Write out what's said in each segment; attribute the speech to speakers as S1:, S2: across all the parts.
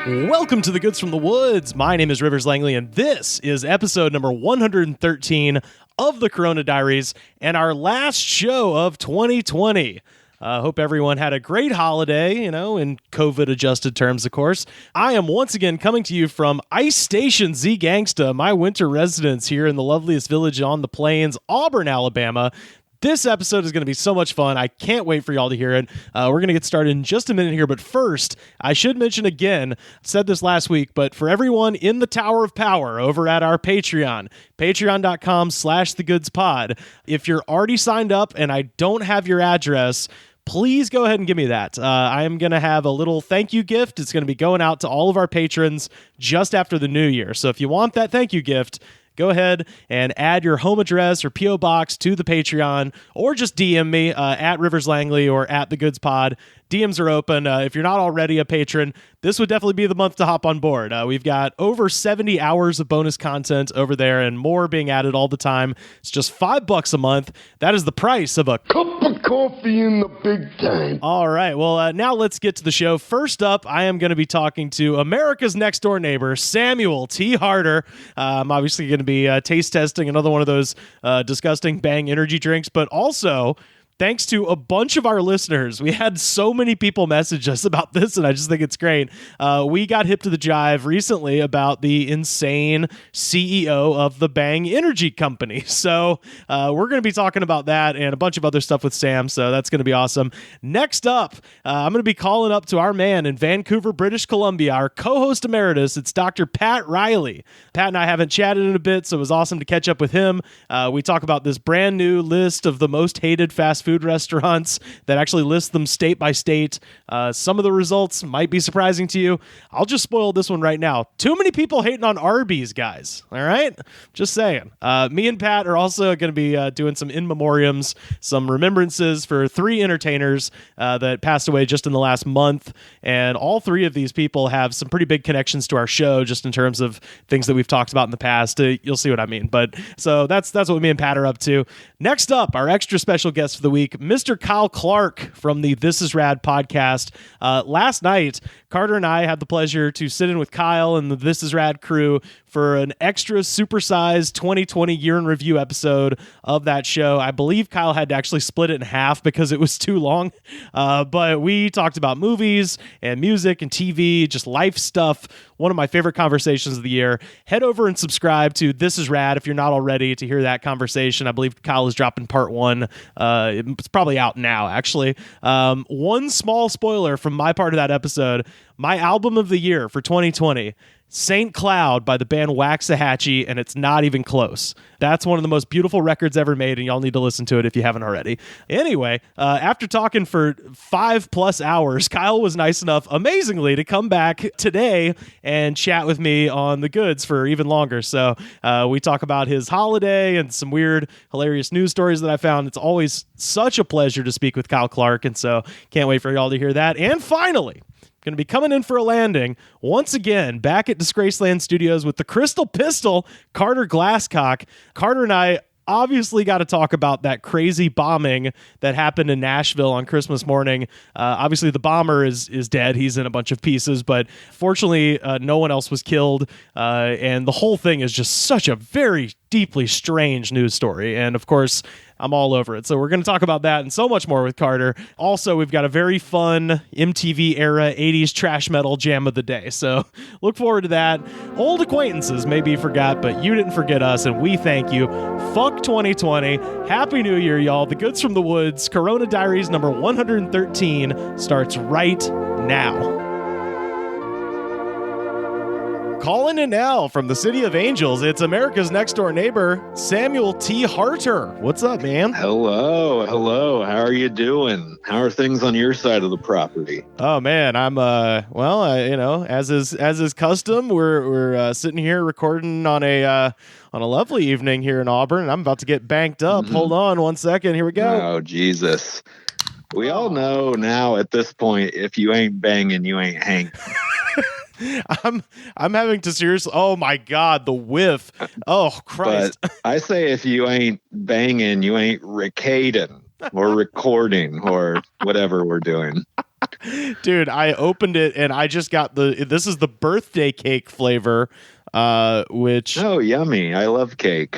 S1: Welcome to the Goods from the Woods. My name is Rivers Langley, and this is episode number 113 of the Corona Diaries and our last show of 2020. Hope everyone had a great holiday, in COVID-adjusted terms, of course. I am once again coming to you from Ice Station Z Gangsta, my winter residence here in the loveliest village on the plains, Auburn, Alabama. This episode is going to be so much fun. I can't wait for y'all to hear it. We're going to get started in just a minute here, but first, I should mention again, said this last week, but for everyone in the Tower of Power over at our Patreon, patreon.com/thegoodspod, if you're already signed up and I don't have your address, please go ahead and give me that. I am going to have a little thank you gift. It's going to be going out to all of our patrons just after the new year. So if you want that thank you gift, go ahead and add your home address or P.O. box to the Patreon, or just DM me at Rivers Langley or at The Goods Pod. DMs are open. If you're not already a patron, this would definitely be the month to hop on board. We've got over 70 hours of bonus content over there and more being added all the time. It's just $5 a month. That is the price of a
S2: cup of coffee in the big time.
S1: All right. Well, now let's get to the show. First up, I am going to be talking to America's next door neighbor, Samuel T. Harder. I'm obviously going to be taste testing another one of those disgusting Bang energy drinks, but also, thanks to a bunch of our listeners, we had so many people message us about this, and I just think it's great. We got hip to the jive recently about the insane CEO of the Bang Energy Company. So we're going to be talking about that and a bunch of other stuff with Sam, so that's going to be awesome. Next up, I'm going to be calling up to our man in Vancouver, British Columbia, our co-host emeritus. It's Dr. Pat Reilly. Pat and I haven't chatted in a bit, so it was awesome to catch up with him. We talk about this brand new list of the most hated fast food restaurants that actually list them state by state. Some of the results might be surprising to you. I'll just spoil this one right now. Too many people hating on Arby's, guys. All right? Just saying. Me and Pat are also going to be doing some in memoriams, some remembrances for 3 entertainers that passed away just in the last month. And all 3 of these people have some pretty big connections to our show, just in terms of things that we've talked about in the past. You'll see what I mean. But so that's what me and Pat are up to. Next up, our extra special guest for the week, Mr. Kyle Clark from the This Is Rad podcast. Last night, Carter and I had the pleasure to sit in with Kyle and the This Is Rad crew for an extra supersized 2020 year in review episode of that show. I believe Kyle had to actually split it in half because it was too long. But we talked about movies and music and TV, just life stuff. One of my favorite conversations of the year. Head over and subscribe to This Is Rad if you're not already to hear that conversation. I believe Kyle is dropping part 1. It's probably out now, actually. One small spoiler from my part of that episode. My album of the year for 2020, St. Cloud by the band Waxahachie, and it's not even close. That's one of the most beautiful records ever made, and y'all need to listen to it if you haven't already. Anyway, after talking for 5+ hours, Kyle was nice enough, amazingly, to come back today and chat with me on the goods for even longer. So we talk about his holiday and some weird, hilarious news stories that I found. It's always such a pleasure to speak with Kyle Clark, and so can't wait for y'all to hear that. And finally, going to be coming in for a landing once again back at Disgraceland Studios with the Crystal Pistol, Carter Glascock. Carter and I obviously got to talk about that crazy bombing that happened in Nashville on Christmas morning. Obviously, the bomber is dead. He's in a bunch of pieces, but fortunately, no one else was killed. And the whole thing is just such a very deeply strange news story. And of course, I'm all over it. So we're going to talk about that and so much more with Carter. Also, we've got a very fun MTV era 80s trash metal jam of the day. So look forward to that. Old acquaintances maybe you forgot, but you didn't forget us, and we thank you. Fuck 2020. Happy New Year, y'all. The Goods from the Woods, Corona Diaries number 113 starts right now. Calling in now from the City of Angels, it's America's next door neighbor, Samuel T. Harder. What's up, man?
S3: Hello. How are you doing? How are things on your side of the property?
S1: Oh man, I'm as is custom, we're sitting here recording on a lovely evening here in Auburn, and I'm about to get banked up. Mm-hmm. Hold on one second. Here we go.
S3: Oh Jesus. We all know now at this point, if you ain't banging, you ain't hanging.
S1: I'm having to seriously. Oh my God, the whiff! Oh Christ!
S3: But I say if you ain't banging, you ain't recading or recording or whatever we're doing.
S1: Dude, I opened it and I just got this is the birthday cake flavor, which
S3: Oh, yummy. I love cake.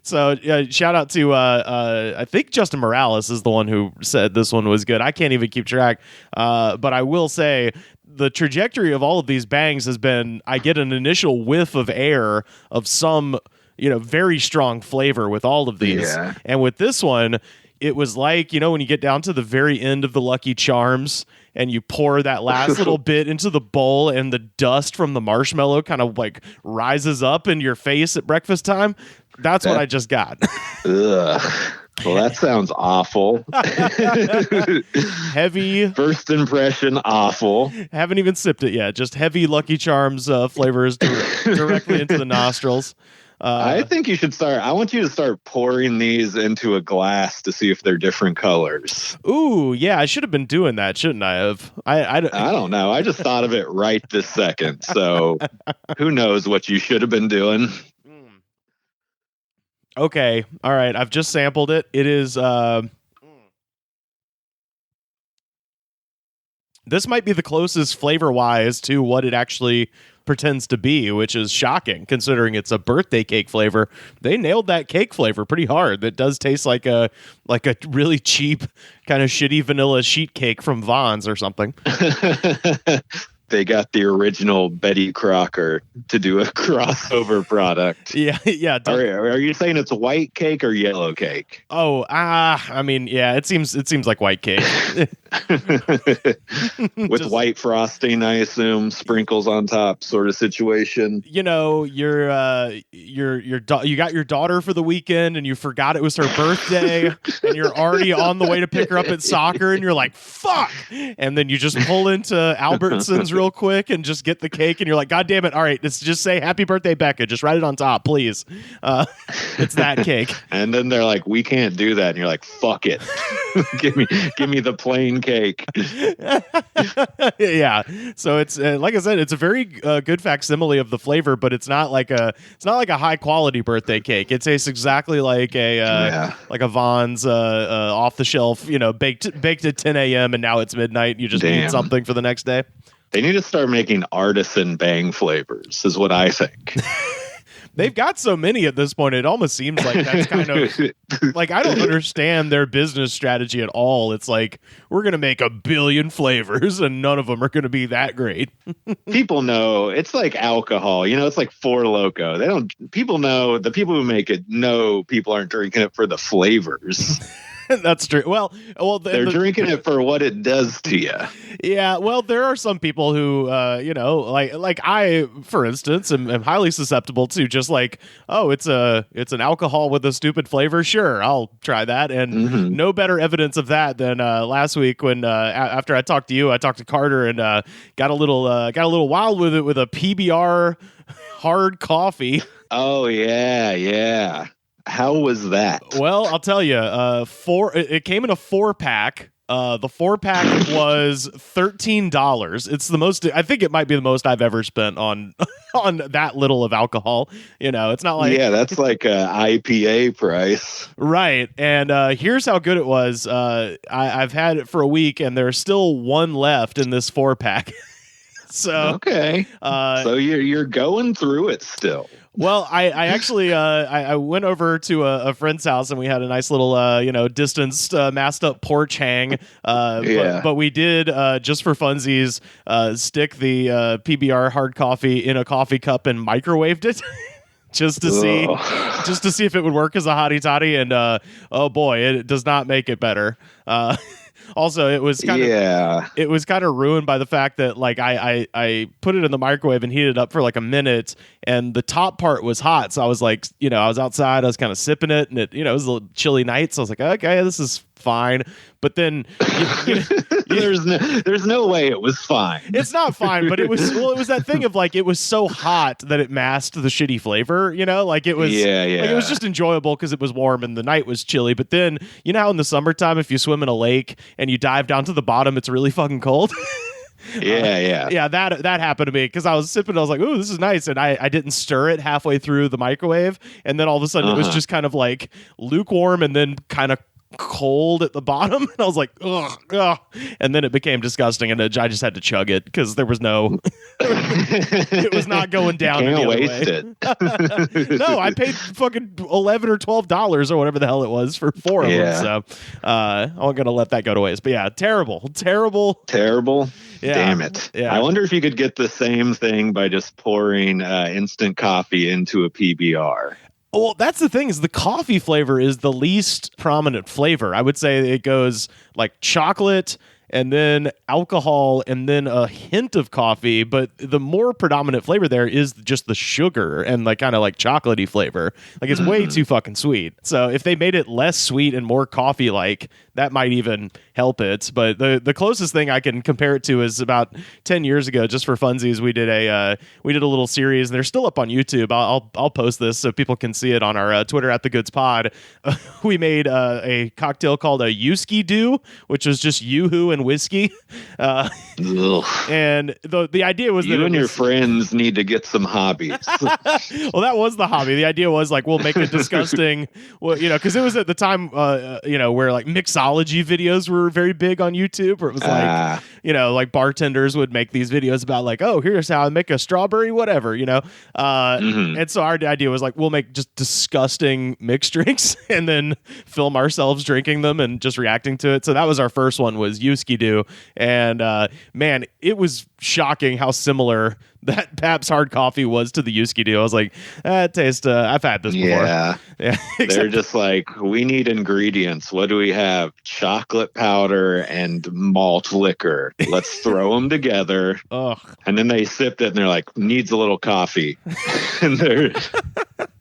S1: So shout out to I think Justin Morales is the one who said this one was good. I can't even keep track, but I will say the trajectory of all of these bangs has been, I get an initial whiff of air of some, very strong flavor with all of these.
S3: Yeah.
S1: And with this one, it was like, when you get down to the very end of the Lucky Charms and you pour that last little bit into the bowl and the dust from the marshmallow kind of like rises up in your face at breakfast time. That's what I just got.
S3: Ugh. Well, that sounds awful.
S1: Heavy.
S3: First impression, awful.
S1: Haven't even sipped it yet. Just heavy Lucky Charms flavors directly into the nostrils.
S3: I think you should start. I want you to start pouring these into a glass to see if they're different colors.
S1: Ooh, yeah, I should have been doing that, shouldn't I have? I
S3: don't know. I just thought of it right this second. So who knows what you should have been doing?
S1: Okay, all right. I've just sampled it. It is. This might be the closest flavor-wise to what it actually pretends to be, which is shocking considering it's a birthday cake flavor. They nailed that cake flavor pretty hard. That does taste like a really cheap kind of shitty vanilla sheet cake from Vons or something.
S3: They got the original Betty Crocker to do a crossover product.
S1: Yeah.
S3: Are you saying it's white cake or yellow cake?
S1: Oh, I mean, yeah, it seems like white cake.
S3: With white frosting, I assume, sprinkles on top sort of situation.
S1: You got your daughter for the weekend and you forgot it was her birthday and you're already on the way to pick her up at soccer and you're like, fuck. And then you just pull into Albertsons real quick and just get the cake and you're like, God damn it. All right, let's just say happy birthday, Becca. Just write it on top, please. It's that cake.
S3: And then they're like, we can't do that. And you're like, fuck it. give me the plain cake.
S1: Yeah. So it's like I said, it's a very good facsimile of the flavor, but it's not like a high quality birthday cake. It tastes exactly like a Vons off the shelf, baked at 10 a.m. and now it's midnight. And you just need something for the next day.
S3: They need to start making artisan bang flavors, is what I think.
S1: They've got so many at this point. It almost seems like that's kind of like, I don't understand their business strategy at all. It's like, we're going to make 1 billion flavors and none of them are going to be that great.
S3: People know it's like alcohol, it's like Four Loko. People know, the people who make it know people aren't drinking it for the flavors.
S1: That's true. Well,
S3: they're drinking it for what it does to you.
S1: Yeah. Well, there are some people who, like I, for instance, am highly susceptible to just like, oh, it's an alcohol with a stupid flavor. Sure, I'll try that. And no better evidence of that than last week when after I talked to you, I talked to Carter and got a little wild with it with a PBR hard coffee.
S3: Oh yeah. How was that?
S1: Well, I'll tell you, it came in a 4-pack. The 4-pack was $13. It's the most, I think it might be the most I've ever spent on that little of alcohol. It's not like,
S3: yeah, that's like a IPA price.
S1: Right. And here's how good it was. I've had it for a week and there's still one left in this 4-pack. So,
S3: okay. So you're going through it still.
S1: Well, I actually I went over to a friend's house and we had a nice little distanced masked up porch hang. But we did just for funsies stick the PBR hard coffee in a coffee cup and microwaved it. Just to see if it would work as a hottie toddy, and oh boy, it does not make it better. Also, it was kind of ruined by the fact that like I put it in the microwave and heated it up for like a minute, and the top part was hot. So I was like, I was outside, I was kind of sipping it, and it was a little chilly night. So I was like, okay, this is fine. But then
S3: there's no way it was fine.
S1: It's not fine, but it was that thing of like, it was so hot that it masked the shitty flavor, like it was, like it was just enjoyable because it was warm and the night was chilly. But then, how in the summertime, if you swim in a lake and you dive down to the bottom, it's really fucking cold. Yeah, that happened to me because I was sipping. I was like, "Ooh, this is nice," and I didn't stir it halfway through the microwave, and then all of a sudden it was just kind of like lukewarm and then kind of cold at the bottom, and I was like, ugh, ugh. And then it became disgusting, and I just had to chug it because there was no, it was not going down.
S3: Can't
S1: any other
S3: waste
S1: way.
S3: it.
S1: No, I paid fucking $11 or $12 or whatever the hell it was for 4 of them. So I'm gonna let that go to waste. But yeah, terrible.
S3: Yeah. Damn it.
S1: Yeah.
S3: I wonder if you could get the same thing by just pouring instant coffee into a PBR.
S1: Well, that's the thing, is the coffee flavor is the least prominent flavor. I would say it goes like chocolate and then alcohol and then a hint of coffee, but the more predominant flavor there is just the sugar and like kind of like chocolatey flavor. Like it's way too fucking sweet. So if they made it less sweet and more coffee like, that might even help it. But the closest thing I can compare it to is about 10 years ago, just for funsies, we did a little series, and they're still up on YouTube. I'll post this so people can see it on our Twitter at The Goods Pod. We made a cocktail called a Yuski Dew, which was just Yoo-hoo and whiskey. And the idea was
S3: you
S1: that
S3: and your friends need to get some hobbies.
S1: Well, that was the hobby. The idea was like, we'll make it disgusting. Well, because it was at the time, where like mixology videos were very big on YouTube, where it was like, like bartenders would make these videos about like, oh, here's how I make a strawberry, whatever, And so our idea was like, we'll make just disgusting mixed drinks and then film ourselves drinking them and just reacting to it. So that was our first one, was Yuski Dew. And man, it was shocking how similar that Pabst hard coffee was to the Yuski Dew. I was like, that tastes, I've had this before.
S3: Yeah. They're just like, we need ingredients. What do we have? Chocolate powder and malt liquor. Let's throw them together.
S1: Ugh.
S3: And then they sipped it and they're like, needs a little coffee. And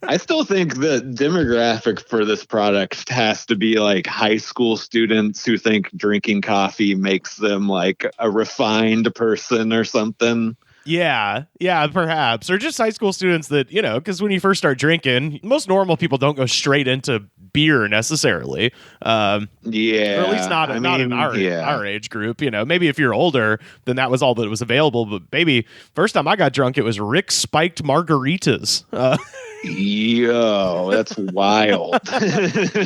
S3: I still think the demographic for this product has to be like high school students who think drinking coffee makes them like a refined person or something.
S1: Yeah, perhaps. Or just high school students that, because when you first start drinking, most normal people don't go straight into beer necessarily.
S3: Yeah.
S1: Or at least not in our age group. Maybe if you're older, then that was all that was available. But baby, first time I got drunk, it was Rick spiked margaritas.
S3: Yo, that's wild.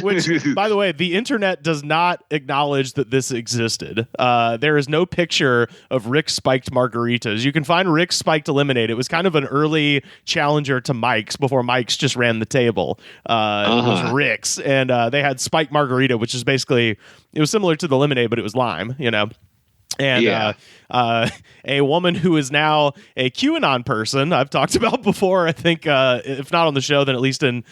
S1: Which, by the way, the internet does not acknowledge that this existed. There is no picture of Rick spiked margaritas. You can find Rick spiked lemonade. It was kind of an early challenger to Mike's before Mike's just ran the table. It was Rick's, and they had spiked margarita, which is basically, it was similar to the lemonade, but it was lime, And a woman who is now a QAnon person, I've talked about before, I think, if not on the show, then at least in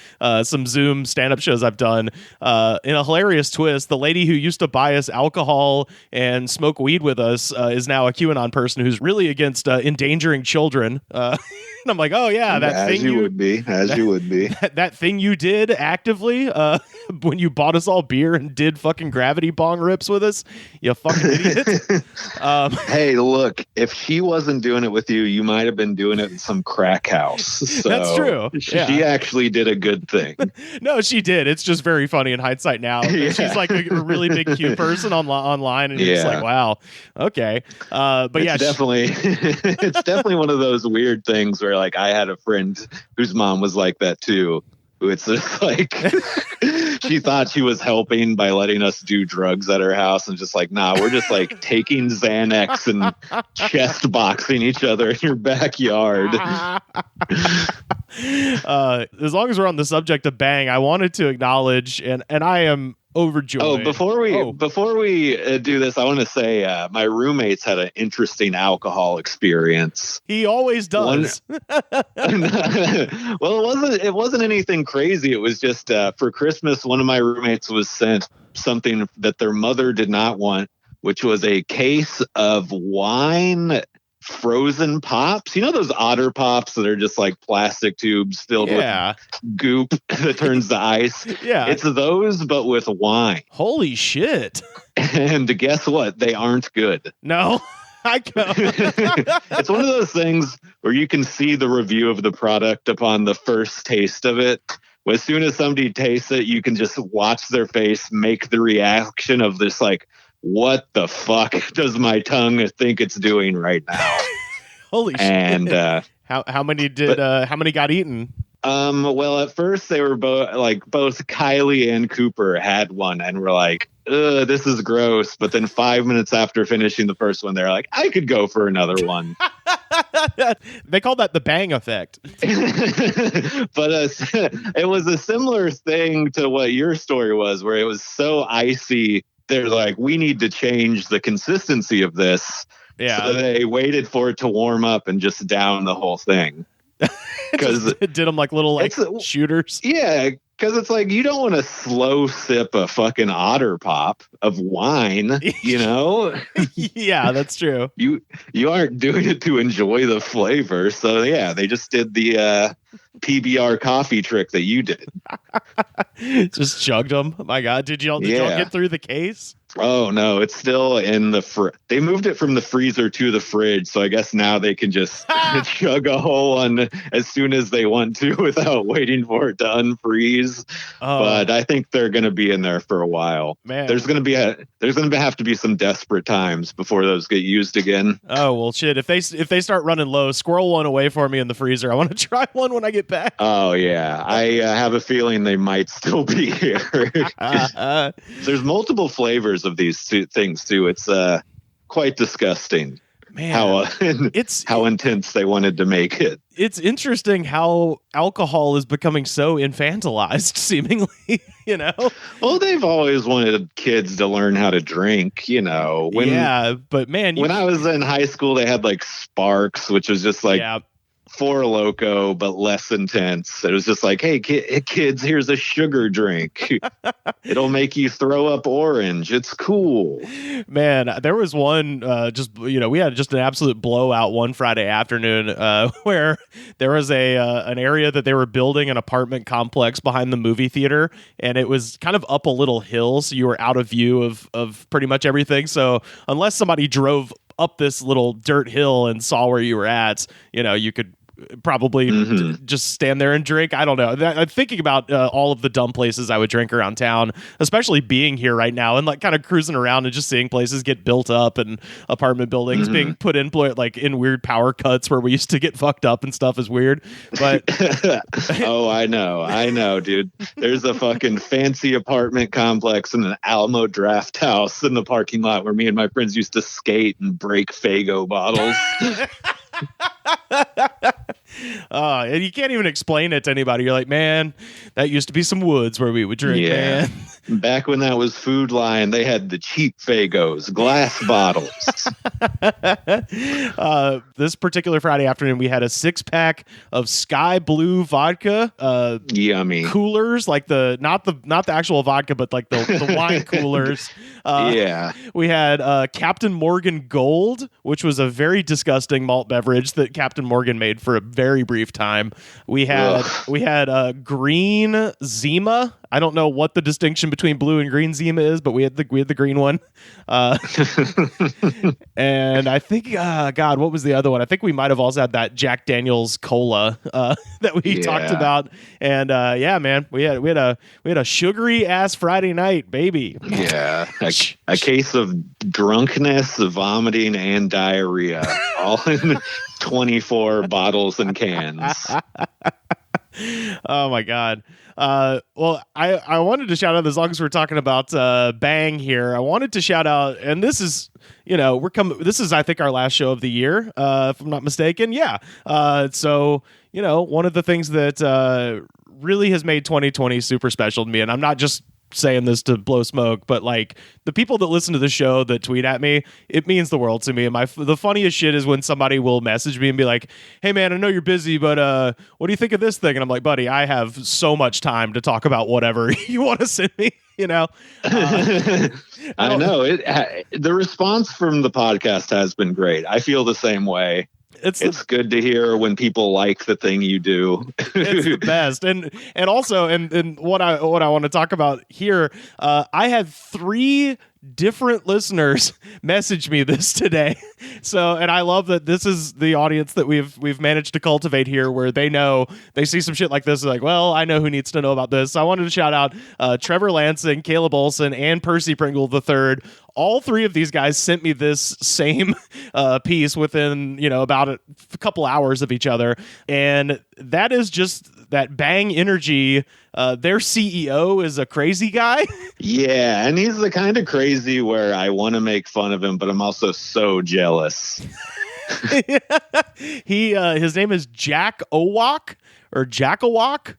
S1: some Zoom stand-up shows I've done. In a hilarious twist, the lady who used to buy us alcohol and smoke weed with us is now a QAnon person who's really against endangering children. And I'm like, oh yeah, that thing you would be. That thing you did actively when you bought us all beer and did fucking gravity bong rips with us, you fucking idiot.
S3: Hey, look, if she wasn't doing it with you, you might have been doing it in some crack house. So
S1: that's true.
S3: She actually did a good thing.
S1: No, she did. It's just very funny in hindsight now. Yeah. She's like a really big Q person online, and you're just like, wow, okay. But it's
S3: definitely one of those weird things where like I had a friend whose mom was like that too. It's just like she thought she was helping by letting us do drugs at her house, and just like, nah, we're just like taking Xanax and chest boxing each other in your backyard.
S1: As long as we're on the subject of bang, I wanted to acknowledge, and I am overjoyed.
S3: Oh, before we do this, I want to say my roommates had an interesting alcohol experience.
S1: He always does.
S3: Well, it wasn't anything crazy. It was just for Christmas, one of my roommates was sent something that their mother did not want, which was a case of wine frozen pops. You know those Otter Pops that are just like plastic tubes filled with goop that turns to ice?
S1: Yeah.
S3: It's those, but with wine.
S1: Holy shit.
S3: And guess what? They aren't good.
S1: No.
S3: It's one of those things where you can see the review of the product upon the first taste of it. As soon as somebody tastes it, you can just watch their face make the reaction of this like, what the fuck does my tongue think it's doing right now?
S1: Holy shit.
S3: And
S1: how many got eaten?
S3: Well, at first they were both Kylie and Cooper had one and were like, ugh, this is gross. But then 5 minutes after finishing the first one, they're like, I could go for another one.
S1: They call that the bang effect.
S3: But it was a similar thing to what your story was, where it was so icy. They're like, we need to change the consistency of this.
S1: Yeah.
S3: So they waited for it to warm up and just down the whole thing. Because
S1: it did them like little shooters.
S3: Yeah, because it's like you don't want to slow sip a fucking Otter Pop of wine, you know?
S1: Yeah, that's true.
S3: You aren't doing it to enjoy the flavor. So yeah, they just did the PBR coffee trick that you did.
S1: Just chugged them. My God, did y'all get through the case?
S3: Oh no, it's still in the they moved it from the freezer to the fridge, so I guess now they can just chug a whole one as soon as they want to without waiting for it to unfreeze. But I think they're going to be in there for a while.
S1: Man,
S3: there's going to have to be some desperate times before those get used again.
S1: Oh well, shit. If they start running low, squirrel one away for me in the freezer. I want to try one when I get back.
S3: Oh yeah, I have a feeling they might still be here. There's multiple flavors of these two things too. It's quite disgusting. Man, how intense they wanted to make it.
S1: It's interesting how alcohol is becoming so infantilized, seemingly. You know.
S3: Well, they've always wanted kids to learn how to drink. You know.
S1: But man,
S3: when I was in high school, they had like Sparks, which was just like. Yeah. Four Loko, but less intense. It was just like, hey, kids, here's a sugar drink. It'll make you throw up orange. It's cool.
S1: Man, there was one, we had just an absolute blowout one Friday afternoon where there was an area that they were building an apartment complex behind the movie theater, and it was kind of up a little hill, so you were out of view of pretty much everything. So unless somebody drove up this little dirt hill and saw where you were at, you could probably just stand there and drink. I don't know. I'm thinking about all of the dumb places I would drink around town, especially being here right now and like kind of cruising around and just seeing places get built up and apartment buildings being put in like in weird power cuts where we used to get fucked up and stuff is weird. But
S3: oh, I know, dude. There's a fucking fancy apartment complex in an Alamo Draft House in the parking lot where me and my friends used to skate and break Faygo bottles.
S1: And you can't even explain it to anybody. You're like, man, that used to be some woods where we would drink, man.
S3: Back when that was Food Line, they had the cheap Faygos, glass bottles.
S1: This particular Friday afternoon, we had a 6-pack of Sky Blue vodka.
S3: Yummy
S1: coolers, like not the actual vodka, but like the wine coolers. We had Captain Morgan Gold, which was a very disgusting malt beverage that Captain Morgan made for a very brief time. We had green Zima. I don't know what the distinction between blue and green Zima is, but we had the green one. And I think, God, what was the other one? I think we might have also had that Jack Daniel's Cola that we talked about. And man, we had a sugary ass Friday night, baby.
S3: Yeah, a case of drunkenness, vomiting, and diarrhea, all in 24 bottles and cans.
S1: Oh my God. Well, I wanted to shout out, as long as we're talking about Bang here, I wanted to shout out, and this is, this is, I think, our last show of the year, if I'm not mistaken. Yeah. So, one of the things that really has made 2020 super special to me, and I'm not just saying this to blow smoke, but like the people that listen to the show that tweet at me, it means the world to me. And the funniest shit is when somebody will message me and be like, hey man, I know you're busy, but what do you think of this thing? And I'm like, buddy, I have so much time to talk about whatever you want to send me. I
S3: know the response from the podcast has been great. I feel the same way. It's good to hear when people like the thing you do.
S1: It's the best. And also, and what I want to talk about here, I had 3 different listeners message me this today. So, and I love that this is the audience that we've managed to cultivate here, where they see some shit like this, like, well, I know who needs to know about this. So I wanted to shout out Trevor Lansing, Caleb Olson, and Percy Pringle III. All 3 of these guys sent me this same piece within, about a couple hours of each other. And that is just that Bang Energy, their CEO is a crazy guy.
S3: Yeah, and he's the kind of crazy where I want to make fun of him, but I'm also so jealous.
S1: His name is Jack Owak or Jackawak,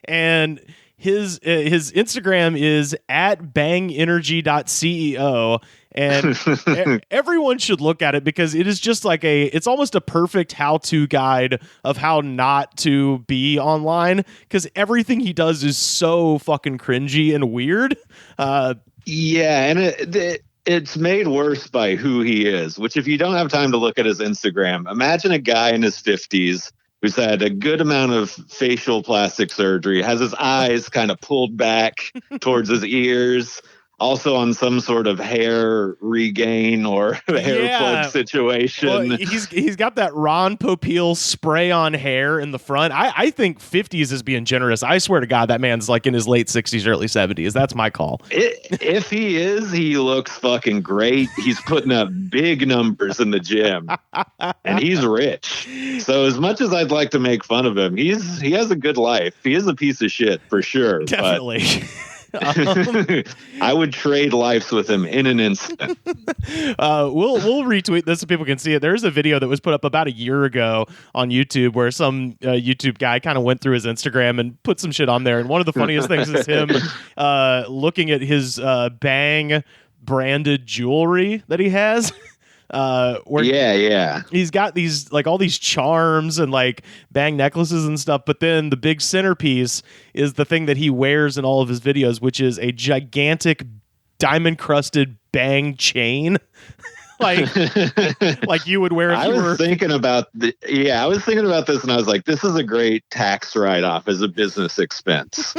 S1: and his Instagram is at bangenergy.ceo. And everyone should look at it because it is just like it's almost a perfect how-to guide of how not to be online, because everything he does is so fucking cringy and weird.
S3: Yeah, and it's made worse by who he is, which if you don't have time to look at his Instagram, imagine a guy in his 50s who's had a good amount of facial plastic surgery, has his eyes kind of pulled back towards his ears, also on some sort of hair regain or hair plug situation.
S1: Well, he's got that Ron Popeil spray on hair in the front. I think 50s is being generous. I swear to God, that man's like in his late 60s, early 70s. That's my call.
S3: If he is, he looks fucking great. He's putting up big numbers in the gym, and he's rich. So as much as I'd like to make fun of him, he has a good life. He is a piece of shit for sure.
S1: Definitely.
S3: I would trade lives with him in an instant.
S1: We'll retweet this so people can see it. There's a video that was put up about a year ago on YouTube where some YouTube guy kind of went through his Instagram and put some shit on there. And one of the funniest things is him looking at his Bang branded jewelry that he has. Where he's got these like all these charms and like Bang necklaces and stuff, but then the big centerpiece is the thing that he wears in all of his videos, which is a gigantic diamond crusted Bang chain. like you would wear if you were...
S3: I was thinking about this, and I was like, this is a great tax write-off as a business expense.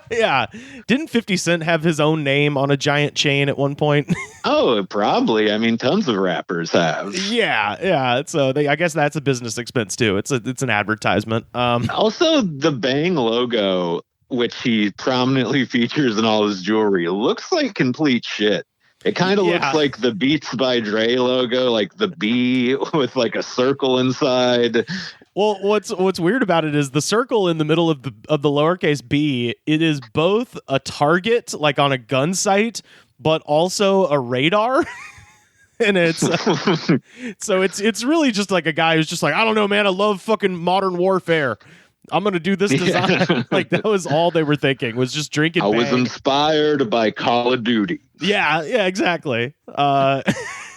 S1: Yeah. Didn't 50 Cent have his own name on a giant chain at one point?
S3: Oh, probably. I mean, tons of rappers have.
S1: Yeah. So I guess that's a business expense too. It's an advertisement.
S3: Also, the Bang logo, which he prominently features in all his jewelry, looks like complete shit. It kind of looks like the Beats by Dre logo, like the B with like a circle inside.
S1: Well, what's weird about it is the circle in the middle of the lowercase b. It is both a target, like on a gun sight, but also a radar. And it's so it's really just like a guy who's just like, I don't know, man. I love fucking modern warfare. I'm going to do this design. Yeah. Like that was all they were thinking, was just drinking.
S3: I was inspired by Call of Duty.
S1: Yeah, exactly.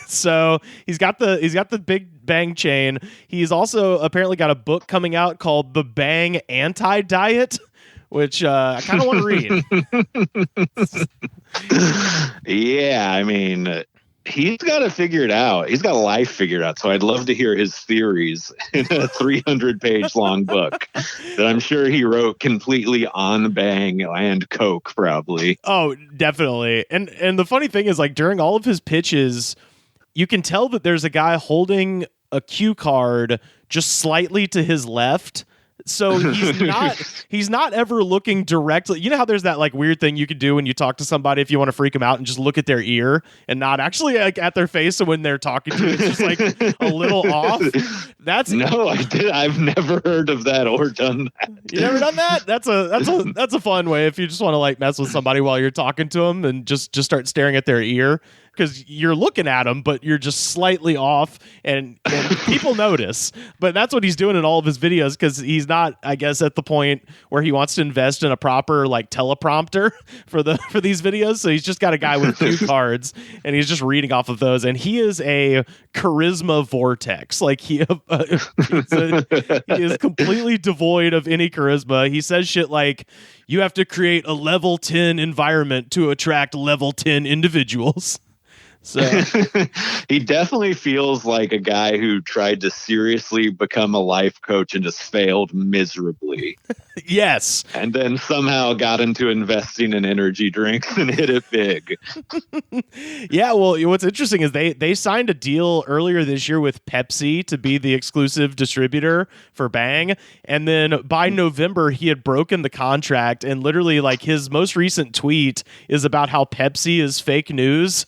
S1: So he's got the big Bang chain. He's also apparently got a book coming out called The Bang Anti-Diet, which I kind of want to read.
S3: Yeah, I mean, he's got to figure it out. He's got life figured out. So I'd love to hear his theories in a 300-page long book that I'm sure he wrote completely on Bang and Coke, probably.
S1: Oh, definitely. And the funny thing is, like, during all of his pitches, you can tell that there's a guy holding a cue card just slightly to his left. So he's not ever looking directly. You know how there's that like weird thing you can do when you talk to somebody if you want to freak them out and just look at their ear and not actually like at their face. So when they're talking to you, it's just like a little off.
S3: I've never heard of that or done that.
S1: You never done that? That's a fun way if you just want to like mess with somebody while you're talking to them and just start staring at their ear. Because you're looking at him, but you're just slightly off, and people notice. But that's what he's doing in all of his videos, because he's not, I guess, at the point where he wants to invest in a proper like teleprompter for these videos. So he's just got a guy with cue cards, and he's just reading off of those. And he is a charisma vortex. Like he is completely devoid of any charisma. He says shit like, "You have to create a level 10 environment to attract level 10 individuals." So
S3: he definitely feels like a guy who tried to seriously become a life coach and just failed miserably.
S1: Yes.
S3: And then somehow got into investing in energy drinks and hit it big.
S1: Yeah, well, what's interesting is they signed a deal earlier this year with Pepsi to be the exclusive distributor for Bang. And then by November, he had broken the contract. And literally, like, his most recent tweet is about how Pepsi is fake news.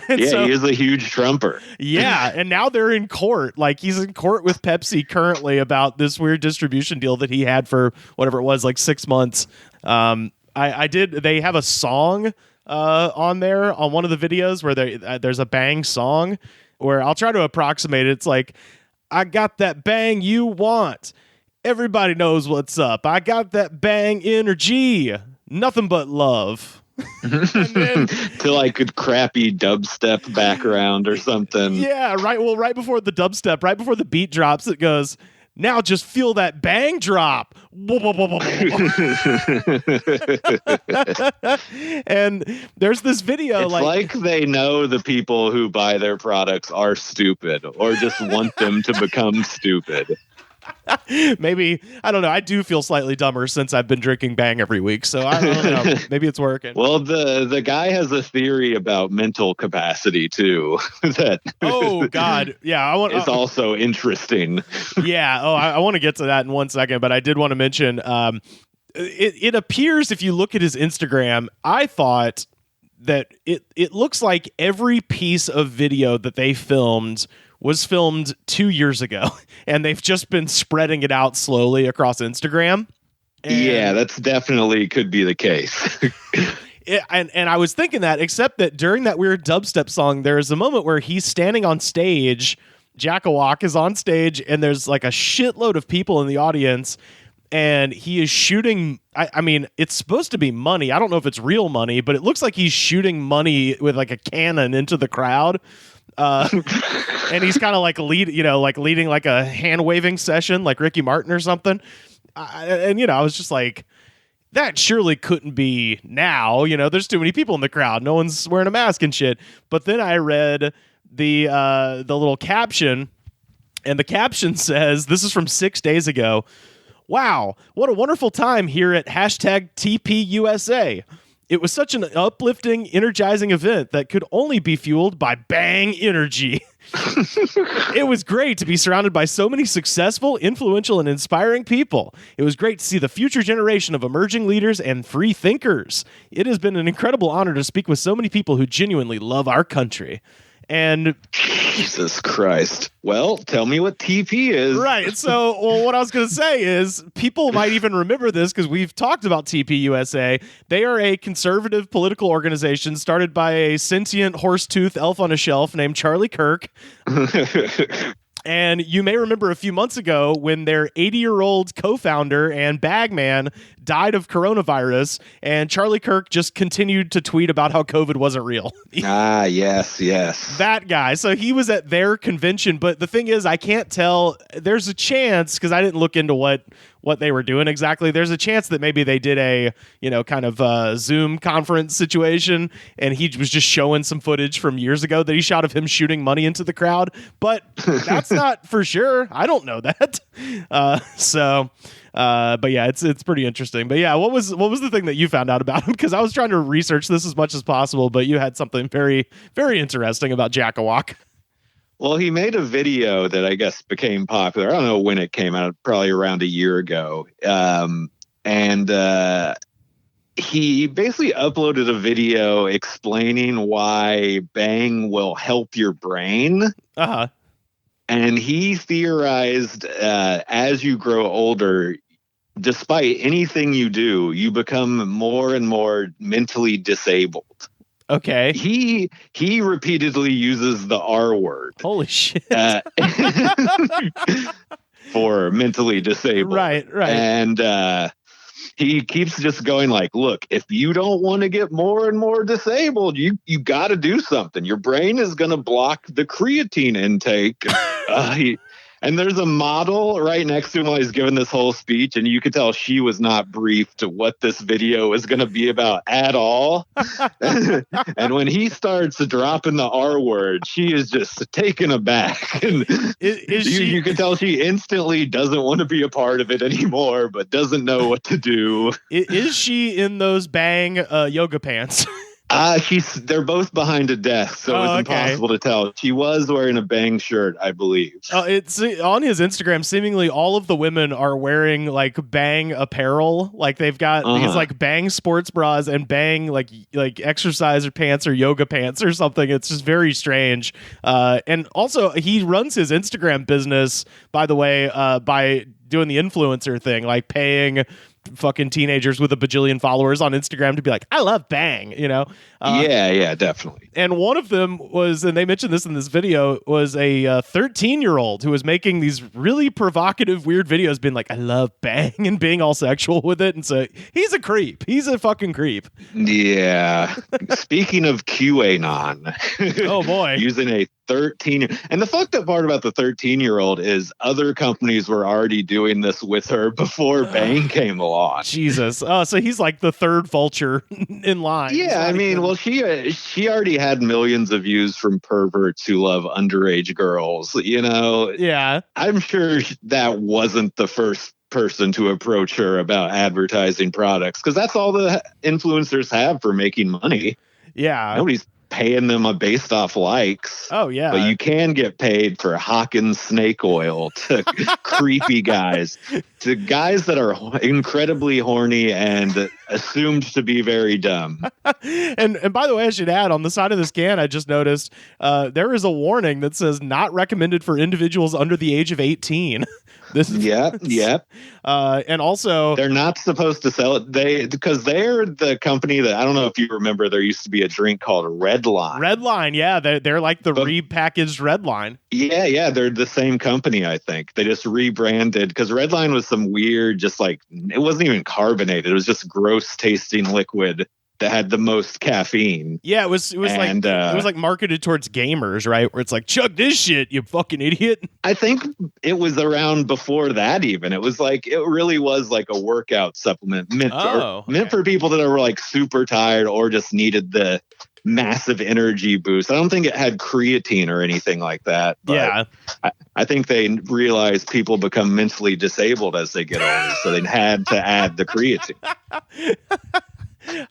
S1: And
S3: he is a huge Trumper.
S1: Yeah, and now they're in court. Like, he's in court with Pepsi currently about this weird distribution deal that he had for whatever it was, like 6 months. They have a song on there on one of the videos where there's a Bang song where I'll try to approximate it. It's like, I got that bang you want. Everybody knows what's up. I got that bang energy. Nothing but love. Then,
S3: to like a crappy dubstep background or something.
S1: Yeah, right. Well, right before the dubstep, right before the beat drops, it goes, now just feel that bang drop. And there's this video.
S3: It's like they know the people who buy their products are stupid or just want them to become stupid.
S1: Maybe, I don't know. I do feel slightly dumber since I've been drinking Bang every week, so I don't know. Maybe it's working.
S3: Well, the guy has a theory about mental capacity too. That
S1: oh God, yeah,
S3: it's also interesting.
S1: Yeah. Oh, I want to get to that in 1 second, but I did want to mention. It appears if you look at his Instagram, I thought that it looks like every piece of video that they filmed was filmed 2 years ago, and they've just been spreading it out slowly across Instagram.
S3: Yeah, that's definitely could be the case.
S1: And I was thinking that, except that during that weird dubstep song, there is a moment where he's standing on stage, Jackawalk is on stage, and there's like a shitload of people in the audience, and he is shooting. I mean, it's supposed to be money. I don't know if it's real money, but it looks like he's shooting money with like a cannon into the crowd. And he's kind of like leading like a hand waving session, like Ricky Martin or something. I was just like, that surely couldn't be now. There's too many people in the crowd. No one's wearing a mask and shit. But then I read the little caption, and the caption says, this is from 6 days ago. Wow, what a wonderful time here at #TPUSA. It was such an uplifting, energizing event that could only be fueled by Bang energy. It was great to be surrounded by so many successful, influential, and inspiring people. It was great to see the future generation of emerging leaders and free thinkers. It has been an incredible honor to speak with so many people who genuinely love our country. And
S3: Jesus Christ. Well, tell me what TP is.
S1: Right. So, what I was going to say is people might even remember this because we've talked about TPUSA. They are a conservative political organization started by a sentient horse-tooth elf on a shelf named Charlie Kirk. And you may remember a few months ago when their 80-year-old co-founder and bagman died of coronavirus, and Charlie Kirk just continued to tweet about how COVID wasn't real.
S3: Yes.
S1: That guy. So he was at their convention, but the thing is, I can't tell. There's a chance, because I didn't look into what they were doing exactly. There's a chance that maybe they did a, kind of Zoom conference situation, and he was just showing some footage from years ago that he shot of him shooting money into the crowd. But that's not for sure. I don't know that. But yeah, it's pretty interesting. But yeah, what was the thing that you found out about him? Because I was trying to research this as much as possible, but you had something very, very interesting about Jackawalk.
S3: Well, he made a video that I guess became popular. I don't know when it came out, probably around a year ago. And he basically uploaded a video explaining why Bang will help your brain.
S1: Uh-huh.
S3: And he theorized as you grow older, despite anything you do, you become more and more mentally disabled.
S1: Okay.
S3: He repeatedly uses the R word.
S1: Holy shit.
S3: For mentally disabled.
S1: Right.
S3: And he keeps just going like, look, if you don't want to get more and more disabled, you got to do something. Your brain is going to block the creatine intake. And there's a model right next to him while he's giving this whole speech, and you could tell she was not briefed what this video was going to be about at all. And when he starts dropping the R word, she is just taken aback. And you can tell she instantly doesn't want to be a part of it anymore, but doesn't know what to do.
S1: Is she in those Bang yoga pants?
S3: They're both behind a desk, so it was impossible to tell. She was wearing a Bang shirt, I believe.
S1: It's on his Instagram. Seemingly, all of the women are wearing like Bang apparel. Like they've got these like Bang sports bras and Bang like exercise pants or yoga pants or something. It's just very strange. And also, he runs his Instagram business, by the way, by doing the influencer thing, like paying fucking teenagers with a bajillion followers on Instagram to be like, I love Bang, you know?
S3: Yeah, definitely.
S1: And one of them was, and they mentioned this in this video, was a 13-year-old who was making these really provocative, weird videos, being like, I love Bang, and being all sexual with it. And so he's a creep. He's a fucking creep.
S3: Yeah. Speaking of QAnon.
S1: Oh, boy.
S3: Using a 13. And the fucked up part about the 13-year-old is other companies were already doing this with her before Bang came along.
S1: Jesus. So he's like the third vulture in line.
S3: Yeah, I mean, well, she already had millions of views from perverts who love underage girls, you know?
S1: Yeah.
S3: I'm sure that wasn't the first person to approach her about advertising products, because that's all the influencers have for making money.
S1: Yeah.
S3: Nobody's paying them based off likes.
S1: Oh, yeah.
S3: But you can get paid for hawking snake oil to creepy guys, to guys that are incredibly horny and assumed to be very dumb.
S1: And by the way, I should add, on the side of this can, I just noticed there is a warning that says not recommended for individuals under the age of 18. Yep. And also,
S3: they're not supposed to sell it. Because they're the company that, I don't know if you remember, there used to be a drink called Redline.
S1: Redline, yeah, they're like the repackaged Redline.
S3: Yeah, they're the same company. I think they just rebranded, because Redline was some weird, just like, it wasn't even carbonated. It was just gross tasting liquid that had the most caffeine.
S1: Yeah, it was like marketed towards gamers, right? Where it's like, chug this shit, you fucking idiot.
S3: I think it was around before that even. It was like, it really was like a workout supplement meant for people that are like super tired or just needed the massive energy boost. I don't think it had creatine or anything like that. But
S1: yeah.
S3: I think they realized people become mentally disabled as they get older, so they had to add the creatine.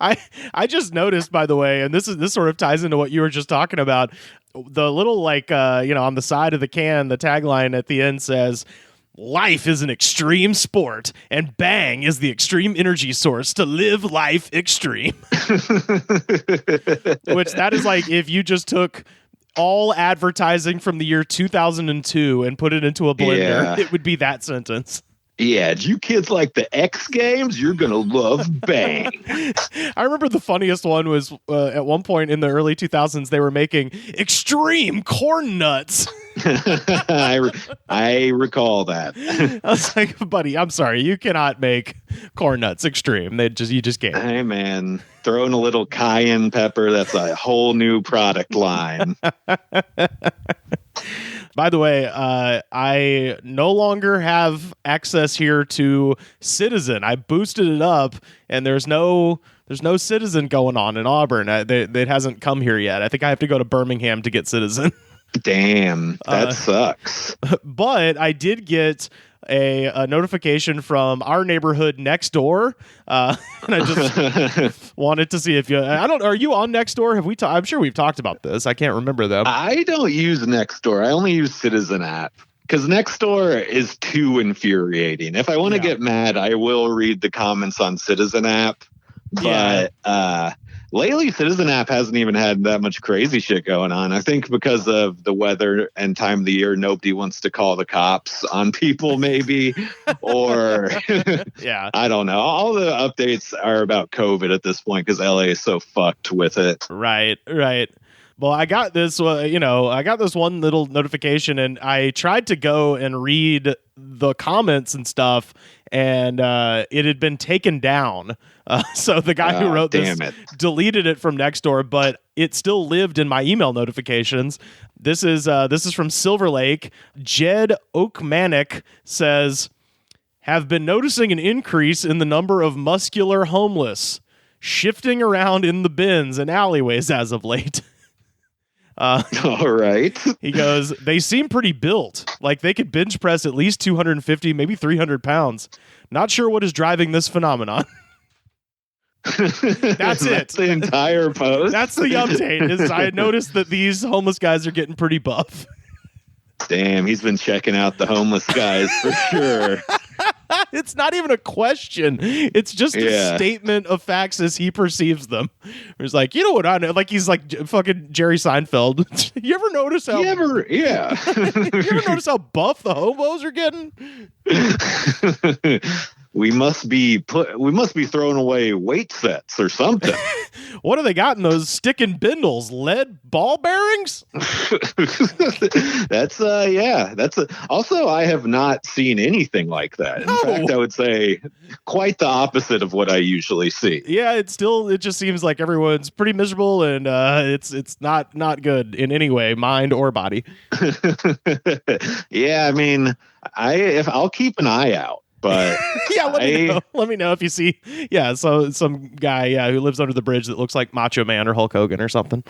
S1: I just noticed, by the way, and this sort of ties into what you were just talking about, the little on the side of the can, the tagline at the end says, "Life is an extreme sport, and Bang is the extreme energy source to live life extreme." Which that is like if you just took all advertising from the year 2002 and put it into a blender, it would be that sentence.
S3: Yeah, do you kids like the X Games? You're going to love Bang.
S1: I remember the funniest one was at one point in the early 2000s, they were making extreme corn nuts.
S3: I recall that.
S1: I was like, buddy, I'm sorry. You cannot make corn nuts extreme. You just can't.
S3: Hey, man, throw in a little cayenne pepper. That's a whole new product line.
S1: By the way, I no longer have access here to Citizen. I boosted it up, and there's no Citizen going on in Auburn. It hasn't come here yet. I think I have to go to Birmingham to get Citizen.
S3: Damn, that sucks.
S1: But I did get a notification from our neighborhood next door, and I just wanted to see if you. Are you on Nextdoor? Have we? I'm sure we've talked about this. I can't remember though.
S3: I don't use Nextdoor. I only use Citizen app, because Nextdoor is too infuriating. If I want to get mad, I will read the comments on Citizen app. But lately, Citizen app hasn't even had that much crazy shit going on. I think because of the weather and time of the year, nobody wants to call the cops on people, maybe. Or, I don't know. All the updates are about COVID at this point, because LA is so fucked with it.
S1: Right. Well, I got this, I got this one little notification, and I tried to go and read the comments and stuff, and it had been taken down. So the guy who wrote this deleted it from Nextdoor, but it still lived in my email notifications. This is from Silver Lake. Jed Oakmanic says, "Have been noticing an increase in the number of muscular homeless shifting around in the bins and alleyways as of late."
S3: All right.
S1: He goes, "They seem pretty built, like they could bench press at least 250, maybe 300 pounds. Not sure what is driving this phenomenon." That's it.
S3: The entire post.
S1: That's the update. Is I noticed that these homeless guys are getting pretty buff.
S3: Damn, he's been checking out the homeless guys for sure.
S1: It's not even a question. It's just a statement of facts as he perceives them. He's like, you know what I know? Like he's like fucking Jerry Seinfeld. You ever notice how? You ever notice how buff the hobos are getting?
S3: We must be throwing away weight sets or something.
S1: What do they got in those sticking bindles? Lead ball bearings?
S3: Also, I have not seen anything like that. In fact, I would say quite the opposite of what I usually see.
S1: Yeah, it just seems like everyone's pretty miserable, and it's not good in any way, mind or body.
S3: Yeah, I mean, I'll keep an eye out. But
S1: yeah, let me know if you see so some guy who lives under the bridge that looks like Macho Man or Hulk Hogan or something.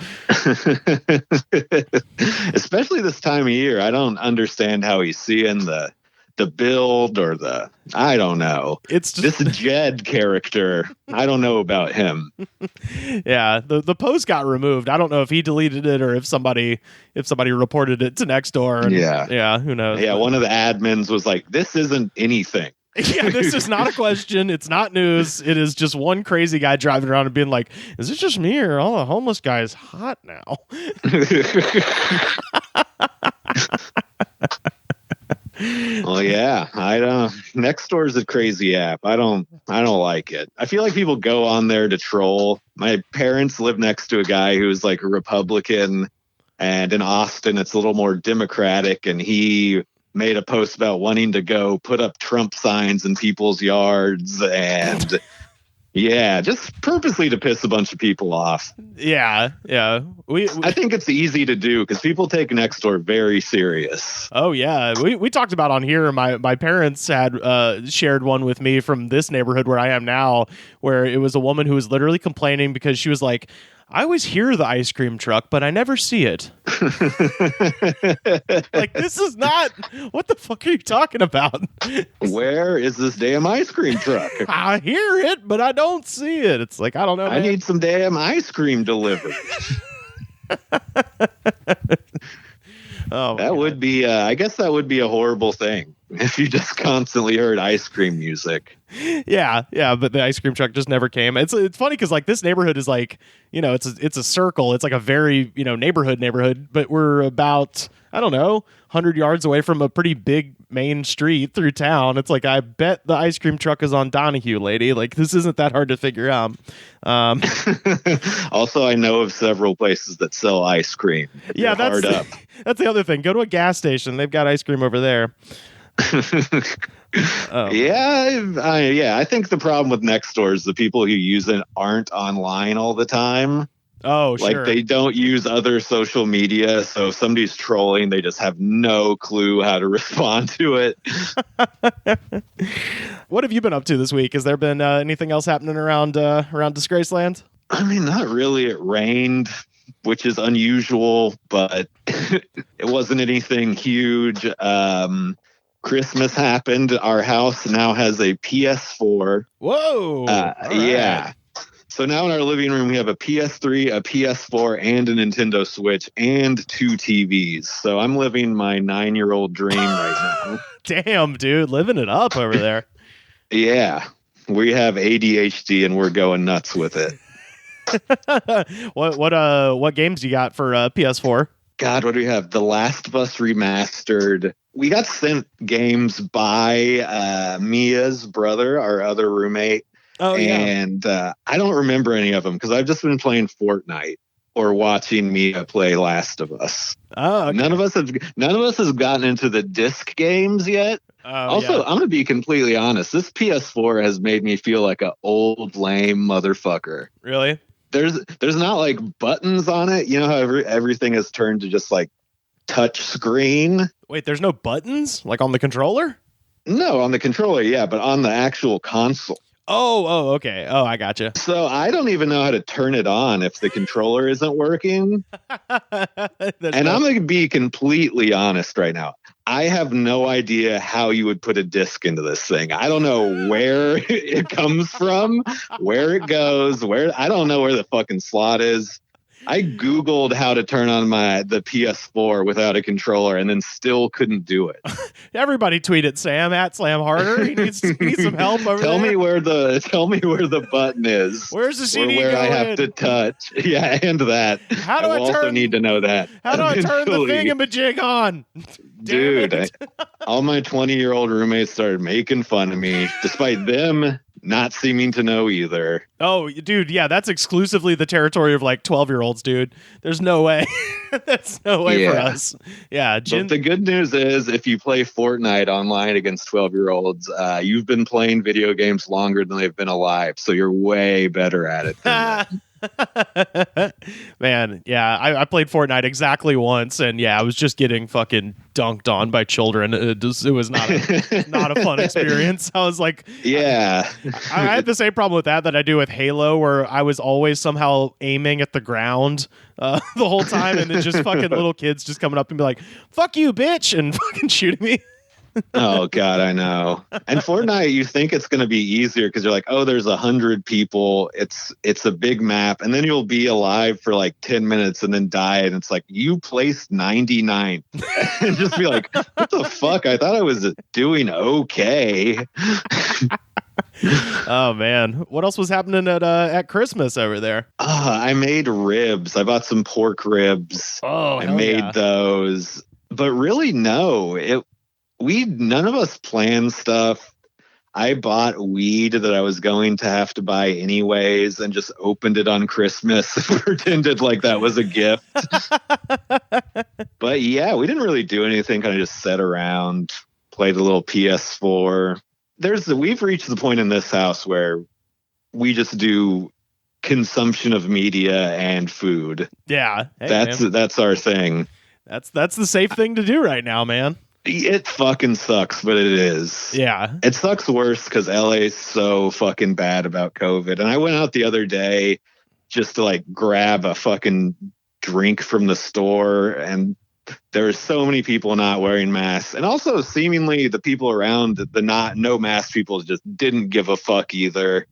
S3: Especially this time of year, I don't understand how he's seeing the build or I don't know. It's just this Jed character. I don't know about him.
S1: Yeah, the post got removed. I don't know if he deleted it or if somebody reported it to Nextdoor. And, who knows?
S3: Yeah, one of the admins was like, "This isn't anything."
S1: Yeah, this is not a question. It's not news. It is just one crazy guy driving around and being like, "Is it just me or all the homeless guys hot now?"
S3: Well, yeah, I don't. Nextdoor is a crazy app. I don't like it. I feel like people go on there to troll. My parents live next to a guy who's like a Republican, and in Austin, it's a little more Democratic, and he made a post about wanting to go put up Trump signs in people's yards and just purposely to piss a bunch of people off.
S1: Yeah.
S3: I think it's easy to do because people take Nextdoor very serious.
S1: Oh yeah. We talked about on here. My parents had shared one with me from this neighborhood where I am now, where it was a woman who was literally complaining because she was like, I always hear the ice cream truck, but I never see it. Like, this is not... What the fuck are you talking about?
S3: Where is this damn ice cream truck?
S1: I hear it, but I don't see it. It's like, I don't know, man.
S3: I need some damn ice cream delivered.
S1: Oh,
S3: that would be... I guess that would be a horrible thing if you just constantly heard ice cream music.
S1: Yeah, but the ice cream truck just never came. It's funny because like this neighborhood is like, it's a circle. It's like a very neighborhood, but we're about 100 yards away from a pretty big main street through town. It's like, I bet the ice cream truck is on Donahue, lady. Like, this isn't that hard to figure out.
S3: Also, I know of several places that sell ice cream.
S1: Yeah, that's the other thing. Go to a gas station. They've got ice cream over there. I think the problem with Nextdoor is the people who use it aren't online all the time. Oh, sure.
S3: Like they don't use other social media, so if somebody's trolling, they just have no clue how to respond to it.
S1: What have you been up to this week? Has there been anything else happening around Disgraceland?
S3: I mean, not really. It rained, which is unusual, but it wasn't anything huge. Christmas happened. Our house now has a PS4.
S1: Whoa!
S3: Yeah. Right. So now in our living room, we have a PS3, a PS4, and a Nintendo Switch, and 2 TVs. So I'm living my 9-year-old dream right now.
S1: Damn, dude, living it up over there.
S3: Yeah. We have ADHD, and we're going nuts with it.
S1: What games you got for PS4?
S3: God, what do we have? The Last of Us Remastered. We got sent games by Mia's brother, our other roommate.
S1: Oh, yeah.
S3: And I don't remember any of them because I've just been playing Fortnite or watching Mia play Last of Us.
S1: Oh, okay.
S3: None of us has gotten into the disc games yet. Also, I'm going to be completely honest. This PS4 has made me feel like an old lame motherfucker.
S1: Really?
S3: There's not like buttons on it. You know how everything has turned to just like touch screen.
S1: Wait, there's no buttons like on the controller?
S3: No, on the controller, yeah, but on the actual console.
S1: Oh, okay. Oh, I gotcha.
S3: So I don't even know how to turn it on if the controller isn't working. I'm going to be completely honest right now. I have no idea how you would put a disc into this thing. I don't know where it comes from, where it goes, I don't know where the fucking slot is. I Googled how to turn on the PS4 without a controller and then still couldn't do it.
S1: Everybody tweet at Sam at Slam Harder. He needs some help over
S3: tell
S1: there.
S3: Tell me where the button is.
S1: Where's the CD
S3: where
S1: going?
S3: I have to touch. Yeah, and that.
S1: How do I
S3: also need to know that.
S1: How do I turn the thingamajig on?
S3: Dude, all my 20-year-old roommates started making fun of me, despite them not seeming to know either.
S1: Oh, dude, yeah, that's exclusively the territory of like 12-year-olds, dude. There's no way. That's no way for us. Yeah.
S3: But the good news is if you play Fortnite online against 12-year-olds, you've been playing video games longer than they've been alive. So you're way better at it than them.
S1: Man, yeah, I played Fortnite exactly once, and yeah, I was just getting fucking dunked on by children. It was not a fun experience. I was like,
S3: yeah,
S1: I had the same problem with that I do with Halo, where I was always somehow aiming at the ground the whole time, and then just fucking little kids just coming up and be like, "Fuck you, bitch," and fucking shooting me.
S3: Oh God, I know. And Fortnite, you think it's going to be easier because you're like, oh, there's 100 people. It's a big map, and then you'll be alive for like 10 minutes and then die, and it's like you placed 99, and just be like, what the fuck? I thought I was doing okay.
S1: Oh man, what else was happening at Christmas over there?
S3: I made ribs. I bought some pork ribs.
S1: Oh,
S3: I made those, but really, no, none of us planned stuff. I bought weed that I was going to have to buy anyways and just opened it on Christmas and pretended like that was a gift. But yeah, we didn't really do anything, kind of just sat around, played a little PS4. We've reached the point in this house where we just do consumption of media and food.
S1: Yeah. Hey,
S3: that's our thing.
S1: That's the safe thing to do right now, man.
S3: It fucking sucks, but it is.
S1: Yeah.
S3: It sucks worse because LA is so fucking bad about COVID. And I went out the other day just to like grab a fucking drink from the store, and there were so many people not wearing masks. And also seemingly the people around the no mask people just didn't give a fuck either.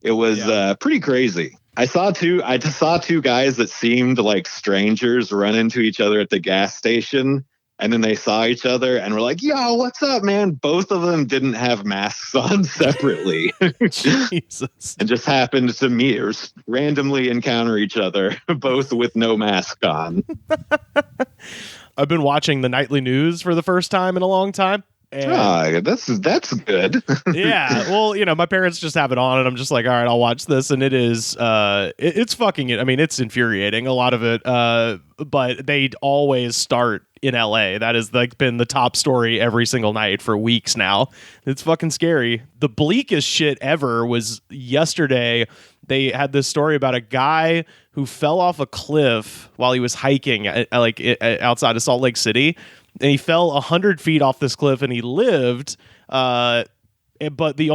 S3: It was pretty crazy. I just saw two guys that seemed like strangers run into each other at the gas station. And then they saw each other and were like, yo, what's up, man? Both of them didn't have masks on separately.
S1: Jesus.
S3: And just happened to meet or randomly encounter each other, both with no mask on.
S1: I've been watching the nightly news for the first time in a long time. And
S3: that's good.
S1: Yeah, well, my parents just have it on, and I'm just like, all right, I'll watch this, and it is, it's fucking. I mean, it's infuriating, a lot of it, but they always start in LA. That has like been the top story every single night for weeks now. It's fucking scary. The bleakest shit ever was yesterday. They had this story about a guy who fell off a cliff while he was hiking, outside of Salt Lake City. And he fell 100 feet off this cliff, and he lived. But he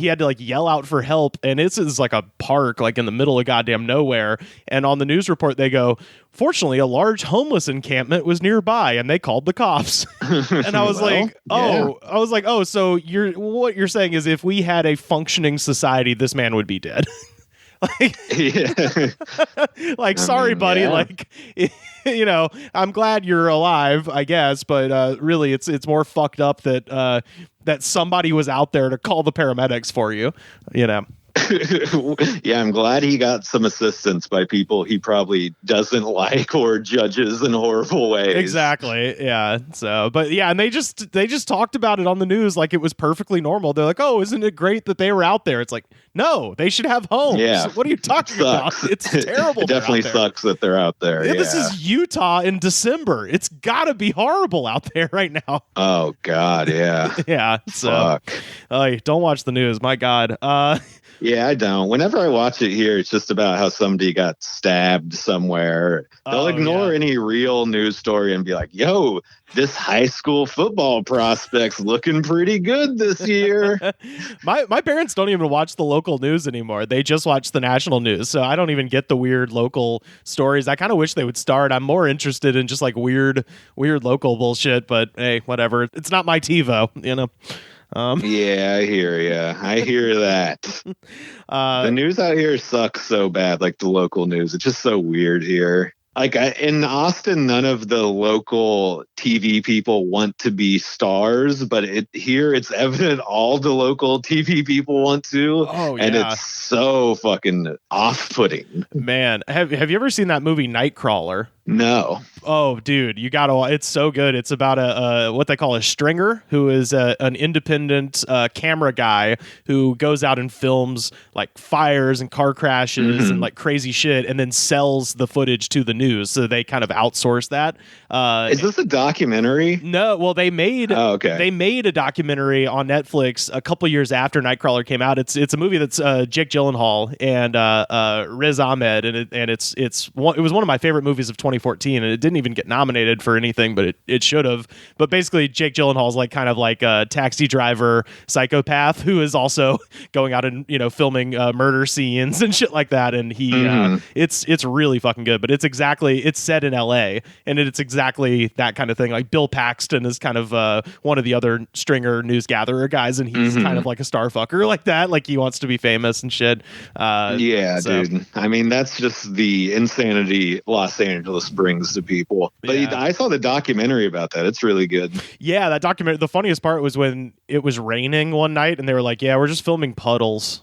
S1: had to like yell out for help, and it's like a park, like in the middle of goddamn nowhere. And on the news report, they go, fortunately, a large homeless encampment was nearby, and they called the cops. And I was so what you're saying is if we had a functioning society, this man would be dead. Sorry, buddy. Yeah. I'm glad you're alive, I guess, but really, it's more fucked up that somebody was out there to call the paramedics for you.
S3: Yeah, I'm glad he got some assistance by people he probably doesn't like or judges in horrible ways.
S1: Exactly. Yeah. So, but yeah, and they just talked about it on the news like it was perfectly normal. They're like, "Oh, isn't it great that they were out there?" It's like, no, they should have homes.
S3: Yeah.
S1: What are you talking about? It's terrible.
S3: It definitely sucks that they're out there. Yeah.
S1: This is Utah in December. It's got to be horrible out there right now.
S3: Oh God, yeah.
S1: Yeah. So, don't watch the news. My God.
S3: Yeah, I don't. Whenever I watch it here, it's just about how somebody got stabbed somewhere. They'll ignore any real news story and be like, yo, this high school football prospect's looking pretty good this year.
S1: My parents don't even watch the local news anymore. They just watch the national news. So I don't even get the weird local stories. I kind of wish they would start. I'm more interested in just like weird local bullshit, but hey, whatever. It's not my TiVo, you know.
S3: Yeah, I hear you. I hear that. The news out here sucks so bad, like the local news. It's just so weird here. Like in Austin, none of the local TV people want to be stars, but here it's evident all the local TV people want to.
S1: Oh, yeah.
S3: And it's so fucking off-putting.
S1: Man, have you ever seen that movie Nightcrawler?
S3: No.
S1: Oh, dude, you gotta! It's so good. It's about a what they call a stringer, who is an independent camera guy who goes out and films like fires and car crashes and like crazy shit, and then sells the footage to the news. So they kind of outsource that.
S3: Is this a documentary?
S1: No. Well, they made they made a documentary on Netflix a couple years after Nightcrawler came out. It's a movie that's Jake Gyllenhaal and Riz Ahmed, and it was one of my favorite movies of 2014, and it didn't even get nominated for anything, but it should have. But basically, Jake Gyllenhaal's like kind of like a taxi driver psychopath who is also going out and filming murder scenes and shit like that. And he it's really fucking good. But it's set in L.A. and it's exactly that kind of thing. Like Bill Paxton is kind of one of the other stringer news gatherer guys, and he's kind of like a star fucker like that. Like he wants to be famous and shit.
S3: Dude. I mean, that's just the insanity Los Angeles brings to people. But I saw the documentary about that. It's really good.
S1: Yeah, that documentary. The funniest part was when it was raining one night and they were like, yeah, we're just filming puddles.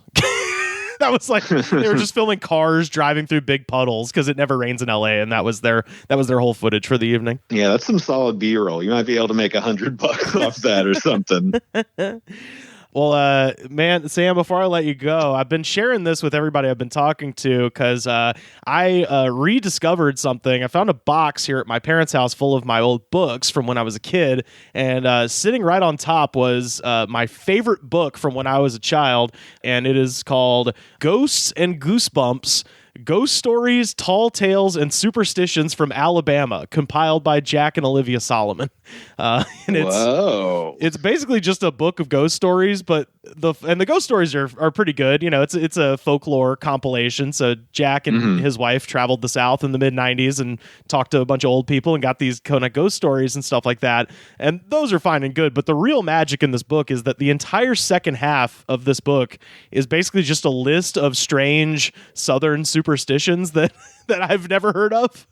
S1: That was like, they were just filming cars driving through big puddles because it never rains in LA. And that was their whole footage for the evening.
S3: Yeah, that's some solid B-roll. You might be able to make $100 off that or something.
S1: Well, man, Sam, before I let you go, I've been sharing this with everybody I've been talking to because I rediscovered something. I found a box here at my parents' house full of my old books from when I was a kid, and sitting right on top was my favorite book from when I was a child, and it is called Ghosts and Goosebumps: Ghost Stories, Tall Tales, and Superstitions from Alabama, compiled by Jack and Olivia Solomon. And it's basically just a book of ghost stories, but the ghost stories are pretty good. It's a folklore compilation. So Jack and his wife traveled the South in the mid-90s and talked to a bunch of old people and got these kind of ghost stories and stuff like that. And those are fine and good. But the real magic in this book is that the entire second half of this book is basically just a list of strange Southern superstitions that I've never heard of,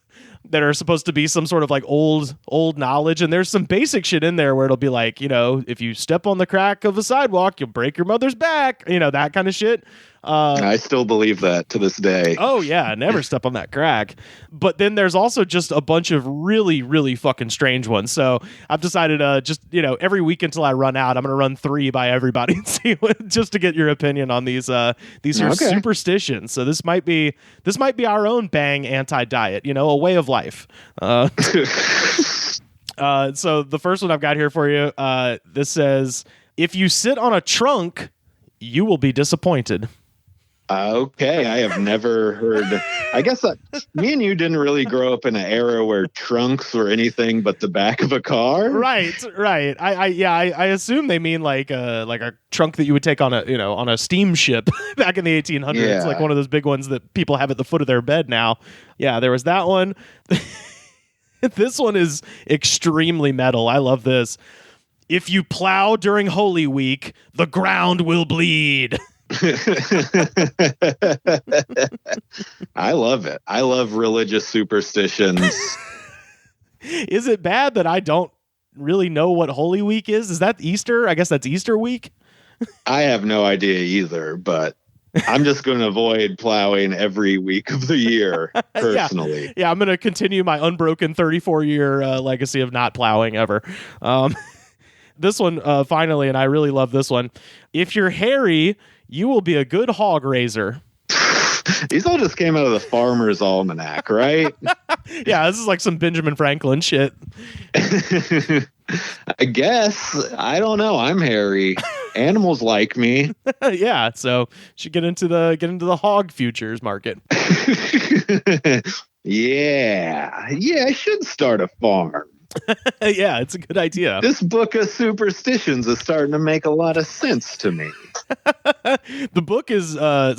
S1: that are supposed to be some sort of like old knowledge. And there's some basic shit in there where it'll be like, if you step on the crack of a sidewalk, you'll break your mother's back, that kind of shit.
S3: I still believe that to this day.
S1: Oh yeah, never step on that crack. But then there's also just a bunch of really, really fucking strange ones. So I've decided every week until I run out, I'm going to run 3 by everybody and see just to get your opinion on these superstitions. So this might be our own Bang anti-diet, a way of life. So the first one I've got here for you, this says, if you sit on a trunk, you will be disappointed.
S3: Okay, I have never heard. I guess me and you didn't really grow up in an era where trunks were anything but the back of a car.
S1: Right. I assume they mean like a trunk that you would take on a steamship back in the 1800s, like one of those big ones that people have at the foot of their bed now. Yeah, there was that one. This one is extremely metal. I love this. If you plow during Holy Week, the ground will bleed.
S3: I love it. I love religious superstitions.
S1: Is it bad that I don't really know what Holy Week is? Is that Easter? I guess that's Easter week.
S3: I have no idea either, but I'm just going to avoid plowing every week of the year personally.
S1: Yeah, I'm going to continue my unbroken 34-year legacy of not plowing ever. This one, finally, and I really love this one. If you're hairy, you will be a good hog raiser.
S3: These all just came out of the Farmer's Almanac, right?
S1: Yeah, this is like some Benjamin Franklin shit.
S3: I guess. I don't know. I'm hairy. Animals like me.
S1: Yeah, so should get into the hog futures market.
S3: Yeah, I should start a farm.
S1: Yeah, it's a good idea.
S3: This book of superstitions is starting to make a lot of sense to me.
S1: The book is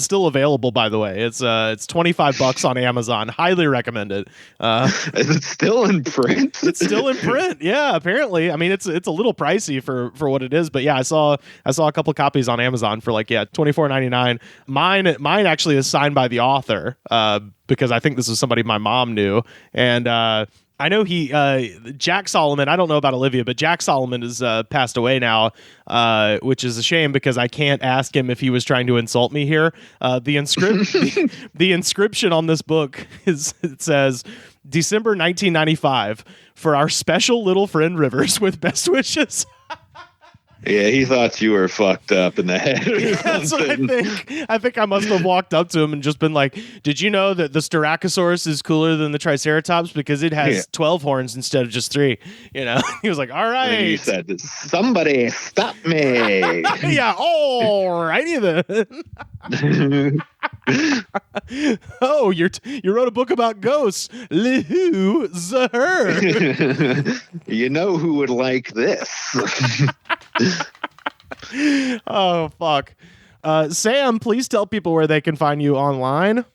S1: still available, by the way. It's $25 on Amazon. Highly recommended.
S3: Is it still in print?
S1: It's still in print. Yeah, apparently. I mean, it's a little pricey for what it is, but yeah, I saw a couple copies on Amazon for like $24.99. Mine actually is signed by the author because I think this is somebody my mom knew, and I know Jack Solomon, I don't know about Olivia, but Jack Solomon has passed away now, which is a shame because I can't ask him if he was trying to insult me here. The inscription on this book it says, December 1995, for our special little friend Rivers, with best wishes.
S3: Yeah, he thought you were fucked up in the head.
S1: That's what I think. I think I must have walked up to him and just been like, did you know that the Styracosaurus is cooler than the Triceratops because it has 12 horns instead of just 3? You know, he was like, all right.
S3: And he said, somebody stop me.
S1: Yeah, all righty then. Oh, you wrote a book about ghosts. Who's her?
S3: You know who would like this?
S1: Oh, fuck. Sam, please tell people where they can find you online.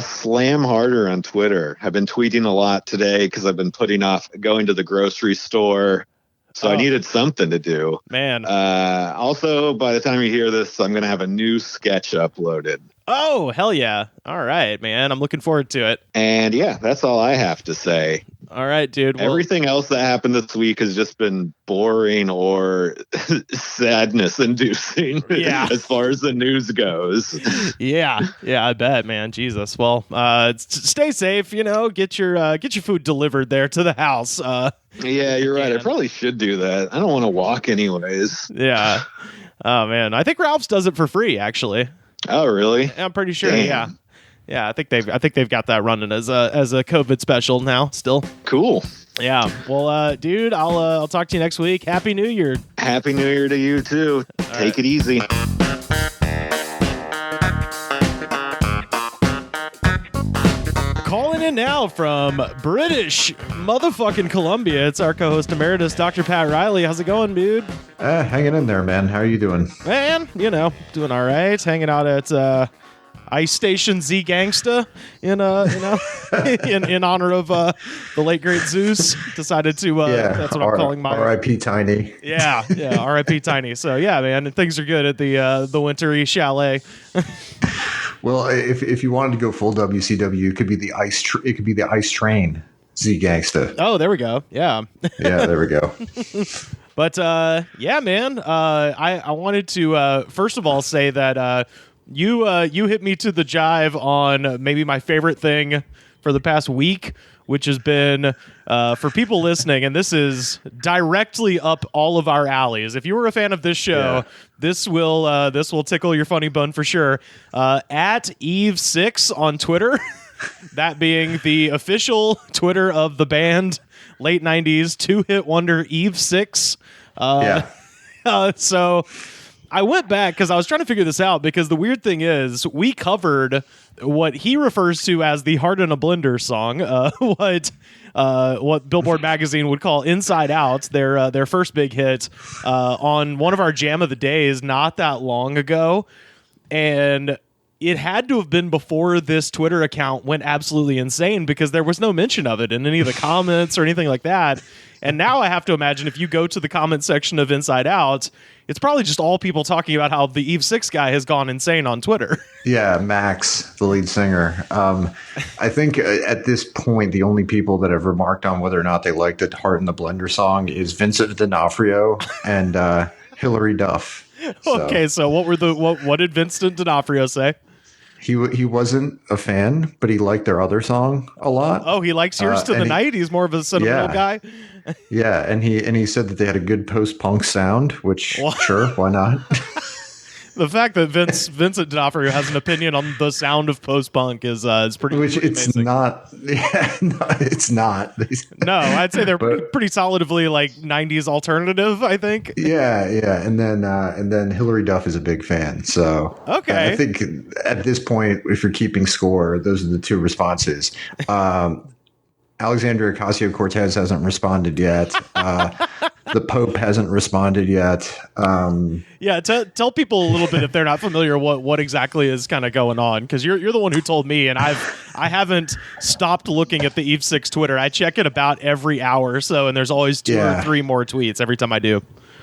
S3: Slam harder on Twitter. I've been tweeting a lot today because I've been putting off going to the grocery store. So I needed something to do.
S1: Man.
S3: Also, by the time you hear this, I'm going to have a new sketch uploaded.
S1: Oh, hell yeah. All right, man. I'm looking forward to it.
S3: And yeah, that's all I have to say.
S1: All right, dude. Well,
S3: everything else that happened this week has just been boring or sadness inducing as far as the news goes.
S1: Yeah, I bet, man. Jesus. Well, stay safe, get your food delivered there to the house.
S3: Yeah, you're right. I probably should do that. I don't want to walk anyways.
S1: Yeah. Oh man. I think Ralph's does it for free, actually.
S3: Oh, really?
S1: I'm pretty sure.
S3: Damn.
S1: Yeah. I think they've got that running as a COVID special now still.
S3: Cool.
S1: Yeah. Well, dude, I'll talk to you next week. Happy New Year.
S3: Happy New Year to you too. Take it easy.
S1: Calling in now from British motherfucking Columbia. It's our co-host emeritus, Dr. Pat Reilly. How's it going, dude?
S4: Hanging in there, man. How are you doing?
S1: Man, doing all right. Hanging out at Ice Station Z Gangsta in honor of the late great Zeus. Decided to that's what I'm calling my
S4: R.I.P. Tiny.
S1: Yeah, R.I.P. Tiny. So yeah, man, things are good at the wintry chalet.
S4: Well, if you wanted to go full WCW, it could be the Ice Train Z Gangsta.
S1: Oh, there we go. Yeah.
S4: Yeah, there we go.
S1: But yeah, man, I wanted to first of all say that you hit me to the jive on maybe my favorite thing for the past week, which has been for people listening, and this is directly up all of our alleys. If you were a fan of this show, this will tickle your funny bone for sure. At Eve6 on Twitter, that being the official Twitter of the band, late 90s 2-hit wonder Eve6. So I went back because I was trying to figure this out, because the weird thing is we covered what he refers to as the Heart in a Blender song, what Billboard magazine would call Inside Out, their first big hit, on one of our Jam of the Days not that long ago. And it had to have been before this Twitter account went absolutely insane, because there was no mention of it in any of the comments or anything like that. And now I have to imagine if you go to the comment section of Inside Out, it's probably just all people talking about how the Eve6 guy has gone insane on Twitter. Yeah,
S4: Max, the lead singer. I think at this point, the only people that have remarked on whether or not they liked the Heart in the Blender song is Vincent D'Onofrio and Hillary Duff.
S1: Okay, so what did Vincent D'Onofrio say?
S4: He wasn't a fan, but he liked their other song a lot.
S1: Oh, he likes Yours to the Night. He's more of a sentimental guy.
S4: Yeah, and he said that they had a good post-punk sound, which sure, why not?
S1: The fact that Vincent D'Onofrio has an opinion on the sound of post-punk is pretty.
S4: Which
S1: pretty
S4: it's
S1: amazing.
S4: not. Yeah, no, it's not.
S1: No, I'd say they're pretty solidly like 90s alternative, I think.
S4: Yeah, and then Hillary Duff is a big fan. So
S1: Okay.
S4: I think at this point, if you're keeping score, those are the two responses. Alexandria Ocasio-Cortez hasn't responded yet. The Pope hasn't responded yet.
S1: Yeah, tell people a little bit if they're not familiar what exactly is kind of going on, because you're the one who told me, and I haven't stopped looking at the Eve 6 Twitter. I check it about every hour or so, and there's always two or three more tweets every time I do.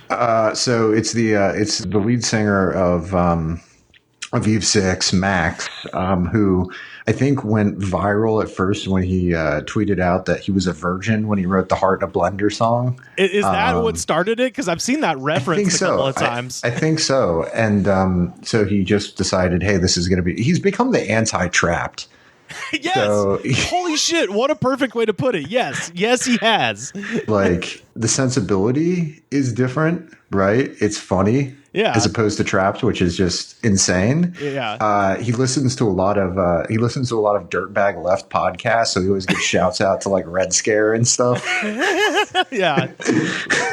S4: So it's the lead singer of Eve 6, Max, who I think went viral at first when he tweeted out that he was a virgin when he wrote the Heart in a Blender song.
S1: Is that what started it? Because I've seen that referenced a couple of times.
S4: I think so. And so he just decided, hey, this is going to be – he's become the anti-Trapped.
S1: Yes.
S4: So,
S1: holy shit. What a perfect way to put it. Yes, he has.
S4: Like, the sensibility is different, right? It's funny.
S1: Yeah.
S4: As opposed to Trapped, which is just insane.
S1: Yeah.
S4: He listens to a lot of Dirtbag Left podcasts, so he always gives shouts out to like Red Scare and stuff.
S1: Yeah.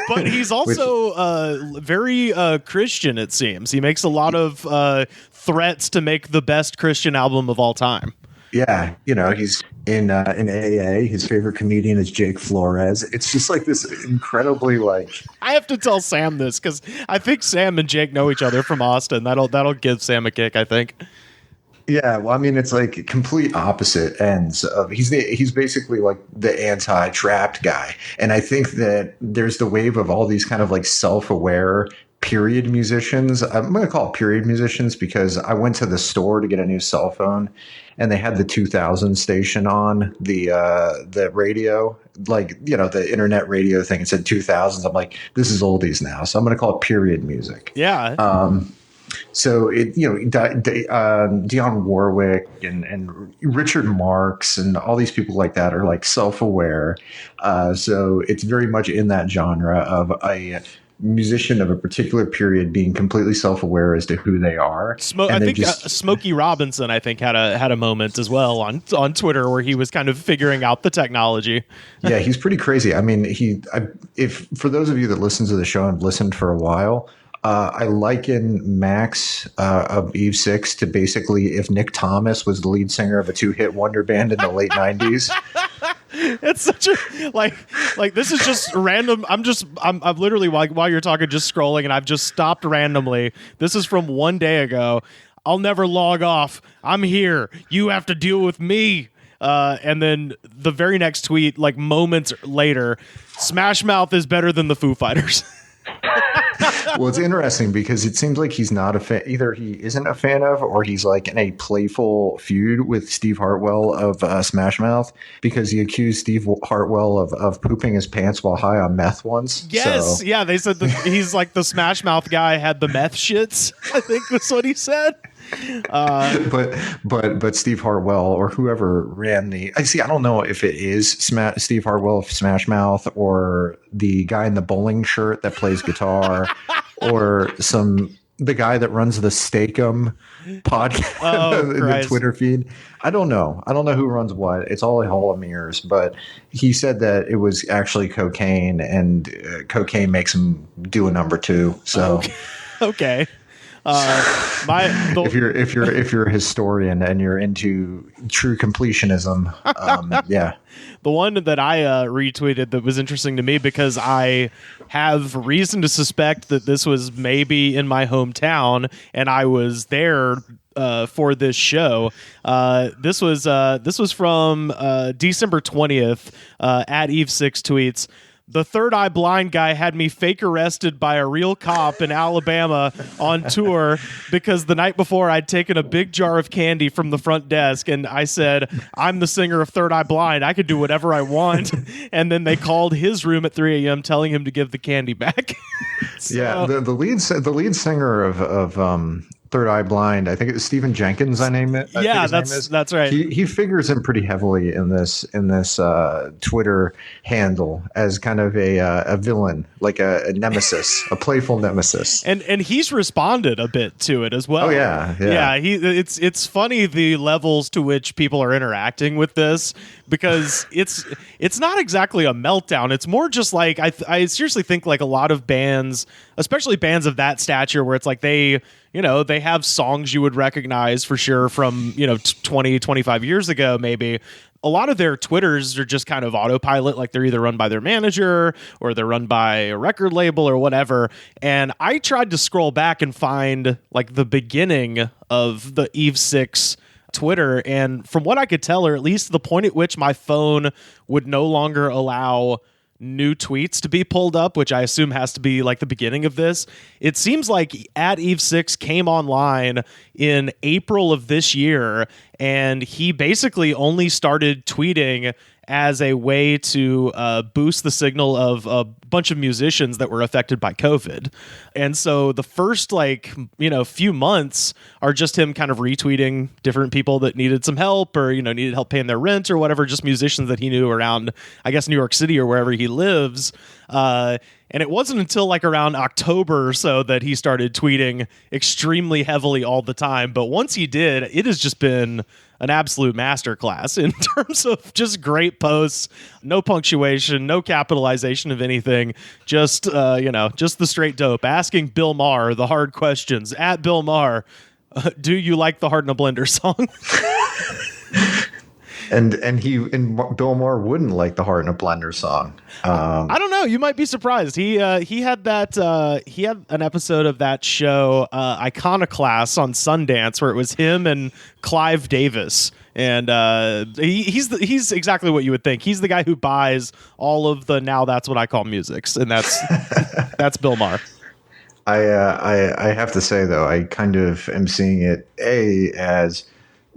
S1: But he's also very Christian, it seems. He makes a lot of threats to make the best Christian album of all time.
S4: Yeah, he's in AA. His favorite comedian is Jake Flores. It's just like this incredibly like.
S1: I have to tell Sam this because I think Sam and Jake know each other from Austin. That'll give Sam a kick, I think.
S4: Yeah, well, I mean, it's like complete opposite ends of. He's basically like the anti-Trapped guy, and I think that there's the wave of all these kind of like self-aware period musicians. I'm going to call it period musicians because I went to the store to get a new cell phone, and they had the 2000 station on the radio, like the internet radio thing. It said 2000s. I'm like, this is oldies now, so I'm going to call it period music.
S1: Yeah.
S4: So Dionne Warwick and Richard Marx and all these people like that are like self-aware. So it's very much in that genre of a musician of a particular period being completely self-aware as to who they are.
S1: I think Smokey Robinson, I think, had a moment as well on Twitter where he was kind of figuring out the technology.
S4: Yeah, he's pretty crazy. I mean, if for those of you that listen to the show and listened for a while, I liken Max of Eve 6 to basically if Nick Thomas was the lead singer of a two-hit wonder band in the late 90s.
S1: It's such a like this is just random. I'm literally while you're talking just scrolling, and I've just stopped randomly. This is from one day ago. I'll never log off. I'm here. You have to deal with me. And then the very next tweet, like moments later, Smash Mouth is better than the Foo Fighters.
S4: Well, it's interesting because it seems like he's not a fan. Either he isn't a fan of, or he's like in a playful feud with Steve Hartwell of Smash Mouth because he accused Steve Hartwell of pooping his pants while high on meth once.
S1: Yes, yeah, they said that he's like the Smash Mouth guy had the meth shits. I think that's what he said.
S4: But Steve Hartwell or whoever ran I don't know if it is Steve Hartwell of Smash Mouth or the guy in the bowling shirt that plays guitar or the guy that runs the Steakum podcast, the Twitter feed. I don't know who runs what. It's all a hall of mirrors, but he said that it was actually cocaine and cocaine makes him do a number two. So
S1: okay.
S4: If you're a historian and you're into true completionism, yeah.
S1: The one that I retweeted that was interesting to me because I have reason to suspect that this was maybe in my hometown and I was there for this show. This was from December 20th at Eve 6 tweets. The third eye blind guy had me fake arrested by a real cop in Alabama on tour because the night before I'd taken a big jar of candy from the front desk and I said, I'm the singer of Third Eye Blind. I could do whatever I want. And then they called his room at 3 a.m. telling him to give the candy back.
S4: So, yeah, the lead singer of Third Eye Blind. I think it was Stephen Jenkins. I named it.
S1: Yeah, that's right.
S4: He figures in pretty heavily in this Twitter handle as kind of a villain, like a nemesis, a playful nemesis.
S1: And he's responded a bit to it as well.
S4: Oh yeah.
S1: It's funny the levels to which people are interacting with this, because it's not exactly a meltdown. It's more just like I seriously think like a lot of bands, especially bands of that stature, where it's like they have songs you would recognize for sure from 20, 25 years ago maybe. A lot of their Twitters are just kind of autopilot, like they're either run by their manager or they're run by a record label or whatever. And I tried to scroll back and find like the beginning of the Eve 6 Twitter, and from what I could tell, or at least the point at which my phone would no longer allow new tweets to be pulled up, which I assume has to be like the beginning of this, it seems like at Eve 6 came online in April of this year, and he basically only started tweeting as a way to boost the signal of a bunch of musicians that were affected by COVID. And so the first few months are just him kind of retweeting different people that needed some help or, needed help paying their rent or whatever, just musicians that he knew around, I guess, New York City or wherever he lives. And it wasn't until like around October or so that he started tweeting extremely heavily all the time. But once he did, it has just been an absolute masterclass in terms of just great posts, no punctuation, no capitalization of anything, just the straight dope. Asking Bill Maher the hard questions. At Bill Maher, do you like the Heart in a Blender song?
S4: And Bill Maher wouldn't like the Heart in a Blender song.
S1: I don't know. You might be surprised. He had an episode of that show, Iconoclast, on Sundance, where it was him and Clive Davis, and he's exactly what you would think. He's the guy who buys all of the Now That's What I Call Musics, and that's Bill Maher.
S4: I have to say though, I kind of am seeing it as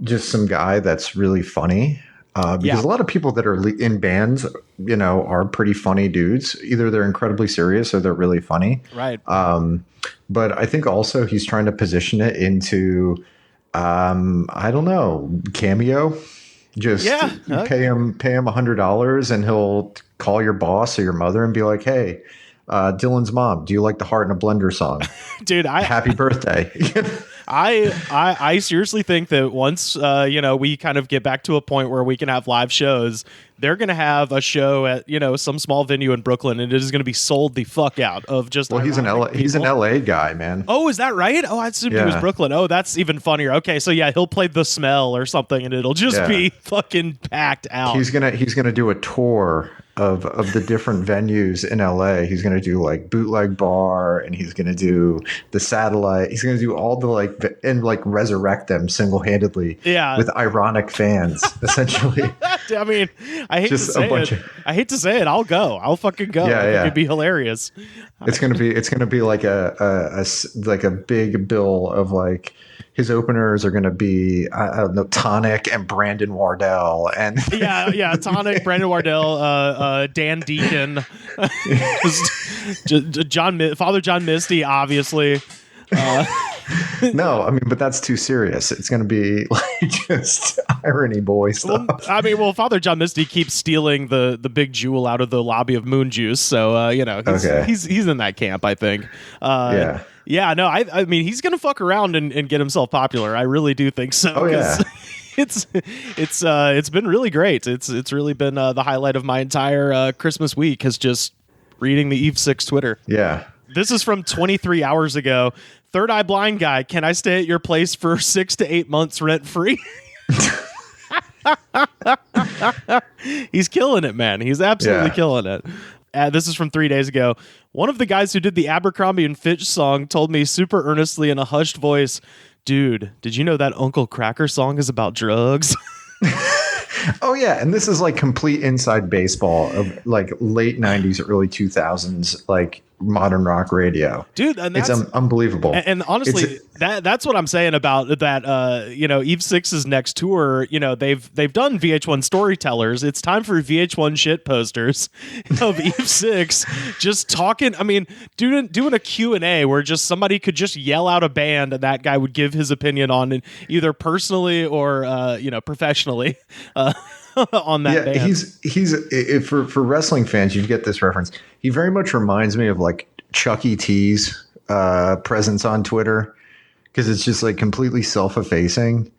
S4: just some guy that's really funny, because a lot of people that are in bands, are pretty funny dudes. Either they're incredibly serious or they're really funny.
S1: Right.
S4: But I think also he's trying to position it into, I don't know, Cameo. Just pay him $100 and he'll call your boss or your mother and be like, hey, Dylan's mom, do you like the Heart in a Blender song?
S1: Dude,
S4: happy birthday.
S1: I seriously think that once we kind of get back to a point where we can have live shows, they're going to have a show at some small venue in Brooklyn, and it is going to be sold the fuck out of just.
S4: Well, he's an LA guy, man.
S1: Oh, is that right? Oh, I assumed he was Brooklyn. Oh, that's even funnier. Okay, so yeah, he'll play The Smell or something, and it'll just be fucking packed out.
S4: He's gonna do a tour of the different venues in LA. He's gonna do like Bootleg Bar, and he's gonna do the Satellite. He's gonna do all the resurrect them single-handedly. Yeah. With ironic fans, essentially.
S1: I mean, I hate to say it. I'll go. I'll fucking go. I think it'd be hilarious.
S4: It's gonna be like a big bill of like. His openers are going to be, I don't know, Tonic and Brandon Wardell. And
S1: Tonic, Brandon Wardell, Dan Deacon, Father John Misty, obviously.
S4: No, I mean, but that's too serious. It's going to be like just irony boy stuff.
S1: Father John Misty keeps stealing the big jewel out of the lobby of Moon Juice, so he's in that camp, I think. Yeah, no, I mean, he's gonna fuck around and get himself popular. I really do think so.
S4: Oh yeah.
S1: It's been really great. It's really been the highlight of my entire Christmas week, is just reading the Eve 6 Twitter.
S4: Yeah.
S1: This is from 23 hours ago. Third Eye Blind guy, can I stay at your place for 6 to 8 months rent free? He's killing it, man. He's absolutely killing it. This is from 3 days ago. One of the guys who did the Abercrombie and Fitch song told me super earnestly in a hushed voice, dude, did you know that Uncle Cracker song is about drugs?
S4: Oh, yeah. And this is like complete inside baseball of like late 90s, early 2000s, like modern rock radio.
S1: Dude, and
S4: it's
S1: that's
S4: unbelievable.
S1: And honestly, that's what I'm saying about that. Eve Six's next tour. They've done VH1 Storytellers. It's time for VH1 shit posters of Eve Six just talking. I mean, doing a Q&A where just somebody could just yell out a band and that guy would give his opinion on it, either personally or professionally. On that band.
S4: He's for wrestling fans, you get this reference. He very much reminds me of like Chuck E. T's presence on Twitter, because it's just like completely self-effacing,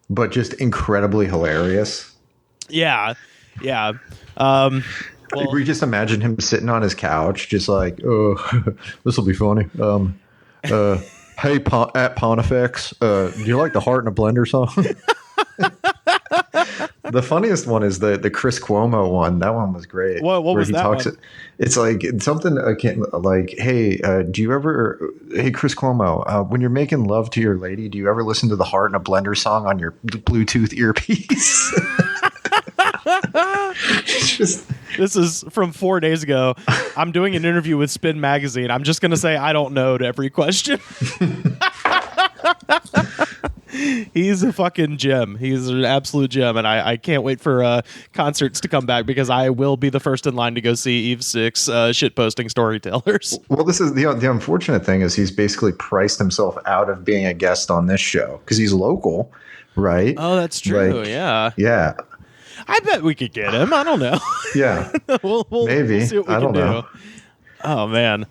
S4: but just incredibly hilarious.
S1: Yeah.
S4: We just imagine him sitting on his couch, just like, oh, this will be funny. Hey, at Pontifex, do you like the Heart in a Blender song? The funniest one is the Chris Cuomo one. That one was great.
S1: What was that one?
S4: It's like something like, hey, do you ever, hey, Chris Cuomo, when you're making love to your lady, do you ever listen to the Heart in a Blender song on your Bluetooth earpiece?
S1: This is from 4 days ago. I'm doing an interview with Spin Magazine. I'm just going to say I don't know to every question. He's a fucking gem. He's an absolute gem, and I can't wait for concerts to come back, because I will be the first in line to go see Eve Six shitposting Storytellers.
S4: Well, this is the unfortunate thing is he's basically priced himself out of being a guest on this show because he's local, right?
S1: Oh, that's true.
S4: Like,
S1: yeah. I bet we could get him. I don't know.
S4: Yeah,
S1: we'll
S4: maybe.
S1: We'll see what we
S4: I don't
S1: can
S4: know.
S1: do. Oh man.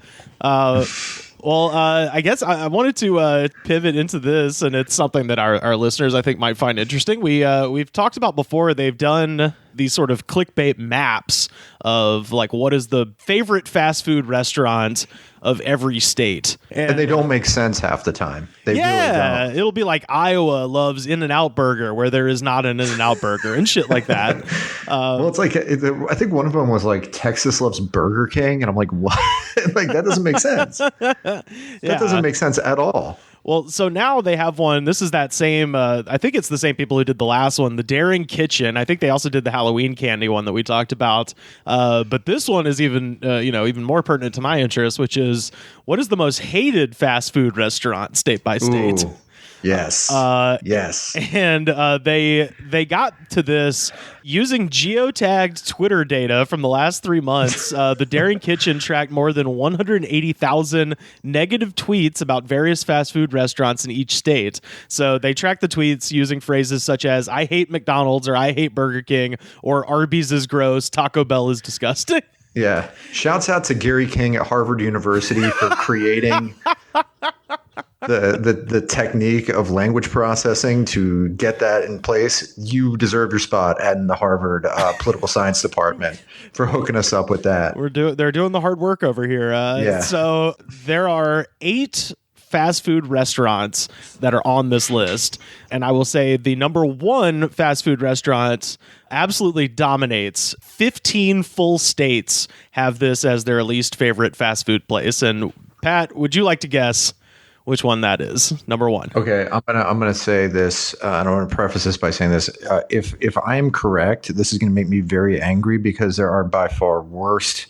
S1: Well, I guess I wanted to pivot into this, and it's something that our listeners, I think, might find interesting. We've talked about before. They've done these sort of clickbait maps of like what is the favorite fast food restaurant of every state,
S4: and they don't make sense half the time. They really don't.
S1: It'll be like Iowa loves In-N-Out Burger where there is not an In-N-Out Burger and shit like that.
S4: Well, it's like I think one of them was like Texas loves Burger King, and I'm like, what? Like that doesn't make sense. That doesn't make sense at all.
S1: Well, so now they have one. This is that same, I think it's the same people who did the last one, the Daring Kitchen. I think they also did the Halloween candy one that we talked about. But this one is even more pertinent to my interest, which is what is the most hated fast food restaurant state by state?
S4: Ooh. Yes. Yes.
S1: And they got to this using geotagged Twitter data from the last 3 months. The Daring Kitchen tracked more than 180,000 negative tweets about various fast food restaurants in each state. So they tracked the tweets using phrases such as "I hate McDonald's" or "I hate Burger King" or "Arby's is gross," "Taco Bell is disgusting."
S4: Yeah. Shouts out to Gary King at Harvard University for creating the technique of language processing to get that in place. You deserve your spot in the Harvard political science department for hooking us up with that.
S1: They're doing the hard work over here.
S4: Yeah.
S1: So there are 8 fast food restaurants that are on this list, and I will say the number 1 fast food restaurant absolutely dominates. 15 full states have this as their least favorite fast food place. And Pat, would you like to guess which one that is? Number 1.
S4: Okay, I'm gonna say this. I don't want to preface this by saying this. If I am correct, this is going to make me very angry because there are by far worst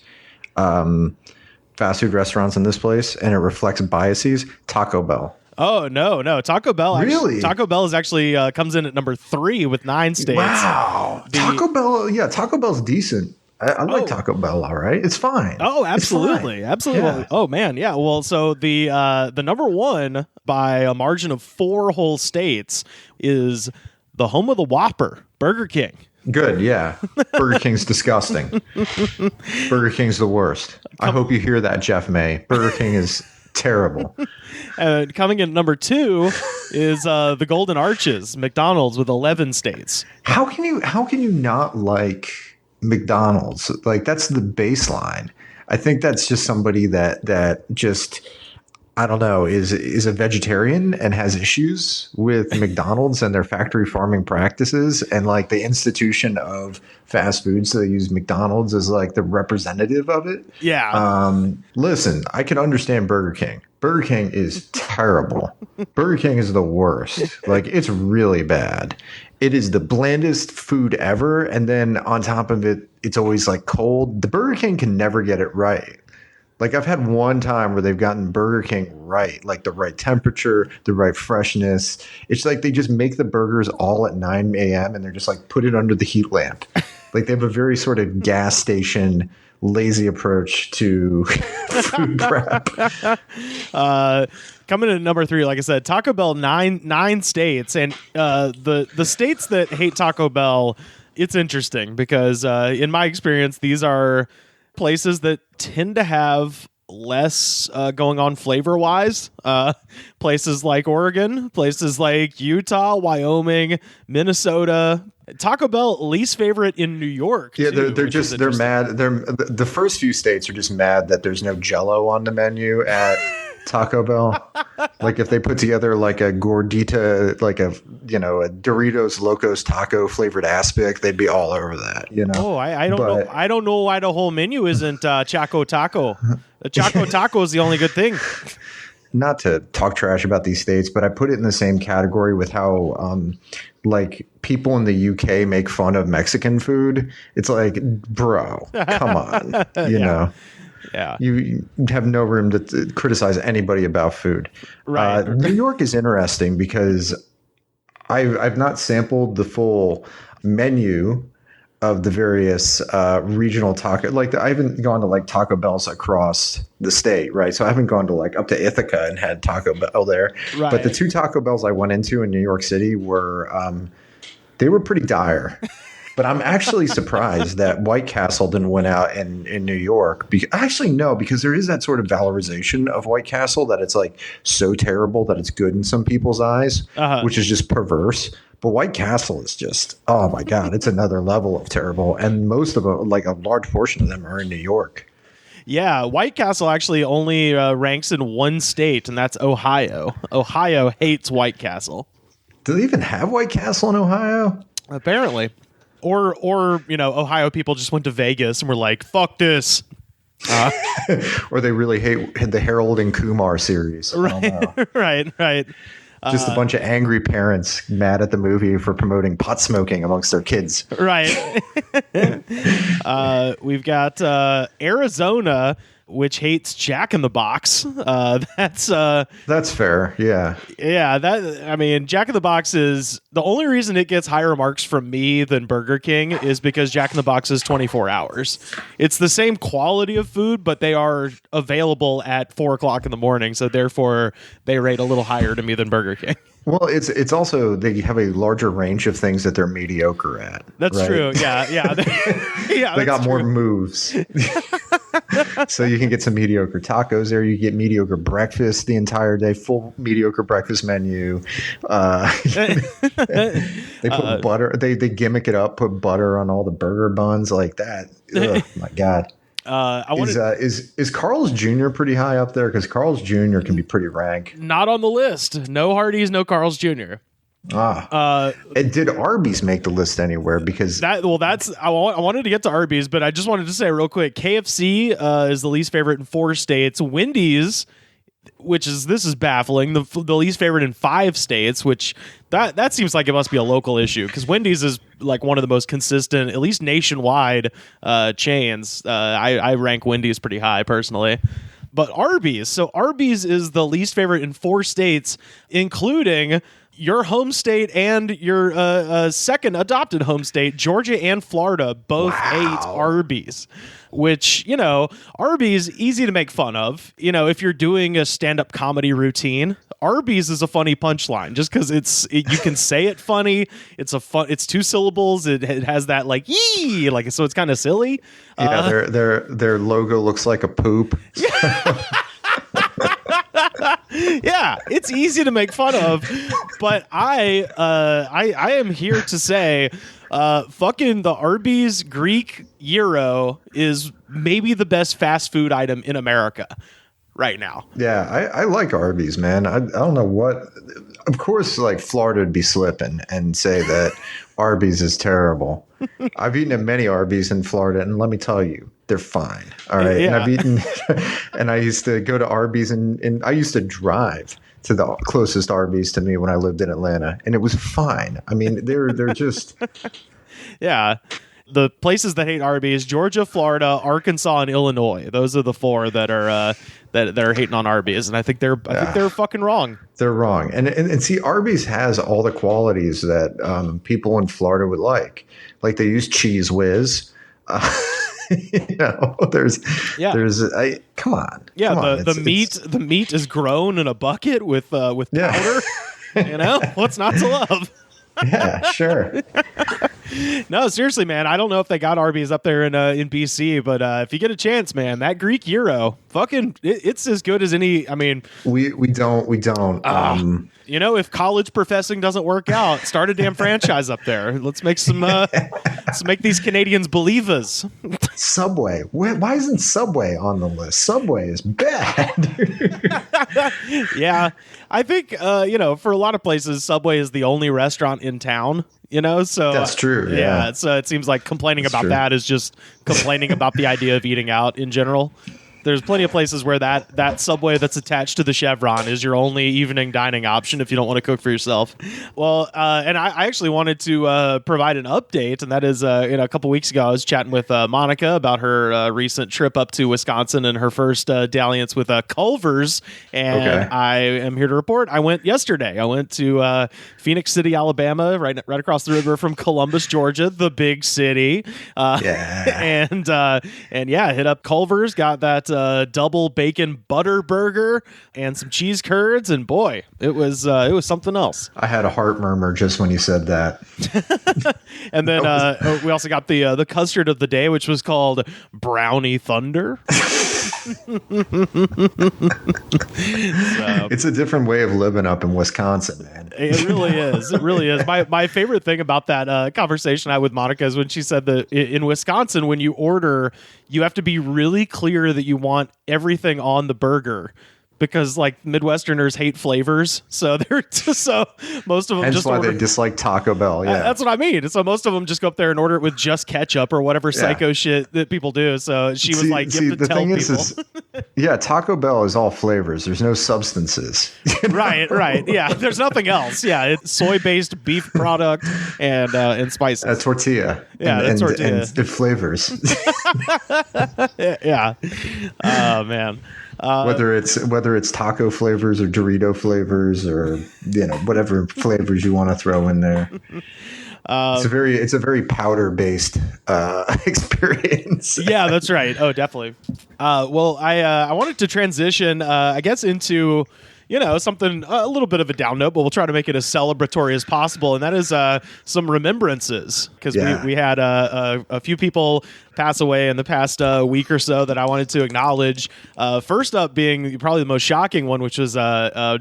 S4: fast food restaurants in this place, and it reflects biases. Taco Bell.
S1: Oh no! Taco Bell.
S4: Really?
S1: Taco Bell is actually comes in at number 3 with 9 states.
S4: Wow. Taco Bell. Yeah, Taco Bell's decent. I like Taco Bell. All right, it's fine.
S1: Oh, absolutely, absolutely.
S4: Yeah.
S1: Oh man, yeah. Well, so the number 1 by a margin of 4 whole states is the home of the Whopper, Burger King.
S4: Good, yeah. Burger King's disgusting. Burger King's the worst. I hope you hear that, Jeff May. Burger King is terrible.
S1: Coming in at number 2 is the Golden Arches, McDonald's, with 11 states.
S4: How can you not like McDonald's? Like that's the baseline. I think that's just somebody that just, I don't know, is a vegetarian and has issues with McDonald's and their factory farming practices and like the institution of fast food. So they use McDonald's as like the representative of it.
S1: Yeah.
S4: Listen, I can understand Burger King. Burger King is terrible. Burger King is the worst. Like it's really bad. It is the blandest food ever. And then on top of it, it's always like cold. The Burger King can never get it right. Like I've had one time where they've gotten Burger King right, like the right temperature, the right freshness. It's like they just make the burgers all at 9 a.m. and they're just like put it under the heat lamp. Like they have a very sort of gas station lazy approach to food prep.
S1: Coming in at number 3, like I said, Taco Bell, nine states, and the states that hate Taco Bell, it's interesting because in my experience, these are places that tend to have less going on flavor wise. Places like Oregon, places like Utah, Wyoming, Minnesota. Taco Bell least favorite in New York.
S4: Yeah,
S1: too,
S4: they're mad. The first few states are just mad that there's no Jell-O on the menu at Taco Bell. Like if they put together like a gordita, like a Doritos Locos Taco flavored aspic, they'd be all over that.
S1: Oh, I don't know. I don't know why the whole menu isn't Choco Taco. The Choco Taco is the only good thing.
S4: Not to talk trash about these states, but I put it in the same category with how like people in the UK make fun of Mexican food. It's like, bro, come on, you know.
S1: Yeah,
S4: you have no room to criticize anybody about food.
S1: Right.
S4: New York is interesting because I've not sampled the full menu of the various regional taco. Like I haven't gone to like Taco Bells across the state, right? So I haven't gone to like up to Ithaca and had Taco Bell there.
S1: Right.
S4: But the 2 Taco Bells I went into in New York City were they were pretty dire. But I'm actually surprised that White Castle didn't win out in New York. Actually, no, because there is that sort of valorization of White Castle that it's like so terrible that it's good in some people's eyes, which is just perverse. But White Castle is just, oh my God, it's another level of terrible. And most of them, like a large portion of them, are in New York.
S1: Yeah, White Castle actually only ranks in one state, and that's Ohio. Ohio hates White Castle.
S4: Do they even have White Castle in Ohio?
S1: Apparently. Or Ohio people just went to Vegas and were like, fuck this.
S4: Or they really hate the Harold and Kumar series.
S1: Right.
S4: Just a bunch of angry parents mad at the movie for promoting pot smoking amongst their kids.
S1: Right. We've got Arizona, which hates Jack in the Box. That's
S4: fair. Yeah.
S1: Yeah. Jack in the Box is the only reason it gets higher marks from me than Burger King is because Jack in the Box is 24 hours. It's the same quality of food, but they are available at 4:00 in the morning. So therefore they rate a little higher to me than Burger King.
S4: Well, it's also they have a larger range of things that they're mediocre at.
S1: That's
S4: right?
S1: true. Yeah.
S4: They got more moves. So you can get some mediocre tacos there. You get mediocre breakfast the entire day, full mediocre breakfast menu. They put butter. They gimmick it up, put butter on all the burger buns like that. Oh my God. Is Carl's Jr. pretty high up there? Because Carl's Jr. can be pretty rank.
S1: Not on the list. No Hardee's, no Carl's Jr.
S4: Did Arby's make the list anywhere? Because
S1: I wanted to get to Arby's, but I just wanted to say real quick, KFC is the least favorite in 4 states. Wendy's, this is baffling, the least favorite in 5 states, which that seems like it must be a local issue because Wendy's is like one of the most consistent, at least nationwide, chains. I rank Wendy's pretty high personally. But Arby's is the least favorite in 4 states, including your home state and your second adopted home state, Georgia and Florida, both hate Arby's. Which, Arby's is easy to make fun of. If you're doing a stand-up comedy routine, Arby's is a funny punchline just because you can say it funny. It's 2 syllables. It has that like yee, like so it's kind of silly.
S4: Yeah, their logo looks like a poop.
S1: Yeah, it's easy to make fun of, but I am here to say fucking the Arby's Greek gyro is maybe the best fast food item in America right now.
S4: Yeah, I like Arby's, man. I don't know what. Of course, like Florida would be slipping and say that Arby's is terrible. I've eaten at many Arby's in Florida, and let me tell you, they're fine. All right.
S1: Yeah.
S4: And I've eaten, and I used to go to Arby's, and I used to drive to the closest Arby's to me when I lived in Atlanta, and it was fine. I mean, they're just.
S1: Yeah. The places that hate Arby's: Georgia, Florida, Arkansas, and Illinois. Those are the 4 that are that are hating on Arby's, and I think they're fucking wrong.
S4: They're wrong. And see, Arby's has all the qualities that people in Florida would like. Like they use Cheese Whiz. There's come on.
S1: Yeah,
S4: come on.
S1: The meat is grown in a bucket with powder. What's not to love?
S4: Yeah, sure.
S1: No, seriously, man. I don't know if they got Arby's up there in BC, but if you get a chance, man, that Greek gyro, fucking, it's as good as any. I mean,
S4: we don't.
S1: If college professing doesn't work out, start a damn franchise up there. Let's make some. Let's make these Canadians believers.
S4: Subway. Why isn't Subway on the list? Subway is bad.
S1: Yeah, I think for a lot of places, Subway is the only restaurant in town. So
S4: that's true. Yeah.
S1: So it seems like complaining about that is just complaining about the idea of eating out in general. There's plenty of places where that Subway that's attached to the Chevron is your only evening dining option if you don't want to cook for yourself. Well, and I actually wanted to provide an update, and that is, a couple weeks ago, I was chatting with Monica about her recent trip up to Wisconsin and her first dalliance with Culver's, and I am here to report I went yesterday. I went to Phoenix City, Alabama, right across the river from Columbus, Georgia, the big city. And hit up Culver's, got that double bacon butter burger and some cheese curds, and boy, it was something else.
S4: I had a heart murmur just when you said that.
S1: And then we also got the custard of the day, which was called Brownie Thunder.
S4: It's a different way of living up in Wisconsin, man.
S1: It really is. It really is. My favorite thing about that conversation I had with Monica is when she said that in Wisconsin, when you order, you have to be really clear that you want everything on the burger. Because like Midwesterners hate flavors, so most of them
S4: Hence
S1: just
S4: why
S1: order.
S4: They dislike Taco Bell. Yeah,
S1: that's what I mean. So most of them just go up there and order it with just ketchup or whatever psycho shit that people do. So she was like, "You have to tell people."
S4: Taco Bell is all flavors. There's no substances.
S1: Right. Yeah, there's nothing else. Yeah, it's soy-based beef product and spices.
S4: A tortilla.
S1: That's tortilla.
S4: And flavors.
S1: Yeah. Oh man.
S4: Whether it's taco flavors or Dorito flavors or whatever flavors you want to throw in there, it's a very powder based experience.
S1: Yeah, that's right. Oh, definitely. Well, I wanted to transition, I guess, into something a little bit of a down note, but we'll try to make it as celebratory as possible, and that is some remembrances, because we had a few people pass away in the past week or so that I wanted to acknowledge. First up being probably the most shocking one, which was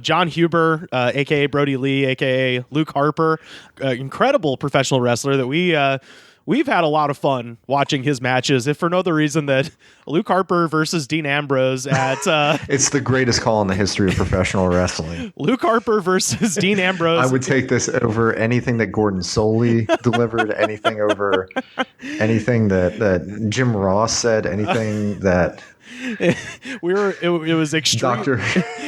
S1: John Huber, a.k.a. Brody Lee, a.k.a. Luke Harper, incredible professional wrestler that we've had a lot of fun watching his matches, if for no other reason that Luke Harper versus Dean Ambrose at...
S4: it's the greatest call in the history of professional wrestling.
S1: Luke Harper versus Dean Ambrose.
S4: I would take this over anything that Gordon Soley delivered, anything over anything that Jim Ross said, anything that...
S1: It was extreme.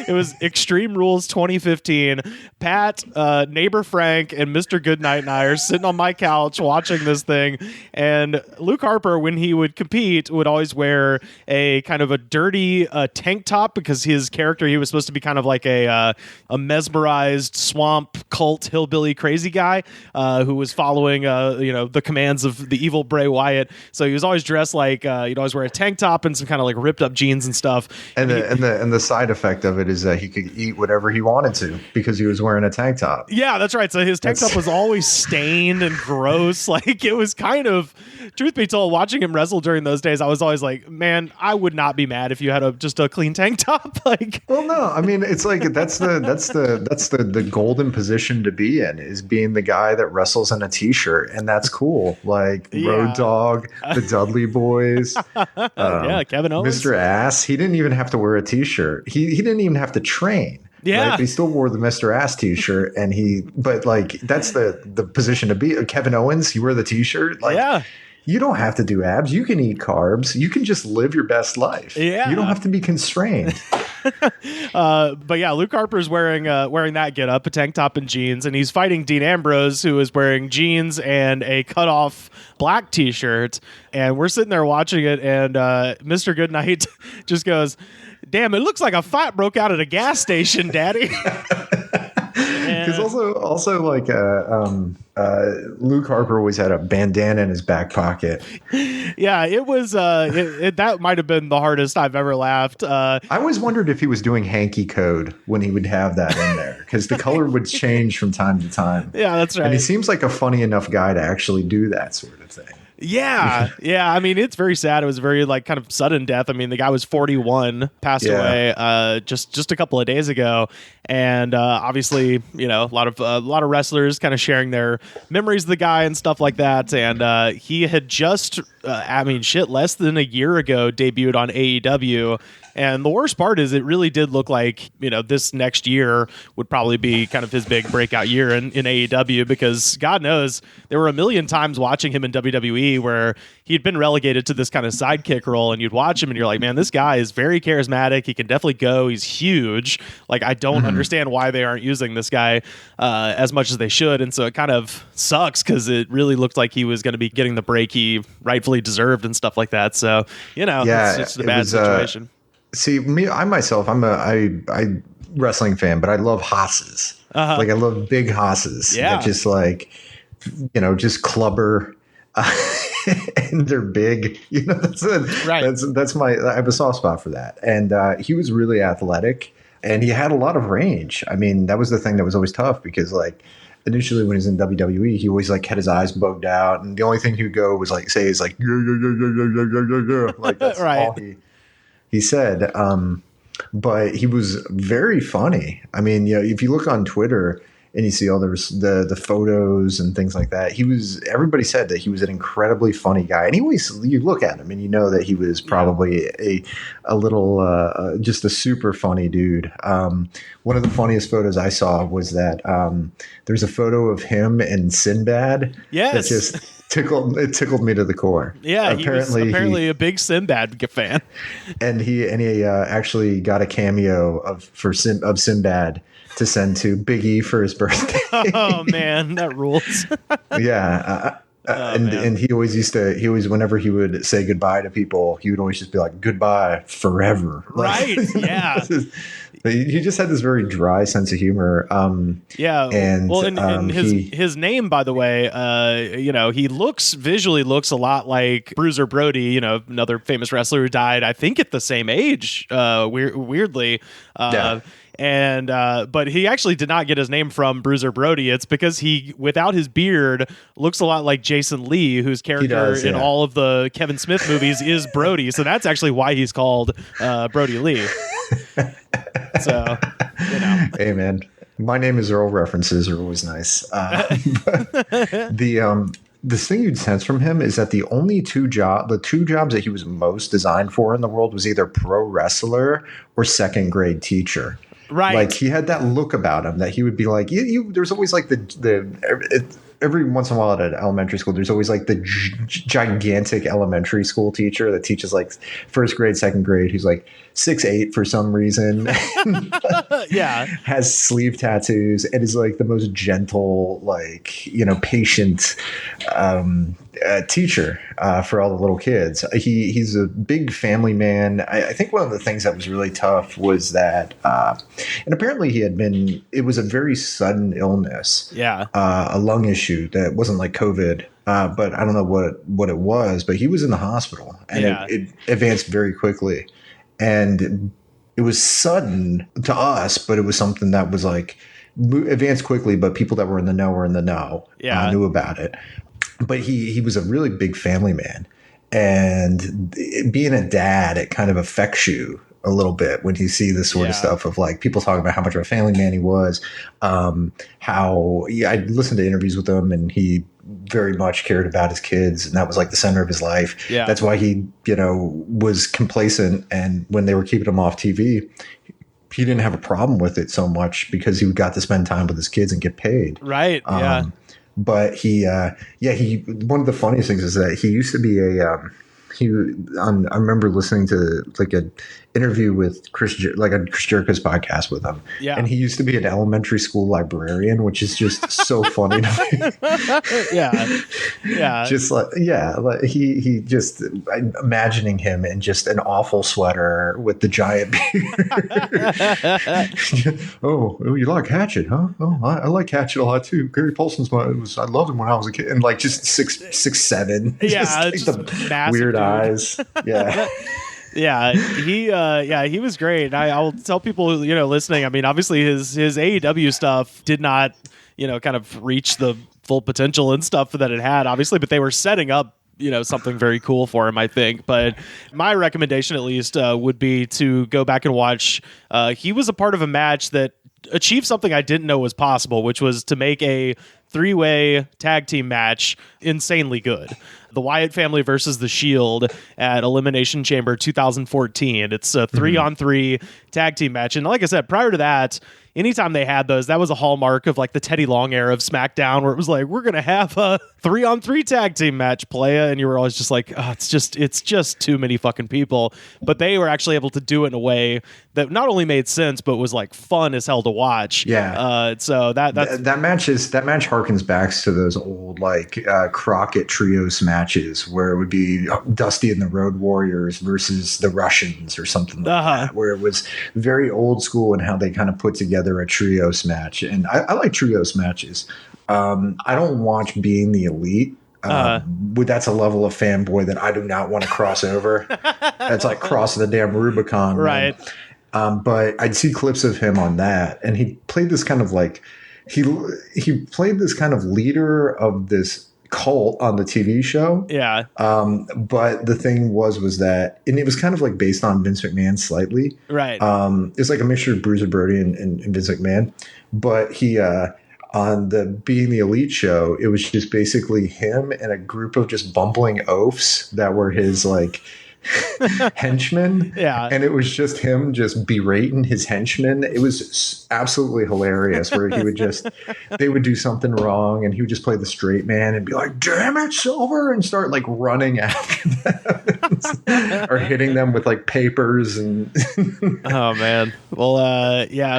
S1: It was Extreme Rules 2015. Pat, neighbor Frank, and Mr. Goodnight and I are sitting on my couch watching this thing. And Luke Harper, when he would compete, would always wear a kind of a dirty tank top, because his character, he was supposed to be kind of like a mesmerized swamp cult hillbilly crazy guy who was following the commands of the evil Bray Wyatt. So he was always dressed like he'd always wear a tank top and some kind of like ripped up jeans and stuff. And
S4: the side effect of it is that he could eat whatever he wanted to because he was wearing a tank top.
S1: Yeah, that's right. So his tank top was always stained and gross. Like, it was kind of, truth be told, watching him wrestle during those days, I was always like, man, I would not be mad if you had just a clean tank top. Like,
S4: well, no, I mean, it's like that's the golden position to be in, is being the guy that wrestles in a t-shirt, and that's cool. Like Road Dogg, the Dudley Boys,
S1: Kevin Owens,
S4: Mr. Ass. He didn't even have to wear a t-shirt. He didn't even have to train.
S1: Yeah,
S4: right? He still wore the Mr. Ass t-shirt, and but like, that's the position to be. Kevin Owens, he wore the t-shirt. Like, yeah. You don't have to do abs. You can eat carbs. You can just live your best life.
S1: Yeah.
S4: You don't have to be constrained.
S1: But yeah, Luke Harper's wearing that getup, a tank top and jeans, and he's fighting Dean Ambrose, who is wearing jeans and a cut-off black T-shirt. And we're sitting there watching it, and Mr. Goodnight just goes, "Damn, it looks like a fight broke out at a gas station, Daddy."
S4: Because also like Luke Harper always had a bandana in his back pocket.
S1: Yeah, it was that might have been the hardest I've ever laughed.
S4: I always wondered if he was doing hanky code when he would have that in there, because the color would change from time to time.
S1: Yeah, that's right.
S4: And he seems like a funny enough guy to actually do that sort of thing.
S1: Yeah. I mean, it's very sad. It was a very kind of sudden death. I mean, the guy was 41, passed away just a couple of days ago, and obviously, a lot of wrestlers kind of sharing their memories of the guy and stuff like that. And he had just, less than a year ago, debuted on AEW. And the worst part is it really did look like, this next year would probably be kind of his big breakout year in AEW, because God knows there were a million times watching him in WWE where he'd been relegated to this kind of sidekick role, and you'd watch him and you're like, man, this guy is very charismatic. He can definitely go. He's huge. Like, I don't understand why they aren't using this guy as much as they should. And so it kind of sucks, because it really looked like he was going to be getting the break he rightfully deserved and stuff like that. So, it's just a bad situation.
S4: See, me, I'm a wrestling fan, but I love hosses. Like, I love big hosses that just just clubber, and they're big. That's I have a soft spot for that. And he was really athletic, and he had a lot of range. I mean, that was the thing that was always tough, because initially when he was in WWE, he always had his eyes bugged out, and the only thing he would go was say is like that's
S1: right.
S4: all he said. But he was very funny. I mean, if you look on Twitter and you see all the photos and things like that, everybody said that he was an incredibly funny guy. And you look at him and you know that he was probably a little, just a super funny dude. One of the funniest photos I saw was that there's a photo of him and Sinbad. Yes. That just tickled me to the core.
S1: Yeah, he was apparently a big Sinbad fan.
S4: And he actually got a cameo of Sinbad to send to Big E for his birthday.
S1: Oh man, that rules.
S4: Yeah. And he always whenever he would say goodbye to people, he would always just be like, "Goodbye forever."
S1: Right. Yeah.
S4: He just had this very dry sense of humor. And
S1: his name, by the way, he visually looks a lot like Bruiser Brody, another famous wrestler who died, I think, at the same age, weirdly. But he actually did not get his name from Bruiser Brody. It's because he, without his beard, looks a lot like Jason Lee, whose character in all of the Kevin Smith movies is Brody. So that's actually why he's called Brody Lee. So, Hey, man. My Name is Earl references are always nice. The thing you'd sense from him is that the two jobs that he was most designed for in the world was either pro wrestler or second grade teacher. Right.
S4: Like, he had that look about him that he would be like, there's always like every once in a while at an elementary school, there's always like the gigantic elementary school teacher that teaches like first grade, second grade, who's like 6'8" for some reason.
S1: Yeah.
S4: Has sleeve tattoos and is like the most gentle, patient teacher for all the little kids. He's a big family man. I think one of the things that was really tough was that, and apparently it was a very sudden illness.
S1: Yeah.
S4: A lung issue that wasn't like COVID, but I don't know what it was, but he was in the hospital and it advanced very quickly. And it was sudden to us, but it was something that was like advanced quickly, but people that were in the know knew about it. But he was a really big family man, and being a dad, it kind of affects you a little bit when you see this sort of stuff of like people talking about how much of a family man he was, I listened to interviews with him, and he very much cared about his kids, and that was like the center of his life.
S1: Yeah.
S4: That's why he, was complacent, and when they were keeping him off TV, he didn't have a problem with it so much because he got to spend time with his kids and get paid.
S1: Right. Yeah.
S4: But he one of the funniest things is that he used to be I remember listening to like an interview with like a Chris Jericho's podcast with him.
S1: Yeah.
S4: And he used to be an elementary school librarian, which is just so funny to me.
S1: Yeah.
S4: Just like he just imagining him in just an awful sweater with the giant beard. Oh, you like Hatchet, huh? Oh, I like Hatchet a lot too. Gary Paulson's I loved him when I was a kid, and like just 6'7".
S1: Yeah,
S4: just
S1: just massive
S4: weird
S1: dude.
S4: eyes. Yeah.
S1: He was great. I'll tell people, listening. I mean, obviously his AEW stuff did not, kind of reach the full potential and stuff that it had, obviously, but they were setting up, something very cool for him, I think. But my recommendation, at least, would be to go back and watch. He was a part of a match that achieved something I didn't know was possible, which was to make a 3-way tag team match insanely good. The Wyatt family versus the Shield at Elimination Chamber 2014. It's a 3-on-3 tag team match. And like I said, prior to that, anytime they had those, that was a hallmark of like the Teddy Long era of SmackDown, where it was like, we're going to have a 3-on-3 tag team match, playa. And you were always just like, oh, it's just too many fucking people. But they were actually able to do it in a way that not only made sense, but was like fun as hell to watch.
S4: Yeah.
S1: So that
S4: match harkens back to those old like Crockett trios matches where it would be Dusty and the Road Warriors versus the Russians or something like that, where it was very old school in how they kind of put together a trios match. And I like trios matches. I don't watch Being the Elite. That's a level of fanboy that I do not want to cross over. That's like crossing the damn Rubicon,
S1: right?
S4: But I'd see clips of him on that, and he played this kind of like he played this kind of leader of this cult on the TV show.
S1: Yeah.
S4: But the thing was that, and it was kind of like based on Vince McMahon slightly.
S1: Right.
S4: It's like a mixture of Bruiser Brody and Vince McMahon. But he, on the Being the Elite show, it was just basically him and a group of just bumbling oafs that were his like henchmen.
S1: Yeah.
S4: And it was just him just berating his henchmen. It was absolutely hilarious where they would do something wrong and he would just play the straight man and be like, damn it, Silver, and start like running after them or hitting them with like papers and
S1: oh man. Well,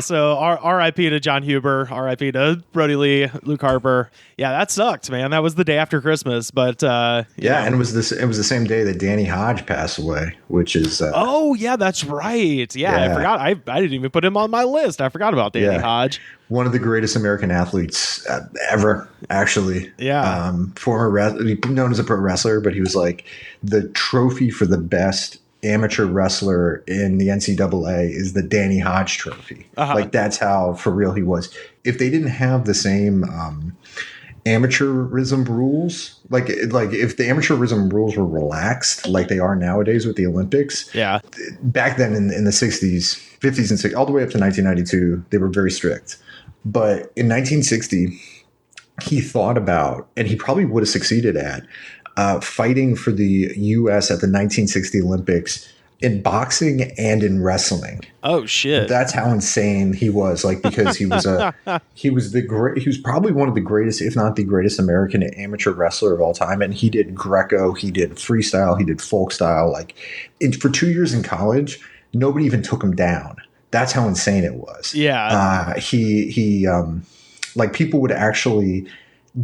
S1: so RIP to John Huber, RIP to Brody Lee, Luke Harper. Yeah, that sucked, man. That was the day after Christmas, but
S4: and it was the same day that Danny Hodge passed away, which is
S1: oh yeah, that's right. Yeah, I forgot. I didn't even put him on my list. I forgot about Danny Hodge.
S4: One of the greatest American athletes ever, actually.
S1: Yeah.
S4: Known as a pro wrestler, but he was like the trophy for the best amateur wrestler in the NCAA is the Danny Hodge trophy. Like that's how for real he was. If they didn't have the same amateurism rules, like if the amateurism rules were relaxed like they are nowadays with the Olympics, back then in the 60s, 50s and 60s, all the way up to 1992, they were very strict. But in 1960, he thought about, and he probably would have succeeded at, fighting for the U.S. at the 1960 Olympics in boxing and in wrestling.
S1: Oh shit!
S4: That's how insane he was. Like because he was he was probably one of the greatest, if not the greatest, American amateur wrestler of all time. And he did Greco, he did freestyle, he did folk style. Like for 2 years in college, nobody even took him down. That's how insane it was.
S1: Yeah.
S4: He like people would actually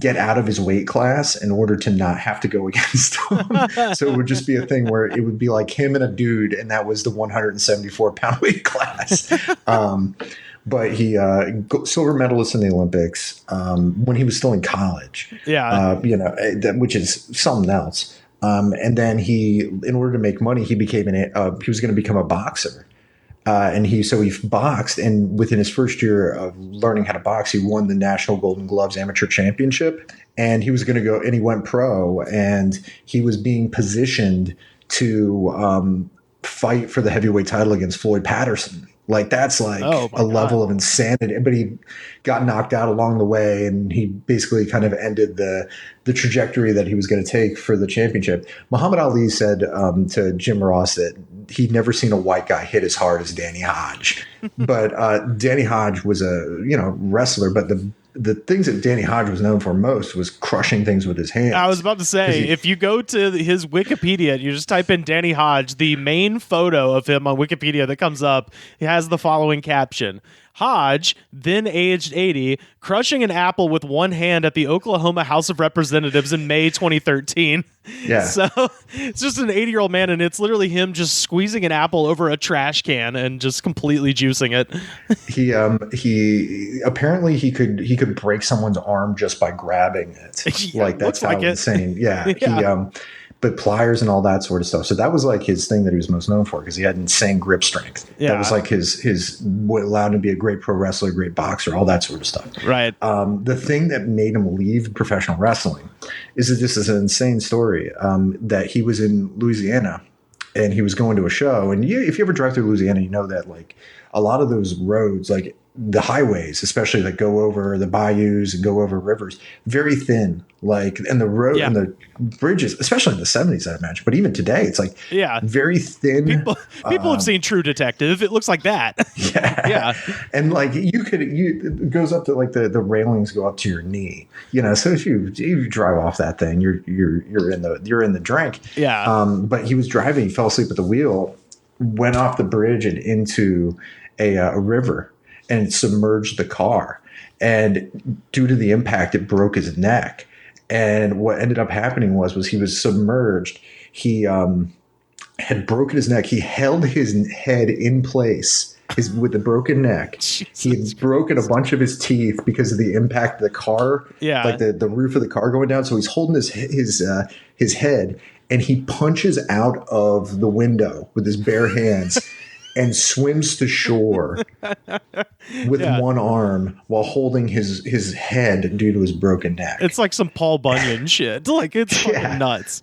S4: get out of his weight class in order to not have to go against him. So it would just be a thing where it would be like him and a dude, and that was the 174-pound weight class. But he silver medalist in the Olympics when he was still in college.
S1: Yeah.
S4: Which is something else. And then in order to make money, he was going to become a boxer. And he boxed, and within his first year of learning how to box, he won the National Golden Gloves Amateur Championship. And he was going to go, and he went pro, and he was being positioned to fight for the heavyweight title against Floyd Patterson. Like that's like a level of insanity. But he got knocked out along the way, and he basically kind of ended the trajectory that he was going to take for the championship. Muhammad Ali said to Jim Ross that he'd never seen a white guy hit as hard as Danny Hodge. But Danny Hodge was a wrestler, but the things that Danny Hodge was known for most was crushing things with his hands.
S1: I was about to say, if you go to his Wikipedia, you just type in Danny Hodge, the main photo of him on Wikipedia that comes up, he has the following caption. Hodge, then aged 80, crushing an apple with one hand at the Oklahoma House of Representatives in May 2013.
S4: Yeah.
S1: So it's just an 80-year-old man, and it's literally him just squeezing an apple over a trash can and just completely juicing it.
S4: He apparently he could break someone's arm just by grabbing it.
S1: Yeah,
S4: like that's how
S1: like
S4: insane. Yeah.
S1: Yeah.
S4: But pliers and all that sort of stuff. So that was like his thing that he was most known for because he had insane grip strength.
S1: Yeah.
S4: That was like his what allowed him to be a great pro wrestler, great boxer, all that sort of stuff.
S1: Right.
S4: The thing that made him leave professional wrestling is that this is an insane story that he was in Louisiana and he was going to a show. And if you ever drive through Louisiana, you know that like a lot of those roads, like the highways, especially that go over the bayous and go over rivers, very thin. Like, and the road and the bridges, especially in the 70s, I imagine, but even today, it's like very thin.
S1: People have seen True Detective. It looks like that. Yeah.
S4: And like it goes up to like the railings go up to your knee, you know. So if you drive off that thing, you're in the drink.
S1: Yeah.
S4: But he was driving, he fell asleep at the wheel, went off the bridge and into a river, and it submerged the car. And due to the impact, it broke his neck. And what ended up happening was he was submerged. He had broken his neck. He held his head in place with a broken neck. Jesus. He had broken a bunch of his teeth because of the impact of the car, like the roof of the car going down. So he's holding his head, and he punches out of the window with his bare hands and swims to shore with one arm while holding his head due to his broken neck.
S1: It's like some Paul Bunyan shit. Like, it's fucking nuts.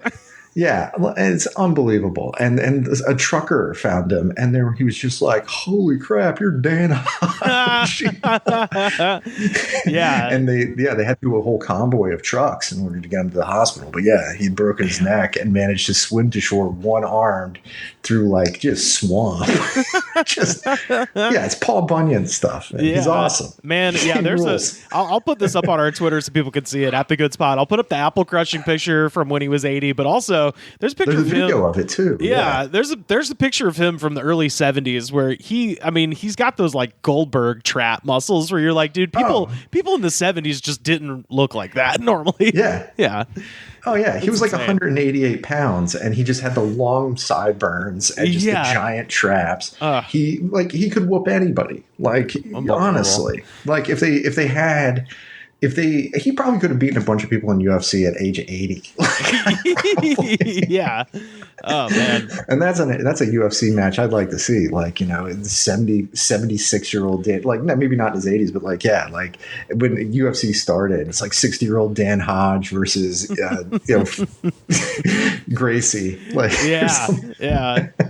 S4: Yeah, and it's unbelievable. And a trucker found him, and he was just like, "Holy crap, you're Dan Hodge."
S1: Yeah,
S4: and they had to do a whole convoy of trucks in order to get him to the hospital. But yeah, he'd broken his neck and managed to swim to shore one armed through like just swamp. It's Paul Bunyan stuff. Man. He's awesome,
S1: man. Yeah, I'll put this up on our Twitter so people can see it at the good spot. I'll put up the apple crushing picture from when he was 80, but also there's a picture of him.
S4: Video of it too.
S1: Yeah, there's a picture of him from the early 70s where he's got those like Goldberg trap muscles where you're like, dude, people in the 70s just didn't look like that normally.
S4: Yeah. Oh yeah, he was like 188 pounds, and he just had the long sideburns and just the giant traps. He could whoop anybody. Like honestly, like he probably could have beaten a bunch of people in UFC at age 80.
S1: Yeah. Oh man.
S4: And that's a UFC match I'd like to see. Like, you know, 76-year-old Dan, like maybe not in his 80s, but like when UFC started, it's like 60-year-old Dan Hodge versus Gracie. Like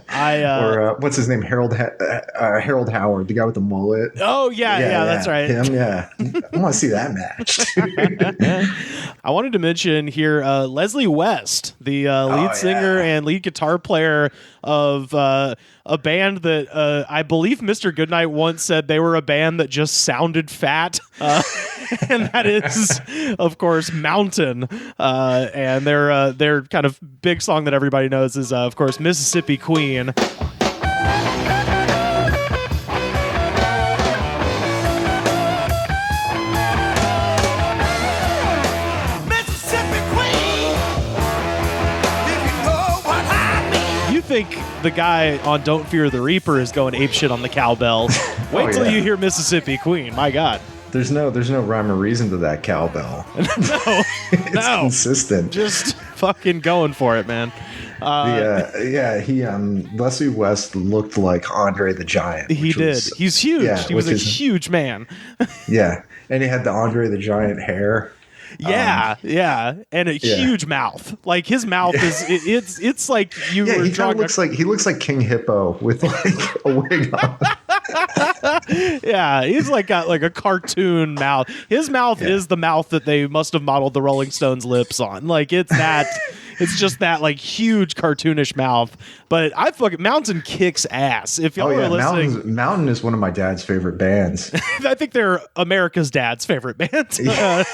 S4: or what's his name? Harold Howard, the guy with the mullet.
S1: Oh yeah, that's right.
S4: Him, yeah. I want to see that match.
S1: I wanted to mention here Leslie West, the lead singer and lead guitar player of a band that I believe Mr. Goodnight once said they were a band that just sounded fat, and that is, of course, Mountain. And their kind of big song that everybody knows is, of course, Mississippi Queen. Think the guy on Don't Fear the Reaper is going apeshit on the cowbell. Wait till you hear Mississippi Queen. My God.
S4: There's no rhyme or reason to that cowbell. It's consistent.
S1: Just fucking going for it, man.
S4: Leslie West looked like Andre the Giant.
S1: He did. He's huge.
S4: Yeah,
S1: he was a huge man.
S4: Yeah. And he had the Andre the Giant hair.
S1: And a huge mouth. Like his mouth is it's like you were drawing.
S4: He looks like King Hippo with like a wig on.
S1: Yeah, he's like got like a cartoon mouth. His mouth is the mouth that they must have modeled the Rolling Stones lips on. Like it's It's just that like huge cartoonish mouth. But I fucking Mountain kicks ass. If y'all are listening,
S4: Mountain is one of my dad's favorite bands.
S1: I think they're America's dad's favorite band.
S4: Either,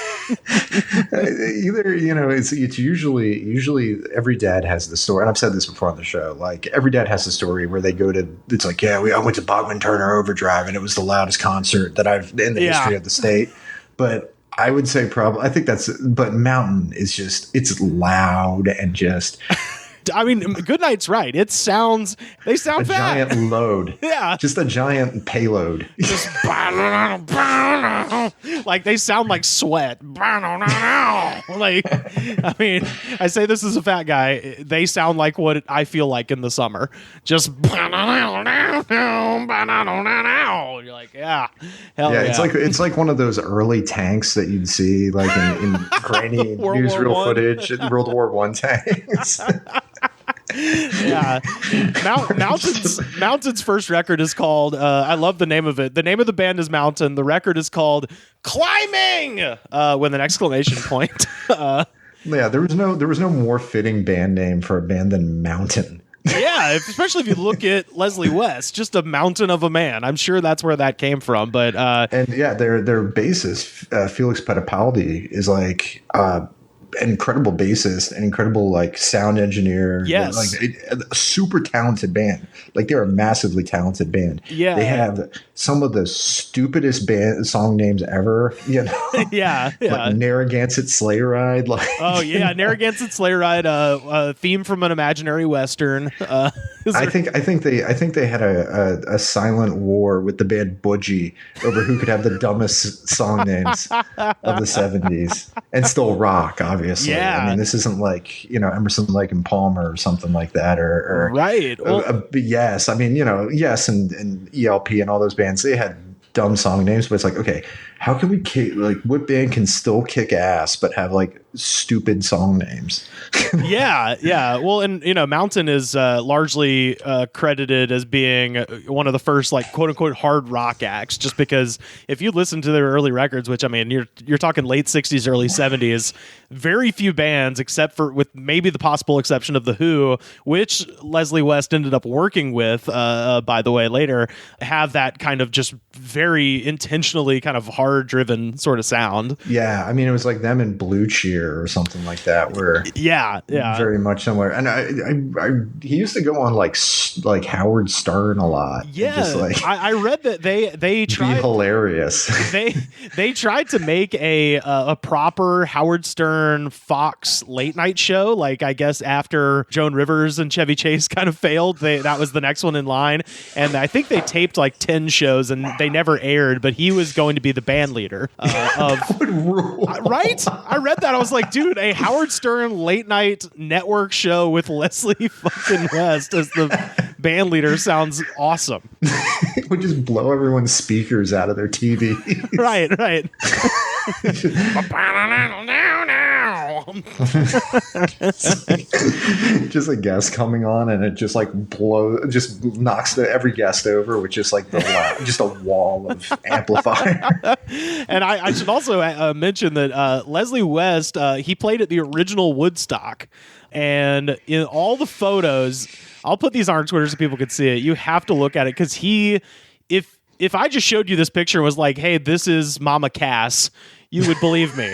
S4: it's usually every dad has the story, and I've said this before on the show. Like every dad has the story where they go to. It's like, I went to Bachman Turner Overdrive, and it was the loudest concert that I've in the history of the state. But I would say but Mountain is just, it's loud and just.
S1: I mean, Goodnight's right. They sound
S4: a
S1: fat.
S4: Giant load.
S1: Yeah.
S4: Just a giant payload.
S1: Just like they sound like sweat. Like, I mean, I say this as a fat guy. They sound like what I feel like in the summer. Just you're like, hell yeah.
S4: It's like one of those early tanks that you'd see like in grainy newsreel footage in World War I tanks.
S1: Yeah, Mountain's first record is called. I love the name of it. The name of the band is Mountain. The record is called Climbing with an exclamation point.
S4: Yeah, there was no more fitting band name for a band than Mountain.
S1: Yeah, especially if you look at Leslie West, just a mountain of a man. I'm sure that's where that came from. But
S4: their bassist Felix Petapaldi is like. Incredible bassist, an incredible like sound engineer.
S1: Yes,
S4: like a super talented band. Like they're a massively talented band.
S1: Yeah,
S4: they have some of the stupidest song names ever.
S1: Yeah.
S4: Like Narragansett Sleigh Ride. Like
S1: Narragansett Sleigh Ride. A theme from an imaginary western.
S4: I think they had a silent war with the band Budgie over who could have the dumbest song names of the 70s and still rock. Obviously,
S1: yeah.
S4: I mean, this isn't like Emerson, Lake and Palmer or something like that, or
S1: right.
S4: Yes, I mean, Yes, and ELP and all those bands, they had dumb song names, but it's like, okay, how can we what band can still kick ass but have like stupid song names?
S1: Yeah. Well, and Mountain is largely credited as being one of the first like quote unquote hard rock acts, just because if you listen to their early records, which I mean you're talking late 60s, early 70s, very few bands, except for with maybe the possible exception of The Who, which Leslie West ended up working with, by the way, later, have that kind of just very intentionally kind of hard driven sort of sound.
S4: Yeah, I mean it was like them and Blue Cheer or something like that, where very much similar. And he used to go on like Howard Stern a lot.
S1: Yeah,
S4: just like,
S1: I read that they tried
S4: be hilarious.
S1: they tried to make a proper Howard Stern Fox late night show. Like I guess after Joan Rivers and Chevy Chase kind of failed, that was the next one in line. And I think they taped like 10 shows and they never aired. But he was going to be the band leader of right. I read that. I was like, dude, a Howard Stern late night network show with Leslie fucking West as the band leader sounds awesome.
S4: It would just blow everyone's speakers out of their TV.
S1: Right.
S4: Just a guest coming on and it just like knocks every guest over with just like just a wall of amplifier.
S1: And I should also mention that Leslie West, he played at the original Woodstock, and in all the photos, I'll put these on our Twitter so people can see it. You have to look at it because if I just showed you this picture and was like, hey, this is Mama Cass, you would believe me.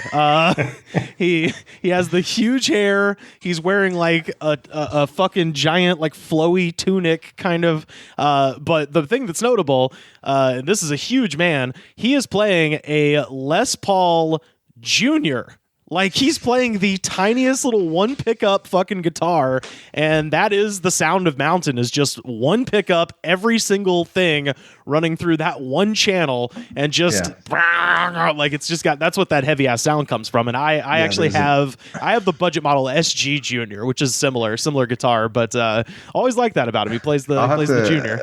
S1: He has the huge hair. He's wearing like a fucking giant like flowy tunic kind of. But the thing that's notable, and this is a huge man, he is playing a Les Paul Jr. Like he's playing the tiniest little one pickup fucking guitar, and that is the sound of Mountain, is just one pickup, every single thing running through that one channel, and just like it's just got, that's what that heavy ass sound comes from. And I actually have the budget model SG Junior, which is similar guitar, but always like that about him. He plays the Junior.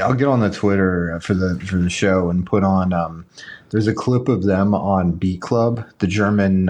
S4: I'll get on the Twitter for the show and put on. There's a clip of them on Beat Club, the German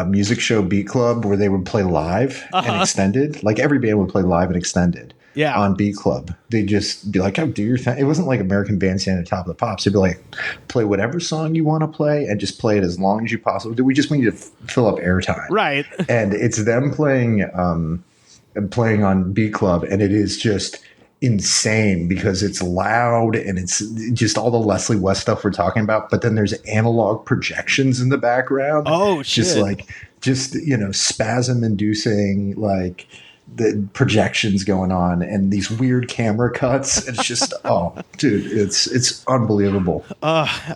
S4: music show Beat Club, where they would play live and extended. Like every band would play live and extended.
S1: Yeah.
S4: on Beat Club. They'd just be like, oh, do your thing. It wasn't like American Bandstand at Top of the Pops. They'd be like, play whatever song you want to play and just play it as long as you possibly do. We just want you to fill up airtime.
S1: Right.
S4: And it's them playing on Beat Club, and it is just insane because it's loud and it's just all the Leslie West stuff we're talking about. But then there's analog projections in the background.
S1: Oh, shit.
S4: Just spasm inducing, like the projections going on and these weird camera cuts. It's just, oh, dude, it's unbelievable.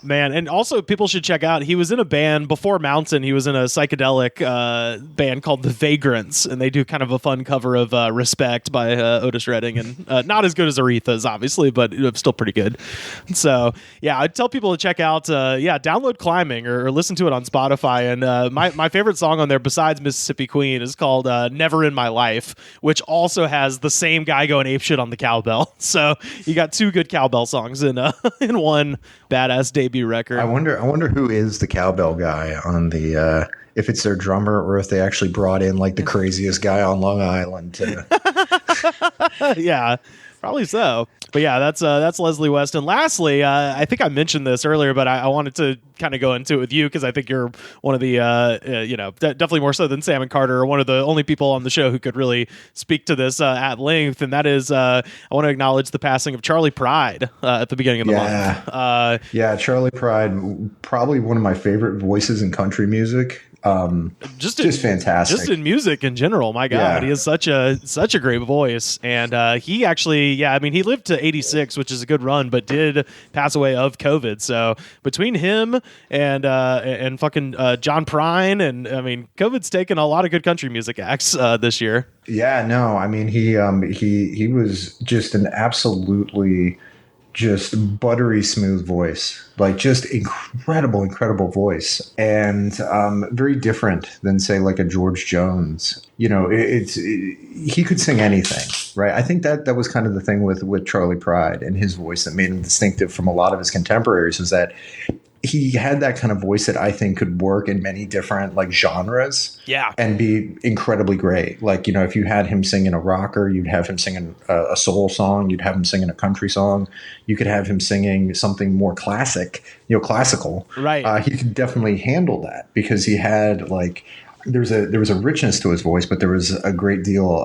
S1: Man. And also people should check out, he was in a band before Mountain. He was in a psychedelic band called The Vagrants, and they do kind of a fun cover of Respect by Otis Redding, and not as good as Aretha's, obviously, but still pretty good. So yeah, I'd tell people to check out, download Climbing or listen to it on Spotify. And my favorite song on there besides Mississippi Queen is called Never in My Life, which also has the same guy going apeshit on the cowbell. So you got two good cowbell songs in one badass debut record.
S4: I wonder who is the cowbell guy on the if it's their drummer or if they actually brought in like the craziest guy on Long Island to
S1: Yeah, probably so. But yeah, that's Leslie West. And lastly, I think I mentioned this earlier, but I wanted to kind of go into it with you because I think you're one of the, definitely more so than Sam and Carter, one of the only people on the show who could really speak to this at length. And that is, I want to acknowledge the passing of Charlie Pride at the beginning of the month.
S4: Charlie Pride, probably one of my favorite voices in country music. Just fantastic.
S1: Just in music in general, my God, he has such a great voice. And he actually, he lived to 86, which is a good run, but did pass away of COVID. So between him and fucking John Prine, and I mean, COVID's taken a lot of good country music acts this year.
S4: Yeah, no, I mean, he was just an absolutely just buttery smooth voice, like just incredible voice, and very different than say like a George Jones. He could sing anything, right? I think that was kind of the thing with Charlie Pride and his voice that made him distinctive from a lot of his contemporaries, was that he had that kind of voice that I think could work in many different like genres, and be incredibly great. Like, if you had him singing a rocker, you'd have him singing a soul song, you'd have him singing a country song, you could have him singing something more classical. Right. He could definitely handle that because he had like there was a richness to his voice, but there was a great deal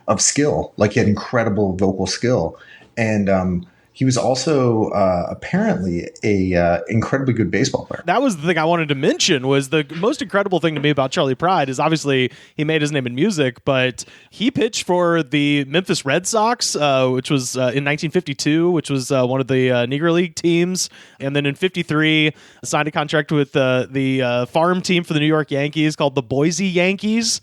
S4: of skill. Like he had incredible vocal skill, and he was also apparently a incredibly good baseball player.
S1: That was the thing I wanted to mention. Was the most incredible thing to me about Charlie Pride is obviously he made his name in music, but he pitched for the Memphis Red Sox, which was in 1952, which was one of the Negro League teams, and then in '53 signed a contract with the farm team for the New York Yankees called the Boise Yankees.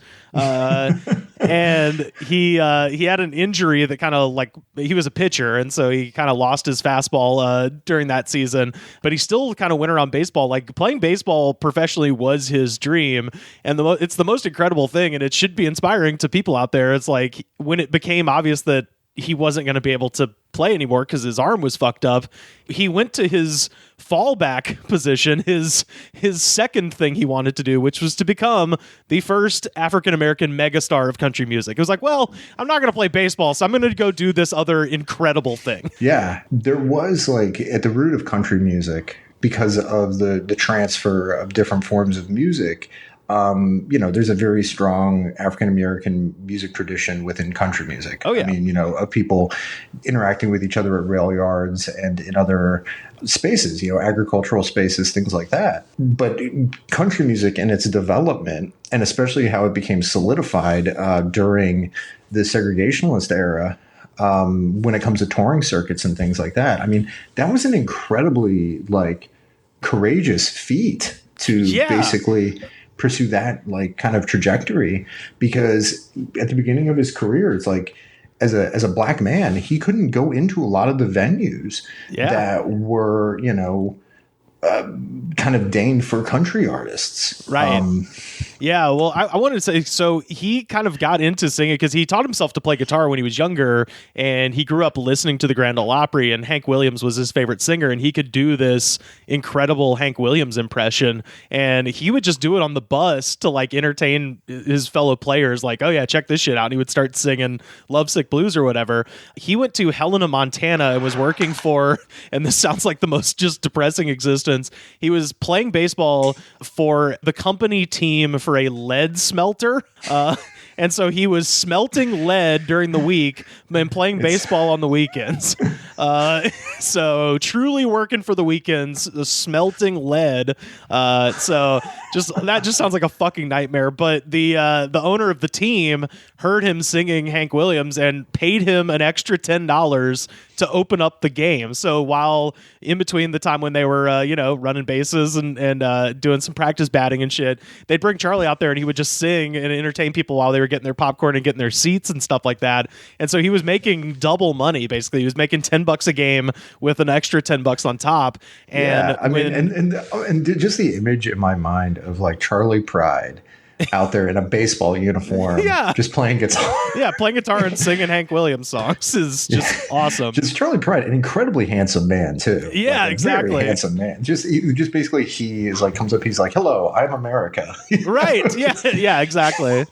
S1: And he had an injury that kind of like he was a pitcher, and so he kind of lost his fastball during that season, but he still kind of went around baseball. Like playing baseball professionally was his dream, and it's the most incredible thing, and it should be inspiring to people out there. It's like when it became obvious that he wasn't going to be able to play anymore because his arm was fucked up, he went to his fallback position, his second thing he wanted to do, which was to become the first African-American megastar of country music. It was like, well, I'm not going to play baseball, so I'm going to go do this other incredible thing.
S4: Yeah, there was like at the root of country music, because of the transfer of different forms of music, there's a very strong African-American music tradition within country music.
S1: Oh, yeah.
S4: I mean, of people interacting with each other at rail yards and in other spaces, agricultural spaces, things like that. But country music and its development, and especially how it became solidified during the segregationist era, when it comes to touring circuits and things like that, I mean, that was an incredibly like courageous feat to basically pursue that like kind of trajectory, because at the beginning of his career, it's like as a black man, he couldn't go into a lot of the venues that were, kind of deigned for country artists.
S1: Right. Yeah, well, I wanted to say, so he kind of got into singing because he taught himself to play guitar when he was younger, and he grew up listening to the Grand Ole Opry, and Hank Williams was his favorite singer, and he could do this incredible Hank Williams impression, and he would just do it on the bus to like entertain his fellow players, like, oh yeah, check this shit out, and he would start singing Lovesick Blues or whatever. He went to Helena, Montana, and was working for, and this sounds like the most just depressing existence, he was playing baseball for the company team for a lead smelter. And so he was smelting lead during the week and playing baseball on the weekends. So truly working for the weekends, smelting lead. So that just sounds like a fucking nightmare. But the owner of the team heard him singing Hank Williams and paid him an extra $10 to open up the game. So while in between the time when they were, running bases and doing some practice batting and shit, they'd bring Charlie out there and he would just sing and entertain people while they were getting their popcorn and getting their seats and stuff like that. And so he was making double money, basically. He was making $10 a game with an extra $10 on top. And
S4: and just the image in my mind of like Charlie Pride out there in a baseball uniform, just playing guitar.
S1: Yeah, playing guitar and singing Hank Williams songs is just awesome.
S4: Just Charlie Pride, an incredibly handsome man too.
S1: Yeah, like exactly.
S4: Very handsome man. Just basically, he is like comes up. He's like, "Hello, I'm America."
S1: Right. Yeah, exactly.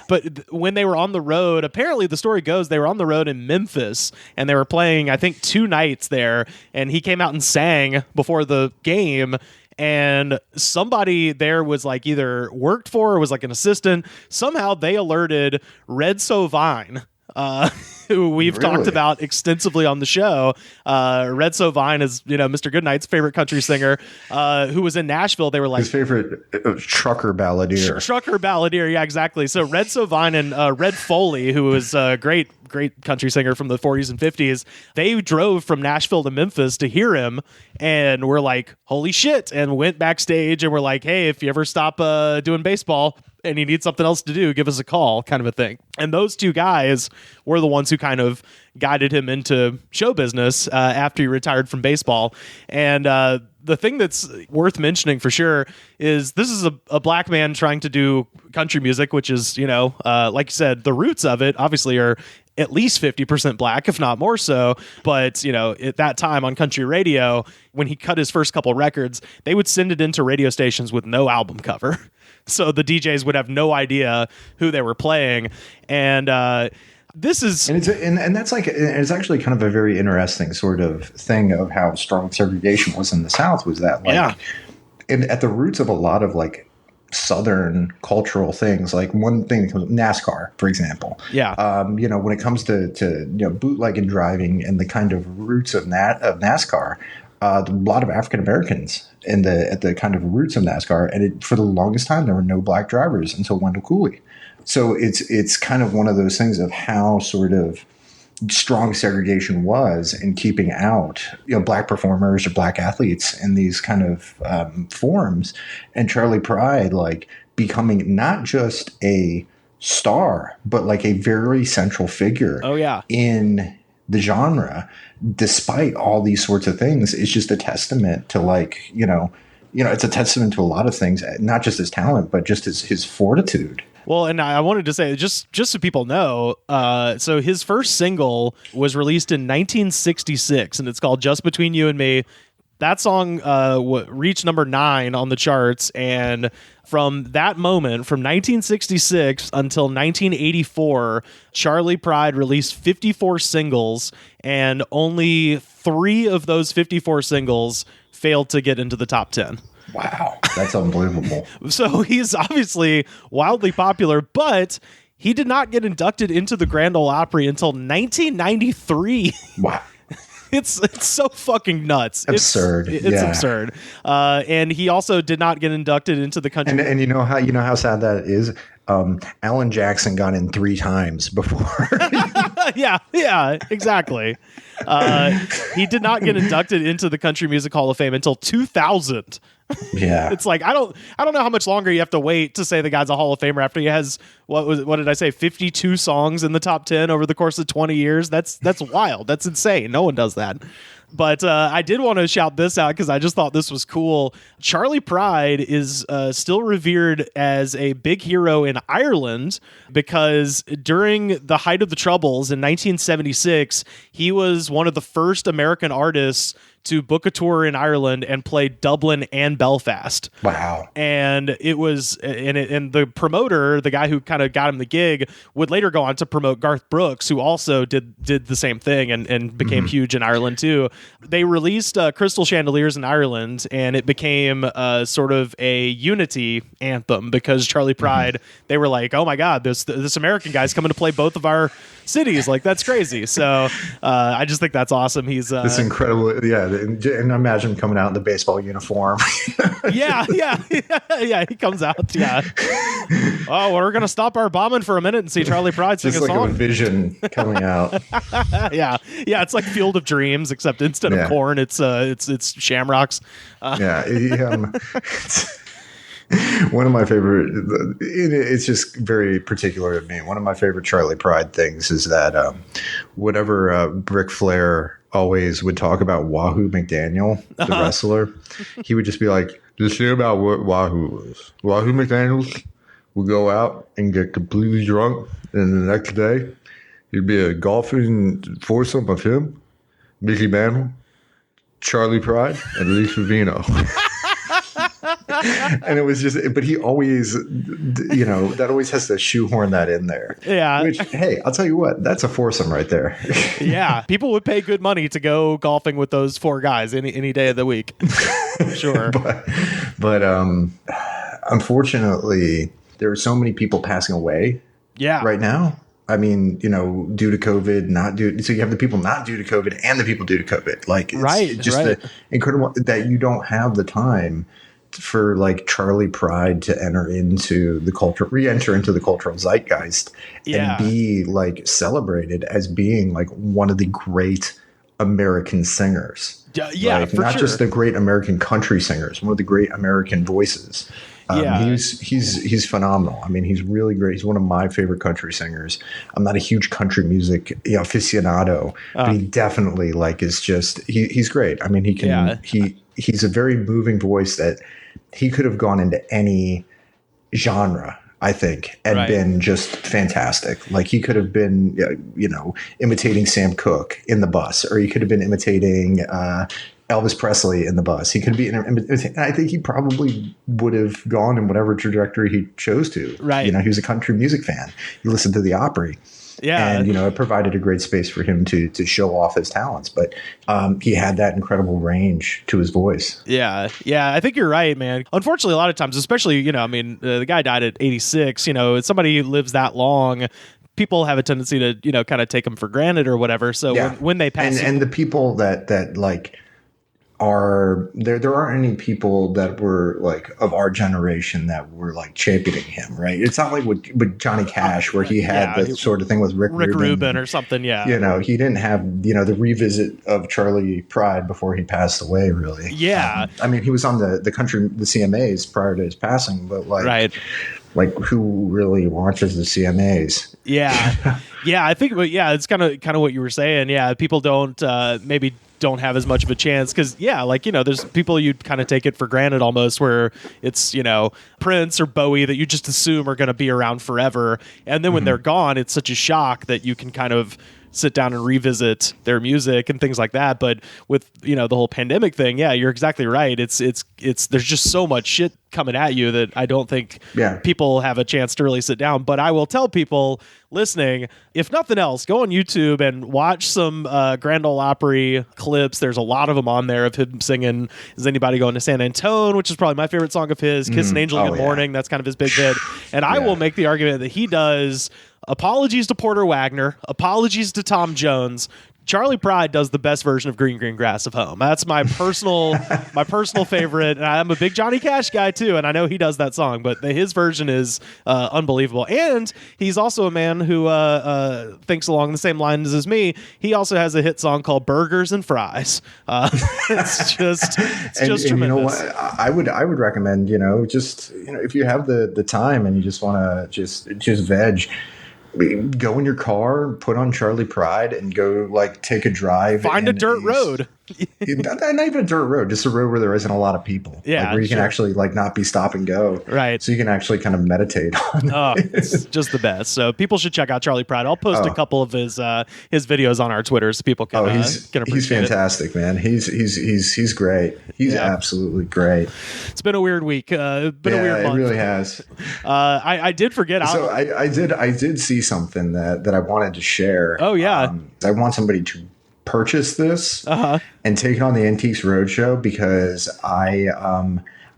S1: But when they were on the road, apparently the story goes they were on the road in Memphis and they were playing, I think, 2 nights there. And he came out and sang before the game. And somebody there was like either worked for or was like an assistant. Somehow they alerted Red Sovine, who we've talked about extensively on the show. Red Sovine is, Mr. Goodnight's favorite country singer, who was in Nashville. They were like
S4: his favorite trucker balladeer.
S1: Trucker balladeer, yeah, exactly. So Red Sovine and Red Foley, who was a great country singer from the 40s and 50s, they drove from Nashville to Memphis to hear him and were like, holy shit, and went backstage and were like, hey, if you ever stop doing baseball and you need something else to do, give us a call, kind of a thing. And those 2 guys were the ones who kind of guided him into show business after he retired from baseball. And the thing that's worth mentioning for sure is this is a black man trying to do country music, which is, like you said, the roots of it obviously are at least 50% black, if not more so. But, at that time on country radio, when he cut his first couple records, they would send it into radio stations with no album cover. So the DJs would have no idea who they were playing. And this is...
S4: And that's like, it's actually kind of a very interesting sort of thing of how strong segregation was in the South, was that like, and at the roots of a lot of like Southern cultural things, like one thing that comes NASCAR, for example. Yeah. When it comes to bootleg and driving and the kind of roots of NASCAR, a lot of African Americans at the kind of roots of NASCAR, and for the longest time there were no black drivers until Wendell Cooley. So it's kind of one of those things of how sort of strong segregation was in keeping out black performers or black athletes in these kind of forms, and Charlie Pride like becoming not just a star but like a very central figure in the genre despite all these sorts of things. Is just a testament to like it's a testament to a lot of things, not just his talent but just his fortitude.
S1: Well, and I wanted to say, just so people know, so his first single was released in 1966, and it's called Just Between You and Me. That song reached number 9 on the charts, and from that moment, from 1966 until 1984, Charlie Pride released 54 singles, and only 3 of those 54 singles failed to get into the top 10.
S4: Wow, that's unbelievable.
S1: So he's obviously wildly popular, but he did not get inducted into the Grand Ole Opry until 1993.
S4: Wow.
S1: It's so fucking nuts.
S4: Absurd.
S1: It's absurd. And he also did not get inducted into the country.
S4: And you know how sad that is? Alan Jackson got in 3 times before.
S1: Yeah, exactly. He did not get inducted into the Country Music Hall of Fame until 2000.
S4: Yeah.
S1: It's like I don't know how much longer you have to wait to say the guy's a Hall of Famer after he has what did I say, 52 songs in the top 10 over the course of 20 years. That's wild. That's insane. No one does that. But I did want to shout this out because I just thought this was cool. Charlie Pride is still revered as a big hero in Ireland because during the height of the Troubles in 1976, he was one of the first American artists to book a tour in Ireland and play Dublin and Belfast.
S4: Wow.
S1: And it was, and the promoter, the guy who kind of got him the gig, would later go on to promote Garth Brooks, who also did the same thing and became huge in Ireland too. They released Crystal Chandeliers in Ireland, and it became sort of a unity anthem because Charlie Pride, they were like, oh my God, this American guy's coming to play both of our cities. Like, that's crazy. So I just think that's awesome. He's
S4: this incredible, yeah. And imagine coming out in the baseball uniform.
S1: yeah. He comes out. Yeah. Oh, we're gonna stop our bombing for a minute and see Charlie Pride sing
S4: just
S1: a
S4: like
S1: song.
S4: a vision coming out.
S1: Yeah. It's like Field of Dreams, except instead of corn, it's shamrocks.
S4: One of my favorite, it's just very particular to me. One of my favorite Charlie Pride things is that whenever Ric Flair always would talk about Wahoo McDaniel, the wrestler, he would just be like, just hear about what Wahoo is. Wahoo McDaniel would go out and get completely drunk, and the next day he'd be a golfing foursome of him, Mickey Mantle, Charlie Pride, and Lisa Vino. And it was just, but he always, that always has to shoehorn that in there.
S1: Yeah.
S4: Which, hey, I'll tell you what, that's a foursome right there.
S1: Yeah. People would pay good money to go golfing with those four guys any day of the week. Sure.
S4: but unfortunately, there are so many people passing away right now. I mean, due to COVID, so you have the people not due to COVID and the people due to COVID. Like, it's just the incredible that you don't have the time for like Charlie Pride to re-enter into the cultural zeitgeist and be like celebrated as being like one of the great American singers. Not just the great American country singers, one of the great American voices. He's phenomenal. I mean, he's really great. He's one of my favorite country singers. I'm not a huge country music aficionado, but he definitely is just he's great. I mean, he's a very moving voice that he could have gone into any genre, I think, and been just fantastic. Like, he could have been, imitating Sam Cooke in the bus, or he could have been imitating Elvis Presley in the bus. He could be, I think he probably would have gone in whatever trajectory he chose to. Right. He was a country music fan. He listened to the Opry. Yeah. And, it provided a great space for him to show off his talents. But he had that incredible range to his voice.
S1: Yeah. Yeah. I think you're right, man. Unfortunately, a lot of times, especially, the guy died at 86, somebody who lives that long, people have a tendency to, kind of take them for granted or whatever. So when they pass.
S4: And the people that like, there aren't any people that were like of our generation that were like championing him, right? It's not like with Johnny Cash where he had the sort of thing with Rick
S1: Rubin or something. Yeah,
S4: he didn't have the revisit of Charlie Pride before he passed away. Really,
S1: yeah.
S4: I mean, he was on the CMAs prior to his passing, but like who really watches the CMAs?
S1: Yeah, yeah. I think, it's kind of what you were saying. Yeah, people don't maybe don't have as much of a chance because there's people you'd kind of take it for granted almost, where it's Prince or Bowie that you just assume are going to be around forever, and then when they're gone, it's such a shock that you can kind of sit down and revisit their music and things like that. But with the whole pandemic thing, you're exactly right. It's there's just so much shit coming at you that I don't think people have a chance to really sit down. But I will tell people listening, if nothing else, go on YouTube and watch some Grand Ole Opry clips. There's a lot of them on there of him singing Is Anybody Going to San Antone, which is probably my favorite song of his. Kiss an Angel in the Morning, that's kind of his big hit. And I will make the argument that he does Apologies to Porter Wagner, Apologies to Tom Jones, Charlie Pride does the best version of Green Green Grass of Home. That's my personal favorite. And I'm a big Johnny Cash guy too, and I know he does that song, but his version is unbelievable. And he's also a man who thinks along the same lines as me. He also has a hit song called Burgers and Fries. It's just tremendous.
S4: You know what? I would recommend, if you have the time and you just want to just veg, go in your car, put on Charlie Pride, and go take a drive.
S1: Find a dirt road.
S4: Not even a dirt road, just a road where there isn't a lot of people.
S1: Yeah,
S4: where you can actually not be stop and go.
S1: Right.
S4: So you can actually kind of meditate on it.
S1: It's just the best. So people should check out Charlie Pride. I'll post a couple of his videos on our Twitter so people can appreciate
S4: he's fantastic, man. He's great. He's absolutely great.
S1: It's been a weird week. Been a weird month.
S4: It really has.
S1: I did forget.
S4: So I did see something that I wanted to share.
S1: Oh yeah.
S4: I want somebody to purchase this and take it on the Antiques Roadshow because I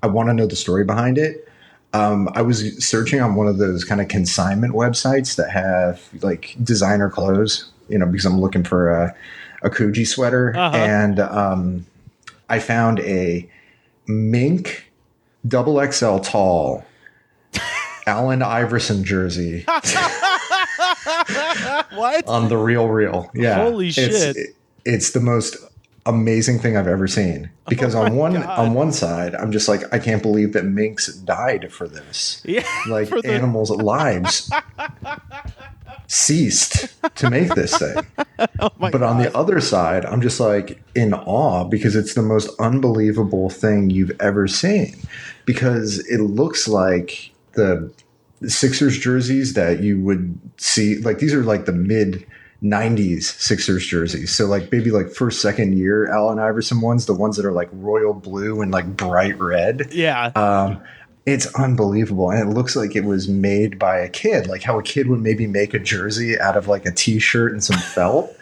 S4: want to know the story behind it. I was searching on one of those kind of consignment websites that have designer clothes, because I'm looking for a Coogee sweater, and I found a mink XXL tall Allen Iverson jersey.
S1: What?
S4: On the real. Yeah.
S1: Holy shit.
S4: It's the most amazing thing I've ever seen. Because on one side, I'm just I can't believe that minks died for this.
S1: Yeah.
S4: Animals' lives ceased to make this thing. But on the other side, I'm just in awe because it's the most unbelievable thing you've ever seen. Because it looks like the Sixers jerseys that you would see, these are the mid 90s Sixers jerseys. So maybe first, second year Allen Iverson ones, the ones that are royal blue and bright red.
S1: Yeah.
S4: It's unbelievable. And it looks like it was made by a kid, how a kid would maybe make a jersey out of a t-shirt and some felt.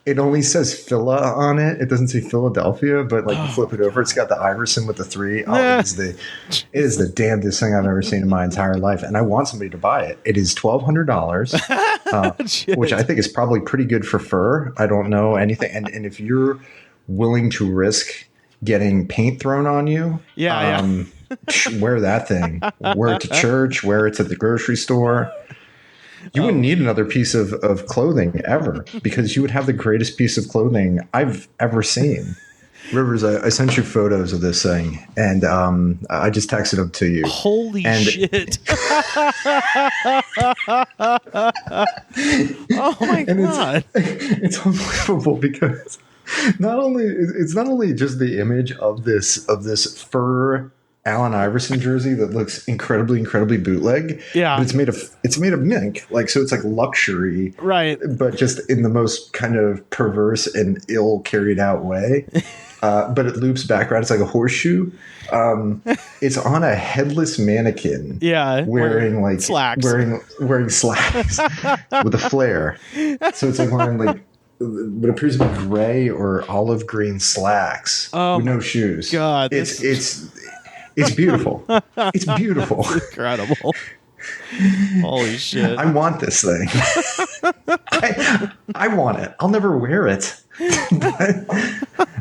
S4: It only says Phila on it. It doesn't say Philadelphia, but you flip it over, it's got the Iverson with the 3. Oh, it is the damnedest thing I've ever seen in my entire life. And I want somebody to buy it. It is $1,200, which I think is probably pretty good for fur. I don't know anything. And if you're willing to risk getting paint thrown on you, wear that thing. Wear it to church, wear it to the grocery store. You wouldn't need another piece of clothing ever because you would have the greatest piece of clothing I've ever seen. Rivers, I sent you photos of this thing, and I just texted them to you.
S1: Holy shit. Oh my God.
S4: It's unbelievable because it's not only just the image of this fur Allen Iverson jersey that looks incredibly bootleg.
S1: Yeah.
S4: But it's made of mink. So it's luxury.
S1: Right.
S4: But just in the most kind of perverse and ill carried out way. But it loops back around. It's like a horseshoe. It's on a headless mannequin.
S1: Yeah.
S4: Wearing
S1: slacks.
S4: Wearing slacks with a flare. So it's wearing what appears to be gray or olive green slacks with no shoes.
S1: God.
S4: It's beautiful. It's beautiful.
S1: That's incredible. Holy shit.
S4: I want this thing. I want it. I'll never wear it.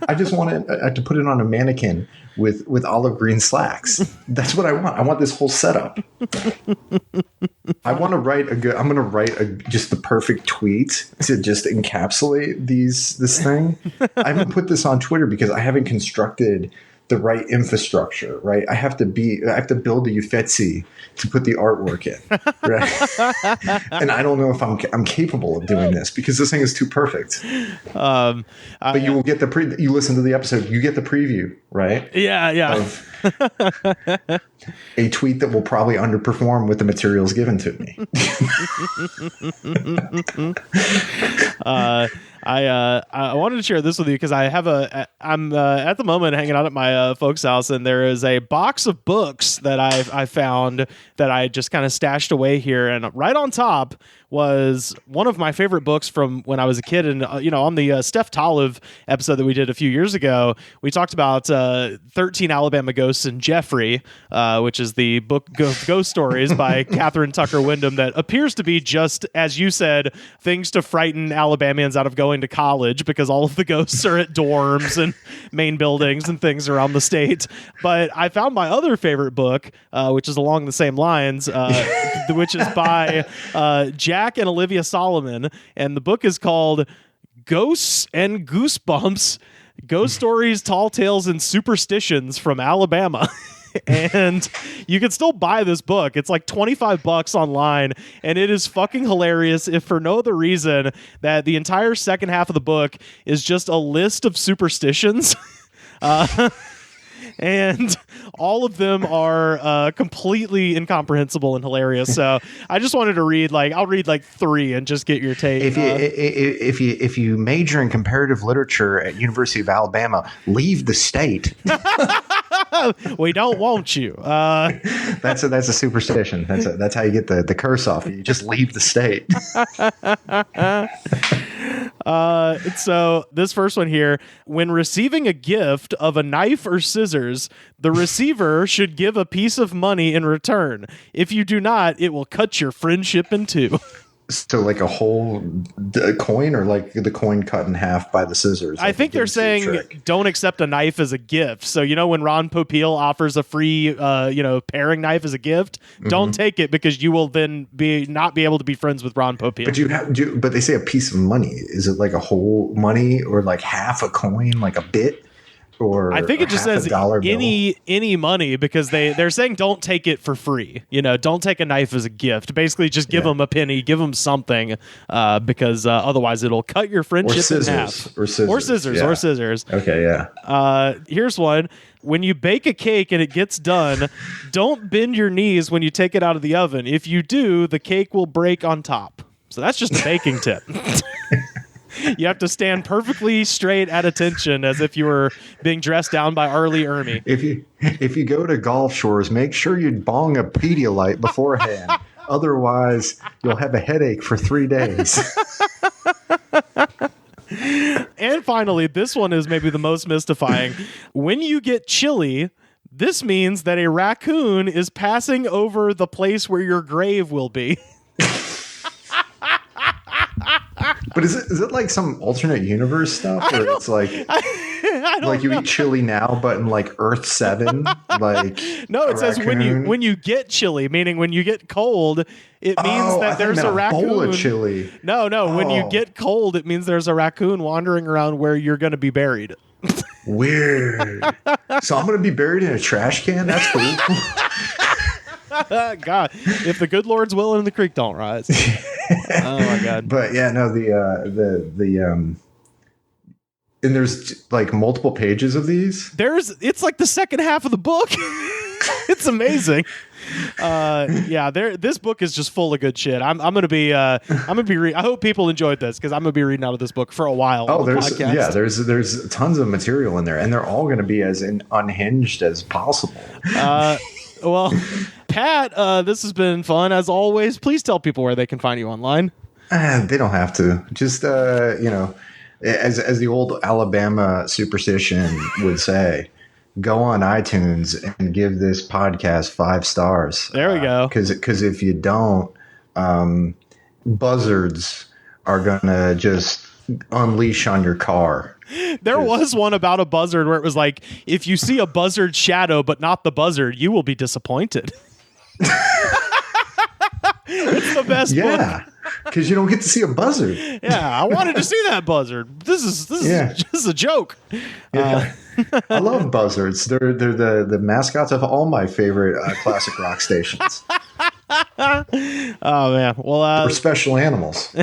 S4: I just want to put it on a mannequin with olive green slacks. That's what I want. I want this whole setup. I'm going to write just the perfect tweet to just encapsulate this thing. I haven't put this on Twitter because I haven't constructed the right infrastructure, right? I have to build a Uffizi to put the artwork in, right? And I don't know if I'm capable of doing this because this thing is too perfect. But you will get you listen to the episode, you get the preview, right?
S1: Yeah.
S4: Of a tweet that will probably underperform with the materials given to me.
S1: I wanted to share this with you because I'm at the moment hanging out at my folks' house, and there is a box of books that I found that I just kind of stashed away here, and right on top was one of my favorite books from when I was a kid. And, on the Steph Tolive episode that we did a few years ago, we talked about 13 Alabama Ghosts and Jeffrey, which is the book of ghost stories by Catherine Tucker Wyndham that appears to be just, as you said, things to frighten Alabamians out of going to college because all of the ghosts are at dorms and main buildings and things around the state. But I found my other favorite book, which is along the same lines, which is by Jack and Olivia Solomon. And the book is called Ghosts and Goosebumps, Ghost Stories, Tall Tales, and Superstitions from Alabama. And you can still buy this book. It's like $25 online, and it is fucking hilarious, if for no other reason that the entire second half of the book is just a list of superstitions. And all of them are completely incomprehensible and hilarious. So I just wanted to read I'll read 3 and just get your take.
S4: If you major in comparative literature at University of Alabama, leave the state.
S1: We don't want you.
S4: That's a superstition. That's how you get the curse off. You just leave the state.
S1: So this first one here, when receiving a gift of a knife or scissors, the receiver should give a piece of money in return. If you do not, it will cut your friendship in two.
S4: So like a whole coin, or like the coin cut in half by the scissors?
S1: I think they're saying don't accept a knife as a gift. So, when Ron Popeil offers a free, paring knife as a gift, don't take it, because you will then not be able to be friends with Ron Popeil.
S4: But they say a piece of money. Is it like a whole money, or like half a coin, like a bit? Or
S1: I think it just says any money, because they're saying don't take it for free. Don't take a knife as a gift. Basically, just give them a penny, give them something, because otherwise it'll cut your friendship in half.
S4: Or scissors. Okay, yeah.
S1: Here's one. When you bake a cake and it gets done, don't bend your knees when you take it out of the oven. If you do, the cake will break on top. So that's just a baking tip. You have to stand perfectly straight at attention, as if you were being dressed down by Arlie Ermy.
S4: If you go to Gulf Shores, make sure you bong a Pedialyte beforehand. Otherwise, you'll have a headache for 3 days.
S1: And finally, this one is maybe the most mystifying. When you get chilly, this means that a raccoon is passing over the place where your grave will be.
S4: But is it like some alternate universe stuff, where it's like
S1: I don't
S4: you
S1: know.
S4: eat chili now, but in like Earth 7, like
S1: no, it says when you get chilly, meaning when you get cold, it means that there's a raccoon.
S4: Bowl of chili.
S1: No, when you get cold, it means there's a raccoon wandering around where you're going to be buried.
S4: Weird. So I'm going to be buried in a trash can? That's cool.
S1: God, if the good Lord's willing, the creek don't rise. Oh my God!
S4: But yeah, no, and there's like multiple pages of these.
S1: It's like the second half of the book. It's amazing. This book is just full of good shit. I hope people enjoyed this, because I'm gonna be reading out of this book for a while.
S4: Oh, there's tons of material in there, and they're all going to be as unhinged as possible.
S1: Well, Pat, this has been fun as always. Please tell people where they can find you online.
S4: They don't have to. Just as the old Alabama superstition would say, go on iTunes and give this podcast 5 stars.
S1: There we go.
S4: Because if you don't, buzzards are gonna just unleash on your car.
S1: There was one about a buzzard where it was like, if you see a buzzard shadow but not the buzzard, you will be disappointed. It's the best book.
S4: Yeah, because you don't get to see a buzzard.
S1: Yeah, I wanted to see that buzzard. This is a joke.
S4: Yeah. I love buzzards. They're the mascots of all my favorite classic rock stations.
S1: Oh man, well,
S4: they're special animals.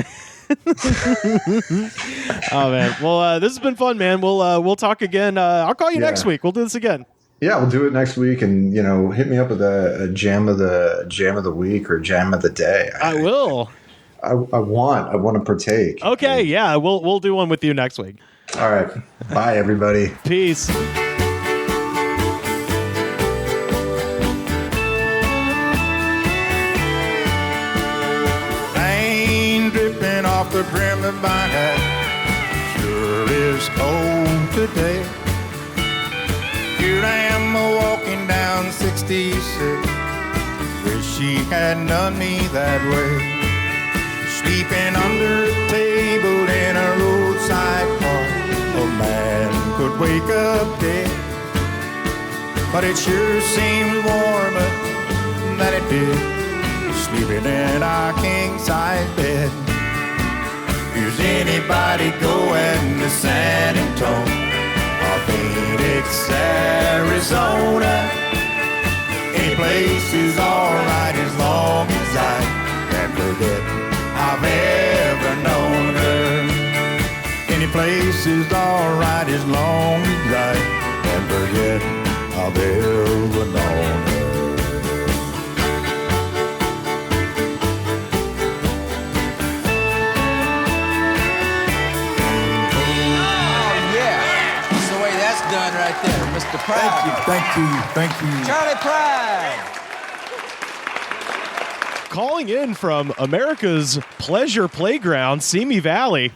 S1: Oh man, well, this has been fun, man. We'll talk again. I'll call you next week. We'll do this again.
S4: Yeah, we'll do it next week, and hit me up with a jam of the week or jam of the day.
S1: I will.
S4: I want to partake.
S1: Okay, yeah, we'll do one with you next week.
S4: All right, bye everybody.
S1: Peace.
S5: Ain't the brim of my hat. Sure is cold today. Here I am walking down 66. Wish she hadn't done me that way. Sleeping under a table in a roadside park. A man could wake up dead, but it sure seemed warmer than it did sleeping in our king-size bed. Is anybody going to San Antonio or Phoenix, Arizona? Any place is alright as long as I can forget I've ever known her. Any place is alright as long as I can forget I've ever known her.
S6: Done right there, Mr. Pride.
S5: Thank you.
S6: Charlie Pride.
S1: Calling in from America's pleasure playground, Simi Valley.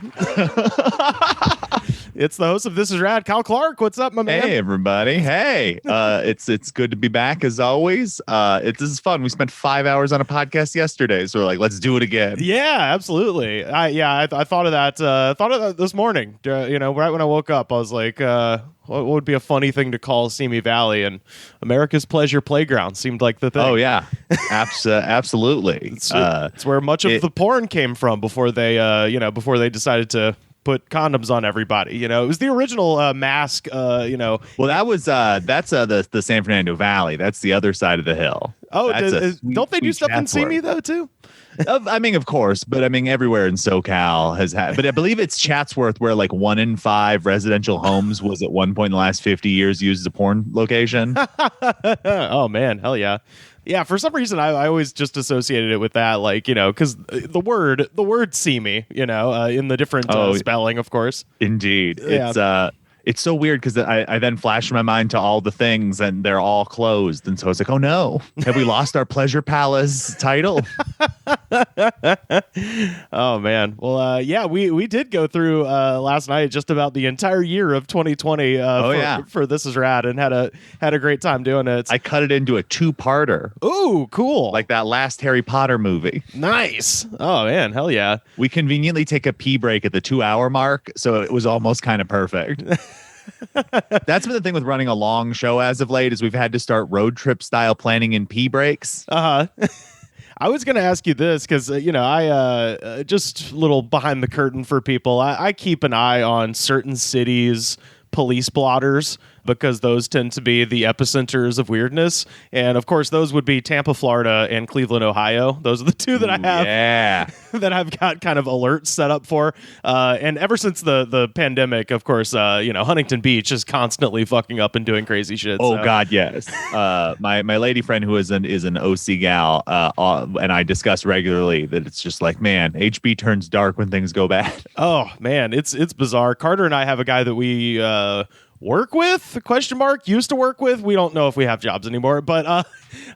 S1: It's the host of This Is Rad, Cal Clark. What's up, my man?
S7: Hey, everybody. Hey, it's good to be back as always. This is fun. We spent 5 hours on a podcast yesterday, so we're like, let's do it again.
S1: Yeah, absolutely. I thought of that. Thought of that this morning. Right when I woke up, I was like, what would be a funny thing to call Simi Valley? And America's pleasure playground seemed like the thing.
S7: Oh yeah, absolutely.
S1: It's where much of the porn came from before they decided to put condoms on everybody. It was the original mask.
S7: Well, that's the San Fernando Valley. That's the other side of the hill.
S1: Oh, don't they do stuff in Simi though too?
S7: I mean, of course, but I mean, everywhere in SoCal has had. But I believe it's Chatsworth where like 1 in 5 residential homes was at one point in the last 50 years used as a porn location.
S1: Oh man, hell yeah. Yeah, for some reason I always just associated it with that, because the word "see me," in the different spelling, of course.
S7: Indeed,
S1: Yeah.
S7: It's so weird because I then flash my mind to all the things and they're all closed, and so it's like, oh no, have we lost our Pleasure Palace title?
S1: Oh man, well, yeah, we did go through last night just about the entire year of 2020. For This Is Rad, and had a great time doing it.
S7: I cut it into a 2-parter.
S1: Ooh, cool!
S7: Like that last Harry Potter movie.
S1: Nice. Oh man, hell yeah!
S7: We conveniently take a pee break at the 2-hour mark, so it was almost kind of perfect. That's been the thing with running a long show as of late, is we've had to start road trip style planning in pee breaks.
S1: I was going to ask you this because, I just a little behind the curtain for people. I keep an eye on certain cities' police blotters because those tend to be the epicenters of weirdness. And of course, those would be Tampa, Florida and Cleveland, Ohio. Those are the two that I have that I've got kind of alerts set up for. And ever since the pandemic, of course, Huntington Beach is constantly fucking up and doing crazy shit.
S7: Oh God, yes. My lady friend who is an OC gal, and I discuss regularly that it's just like, man, HB turns dark when things go bad.
S1: Oh man, it's bizarre. Carter and I have a guy that we work with, used to work with. We don't know if we have jobs anymore, but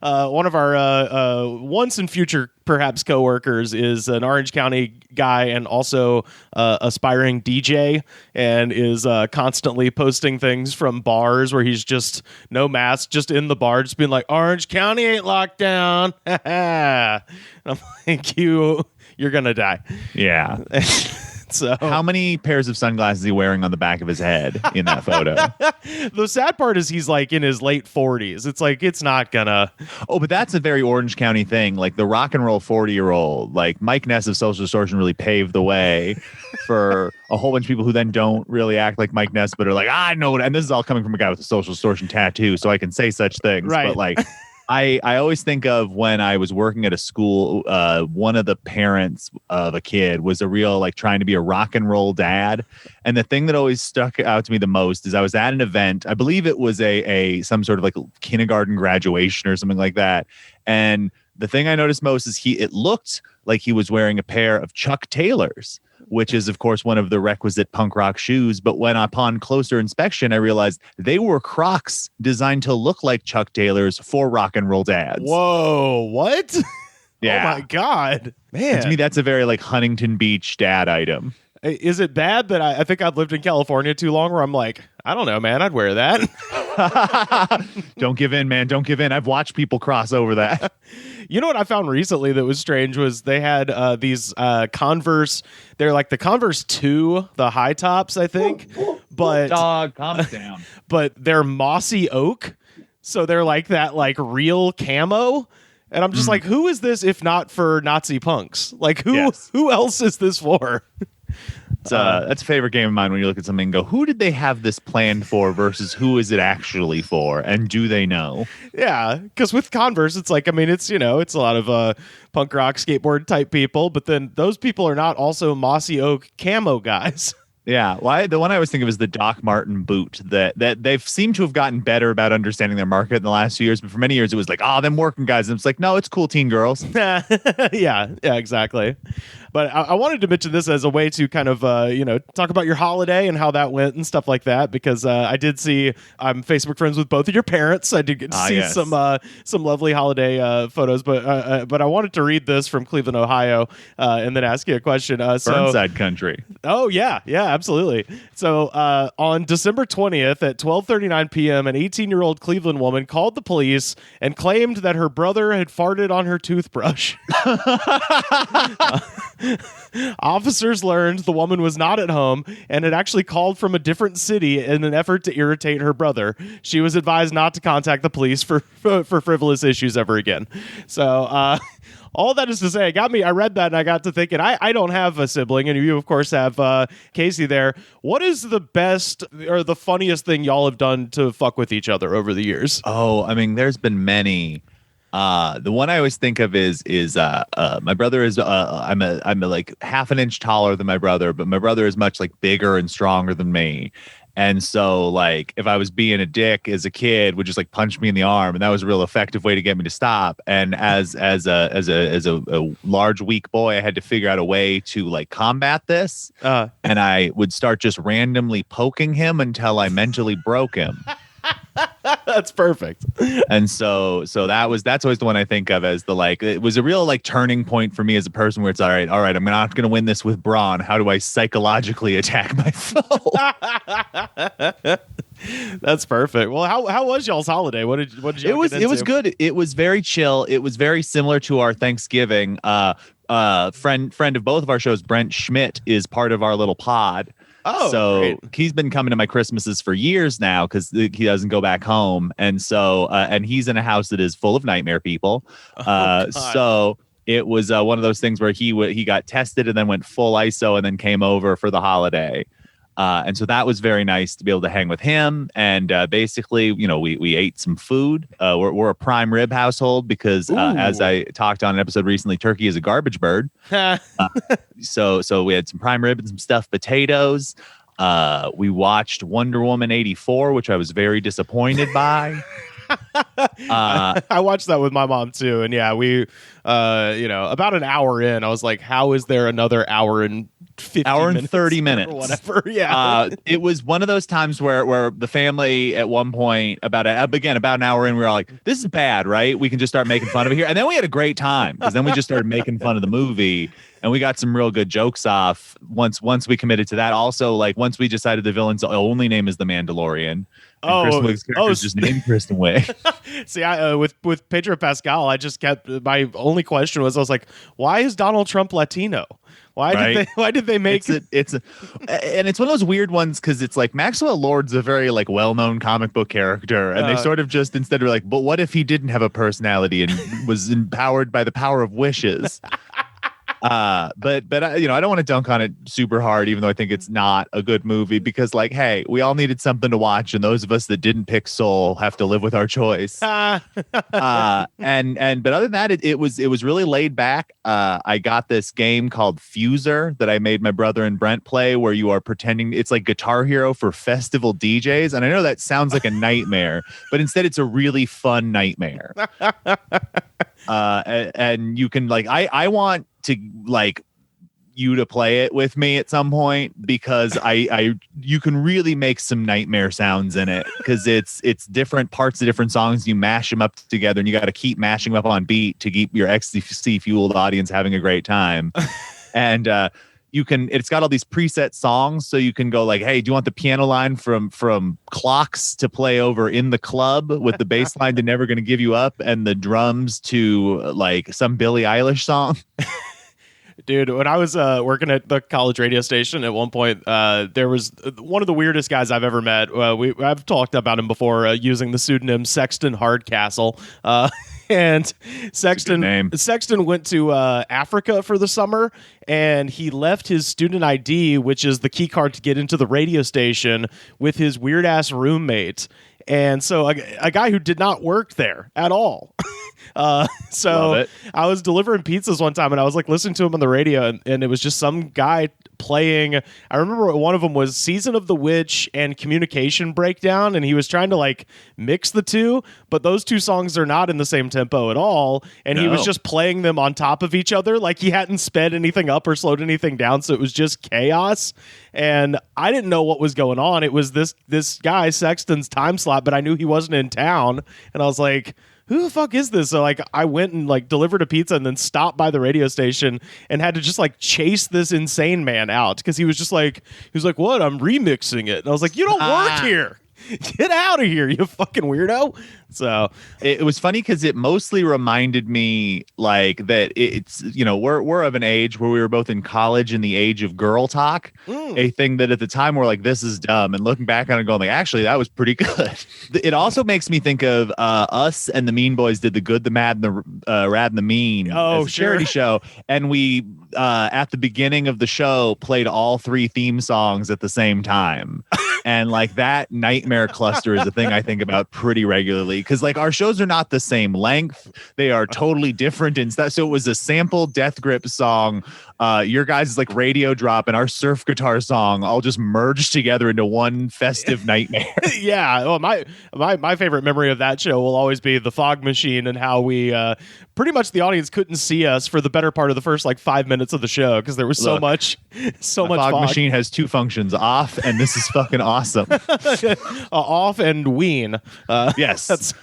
S1: one of our once and future perhaps coworkers is an Orange County guy and also aspiring DJ, and is constantly posting things from bars where he's just no mask, just in the bar, just being like, Orange County ain't locked down. And I'm like, you're gonna die.
S7: Yeah.
S1: So
S7: how many pairs of sunglasses is he wearing on the back of his head in that photo?
S1: The sad part is he's like in his late 40s. It's like, it's not gonna.
S7: Oh, but that's a very Orange County thing. Like the rock and roll 40-year-old, like Mike Ness of Social Distortion really paved the way for a whole bunch of people who then don't really act like Mike Ness, but are like, I know it. And this is all coming from a guy with a Social Distortion tattoo, so I can say such things.
S1: Right.
S7: But like, I always think of when I was working at a school, one of the parents of a kid was a real, like, trying to be a rock and roll dad. And the thing that always stuck out to me the most is I was at an event. I believe it was some sort of like kindergarten graduation or something like that. And the thing I noticed most is it looked like he was wearing a pair of Chuck Taylors, which is, of course, one of the requisite punk rock shoes. But when upon closer inspection, I realized they were Crocs designed to look like Chuck Taylors for rock and roll dads.
S1: Whoa, what?
S7: Yeah.
S1: Oh my God, man.
S7: And to me, that's a very like Huntington Beach dad item.
S1: Is it bad that I think I've lived in California too long where I'm like, I don't know, man, I'd wear that.
S7: Don't give in, man. Don't give in. I've watched people cross over that.
S1: You know what I found recently that was strange was they had these Converse. They're like the Converse 2, the high tops, I think. But
S7: Dog, calm down.
S1: but they're mossy oak. So they're like that like real camo. And I'm just like, who is this if not for Nazi punks? Like who else is this for?
S7: That's a favorite game of mine when you look at something and go, who did they have this planned for versus who is it actually for? And do they know?
S1: Yeah, because with Converse, it's like, I mean, it's, it's a lot of punk rock skateboard type people, but then those people are not also mossy oak camo guys.
S7: Yeah, well, the one I always think of is the Doc Marten boot that they've seemed to have gotten better about understanding their market in the last few years. But for many years, it was like, them working guys. And it's like, no, it's cool teen girls.
S1: yeah, exactly. But I wanted to mention this as a way to kind of, talk about your holiday and how that went and stuff like that, because I did see I'm Facebook friends with both of your parents. I did get to see some lovely holiday photos, but I wanted to read this from Cleveland, Ohio, and then ask you a question.
S7: Burnside country.
S1: Oh, yeah, absolutely. So on December 20th at 12:39 p.m., an 18-year-old Cleveland woman called the police and claimed that her brother had farted on her toothbrush. Officers learned the woman was not at home and had actually called from a different city in an effort to irritate her brother. She was advised not to contact the police for frivolous issues ever again. So, all that is to say, I read that and I got to thinking, I don't have a sibling, and you, of course, have Casey there. What is the best or the funniest thing y'all have done to fuck with each other over the years?
S7: Oh, I mean, there's been many. The one I always think of is my brother is I'm like half an inch taller than my brother, but my brother is much like bigger and stronger than me. And so like if I was being a dick as a kid, would just like punch me in the arm, and that was a real effective way to get me to stop. And as a large weak boy, I had to figure out a way to like combat this. And I would start just randomly poking him until I mentally broke him.
S1: That's perfect.
S7: And so that's always the one I think of as the like, it was a real like turning point for me as a person where it's all right, I'm not going to win this with brawn. How do I psychologically attack my foe?
S1: That's perfect. Well, how was y'all's holiday? What did you get into?
S7: It was good. It was very chill. It was very similar to our Thanksgiving. Friend of both of our shows, Brent Schmidt, is part of our little pod.
S1: Oh,
S7: so
S1: great.
S7: He's been coming to my Christmases for years now because he doesn't go back home. And so, and he's in a house that is full of nightmare people. So it was one of those things where he got tested and then went full ISO and then came over for the holiday. And so that was very nice to be able to hang with him. And basically, we ate some food. We're a prime rib household because as I talked on an episode recently, turkey is a garbage bird. So we had some prime rib and some stuffed potatoes. We watched Wonder Woman 84, which I was very disappointed by.
S1: I watched that with my mom too, and yeah, we about an hour in, I was like, how is there another hour and
S7: 30 minutes
S1: or whatever? Yeah.
S7: It was one of those times where the family at one point about an hour in, we were all like, this is bad, right? We can just start making fun of it here. And then we had a great time because then we just started making fun of the movie. And we got some real good jokes off once we committed to that. Also, like once we decided the villain's only name is the Mandalorian. Kristen Wiig's character is just named Kristen Wiig.
S1: See, with Pedro Pascal, I just kept, my only question was, I was like, why is Donald Trump Latino? Why did they make
S7: and it's one of those weird ones because it's like Maxwell Lord's a very like well-known comic book character, and they sort of just instead were like, but what if he didn't have a personality and was empowered by the power of wishes? But I don't want to dunk on it super hard, even though I think it's not a good movie because, like, hey, we all needed something to watch, and those of us that didn't pick Soul have to live with our choice. But other than that, it was really laid back. I got this game called Fuser that I made my brother and Brent play, where you are pretending it's like Guitar Hero for festival DJs, and I know that sounds like a nightmare, but instead it's a really fun nightmare. And you can like, I want to like you to play it with me at some point, because you can really make some nightmare sounds in it, because it's different parts of different songs. You mash them up together, and you got to keep mashing them up on beat to keep your ecstasy fueled audience having a great time. And it's got all these preset songs, so you can go like, hey, do you want the piano line from Clocks to play over in the club with the bass line to Never Gonna Give You Up and the drums to like some Billie Eilish song?
S1: Dude, when I was working at the college radio station at one point, there was one of the weirdest guys I've ever met. I've talked about him before, using the pseudonym Sexton Hardcastle. And Sexton went to Africa for the summer, and he left his student ID, which is the key card to get into the radio station, with his weird ass roommate. And so a guy who did not work there at all. So I was delivering pizzas one time, and I was like listening to him on the radio, and it was just some guy playing. I remember one of them was Season of the Witch and Communication Breakdown, and he was trying to like mix the two, but those two songs are not in the same tempo at all, and he was just playing them on top of each other, like he hadn't sped anything up or slowed anything down, so it was just chaos. And I didn't know what was going on. It was this guy Sexton's time slot, but I knew he wasn't in town, and I was like, who the fuck is this? So like I went and like delivered a pizza and then stopped by the radio station and had to just like chase this insane man out, because he was like, what? I'm remixing it. And I was like, you don't work here. Get out of here, you fucking weirdo. So
S7: it was funny because it mostly reminded me like that it's, we're of an age where we were both in college in the age of girl talk, a thing that at the time we're like, this is dumb. And looking back on it going like, actually, that was pretty good. It also makes me think of us and the Mean Boys did the Good, the Mad, and the Rad and the Mean as a charity show. And we, at the beginning of the show, played all three theme songs at the same time. And like that nightmare cluster is a thing I think about pretty regularly, because like our shows are not the same length. They are totally different and stuff. So it was a sample Death Grip song, your guys' like radio drop, and our surf guitar song all just merged together into one festive nightmare.
S1: Yeah. Well, my favorite memory of that show will always be the fog machine, and how we pretty much the audience couldn't see us for the better part of the first like 5 minutes of the show, because there was so much fog.
S7: Machine has two functions: off, and this is fucking awesome.
S1: Off and Ween.
S7: Yes.
S1: That's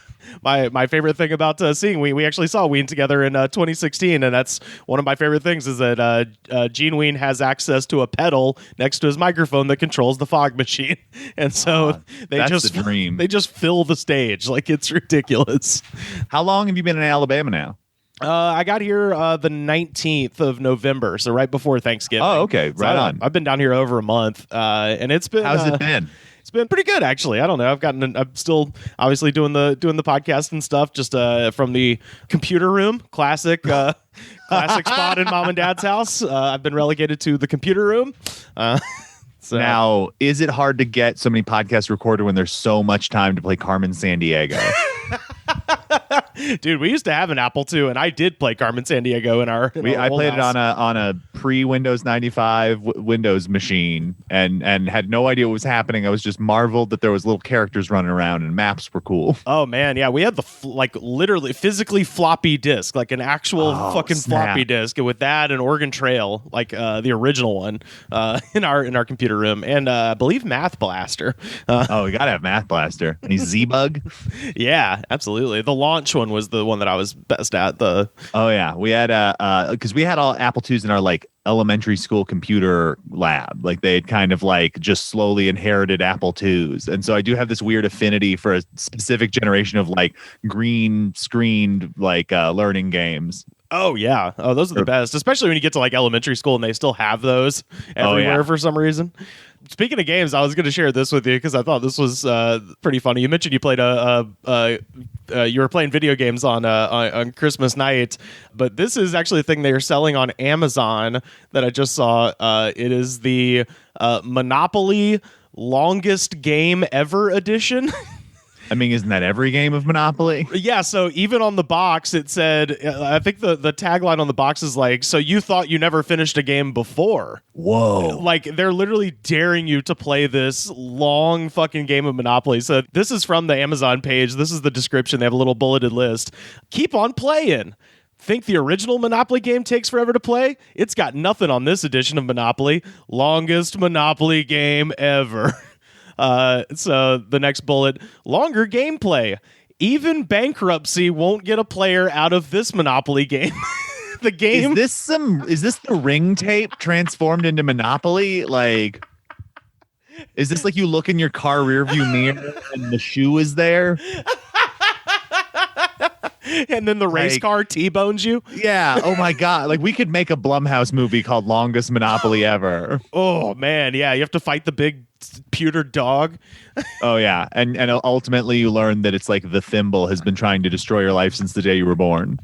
S1: my favorite thing about seeing Ween. We actually saw Ween together in 2016, and that's one of my favorite things is that Gene Ween has access to a pedal next to his microphone that controls the fog machine, and so
S7: that's the dream.
S1: They just fill the stage like it's ridiculous.
S7: How long have you been in Alabama now?
S1: I got here the 19th of November, so right before Thanksgiving.
S7: Oh, okay, right on.
S1: I've been down here over a month, and it's been.
S7: How's it been?
S1: It's been pretty good, actually. I don't know. I'm still obviously doing the podcast and stuff, just from the computer room, classic spot in mom and dad's house. I've been relegated to the computer room. So.
S7: Now, is it hard to get so many podcasts recorded when there's so much time to play Carmen Sandiego?
S1: Dude, we used to have an Apple II, and I did play Carmen Sandiego in our
S7: I played
S1: house.
S7: it on a pre-Windows 95 Windows machine, and had no idea what was happening. I was just marveled that there was little characters running around and maps were cool.
S1: Oh man, yeah, we had the literally physically floppy disk, like an actual fucking floppy disk, and with that an Oregon Trail, like the original one, in our computer room, and I believe Math Blaster.
S7: We gotta have Math Blaster. Any Z-Bug?
S1: Yeah, absolutely. The launch one was the one that I was best at.
S7: We had because we had all Apple IIs in our like elementary school computer lab. Like they had kind of like just slowly inherited Apple IIs, and so I do have this weird affinity for a specific generation of like green screened like learning games.
S1: Oh yeah, those are the best, especially when you get to like elementary school and they still have those everywhere for some reason. Speaking of games, I was going to share this with you because I thought this was pretty funny. You mentioned you played you were playing video games on Christmas night, but this is actually a thing they are selling on Amazon that I just saw. It is the Monopoly Longest Game Ever edition.
S7: I mean, isn't that every game of Monopoly?
S1: Yeah, so even on the box, it said, I think the tagline on the box is like, so you thought you never finished a game before.
S7: Whoa.
S1: Like, they're literally daring you to play this long fucking game of Monopoly. So this is from the Amazon page. This is the description. They have a little bulleted list. Keep on playing. think the original Monopoly game takes forever to play? It's got nothing on this edition of Monopoly. Longest Monopoly game ever. So the next bullet, longer gameplay. Even bankruptcy won't get a player out of this Monopoly game. The game.
S7: Is this the ring tape transformed into Monopoly? Like, is this like you look in your car rearview mirror and the shoe is there?
S1: And then the race car T-bones you?
S7: Yeah. Oh my God. Like, we could make a Blumhouse movie called Longest Monopoly Ever.
S1: Oh man, yeah. You have to fight the big pewter dog.
S7: Oh yeah. And ultimately you learn that it's like the thimble has been trying to destroy your life since the day you were born.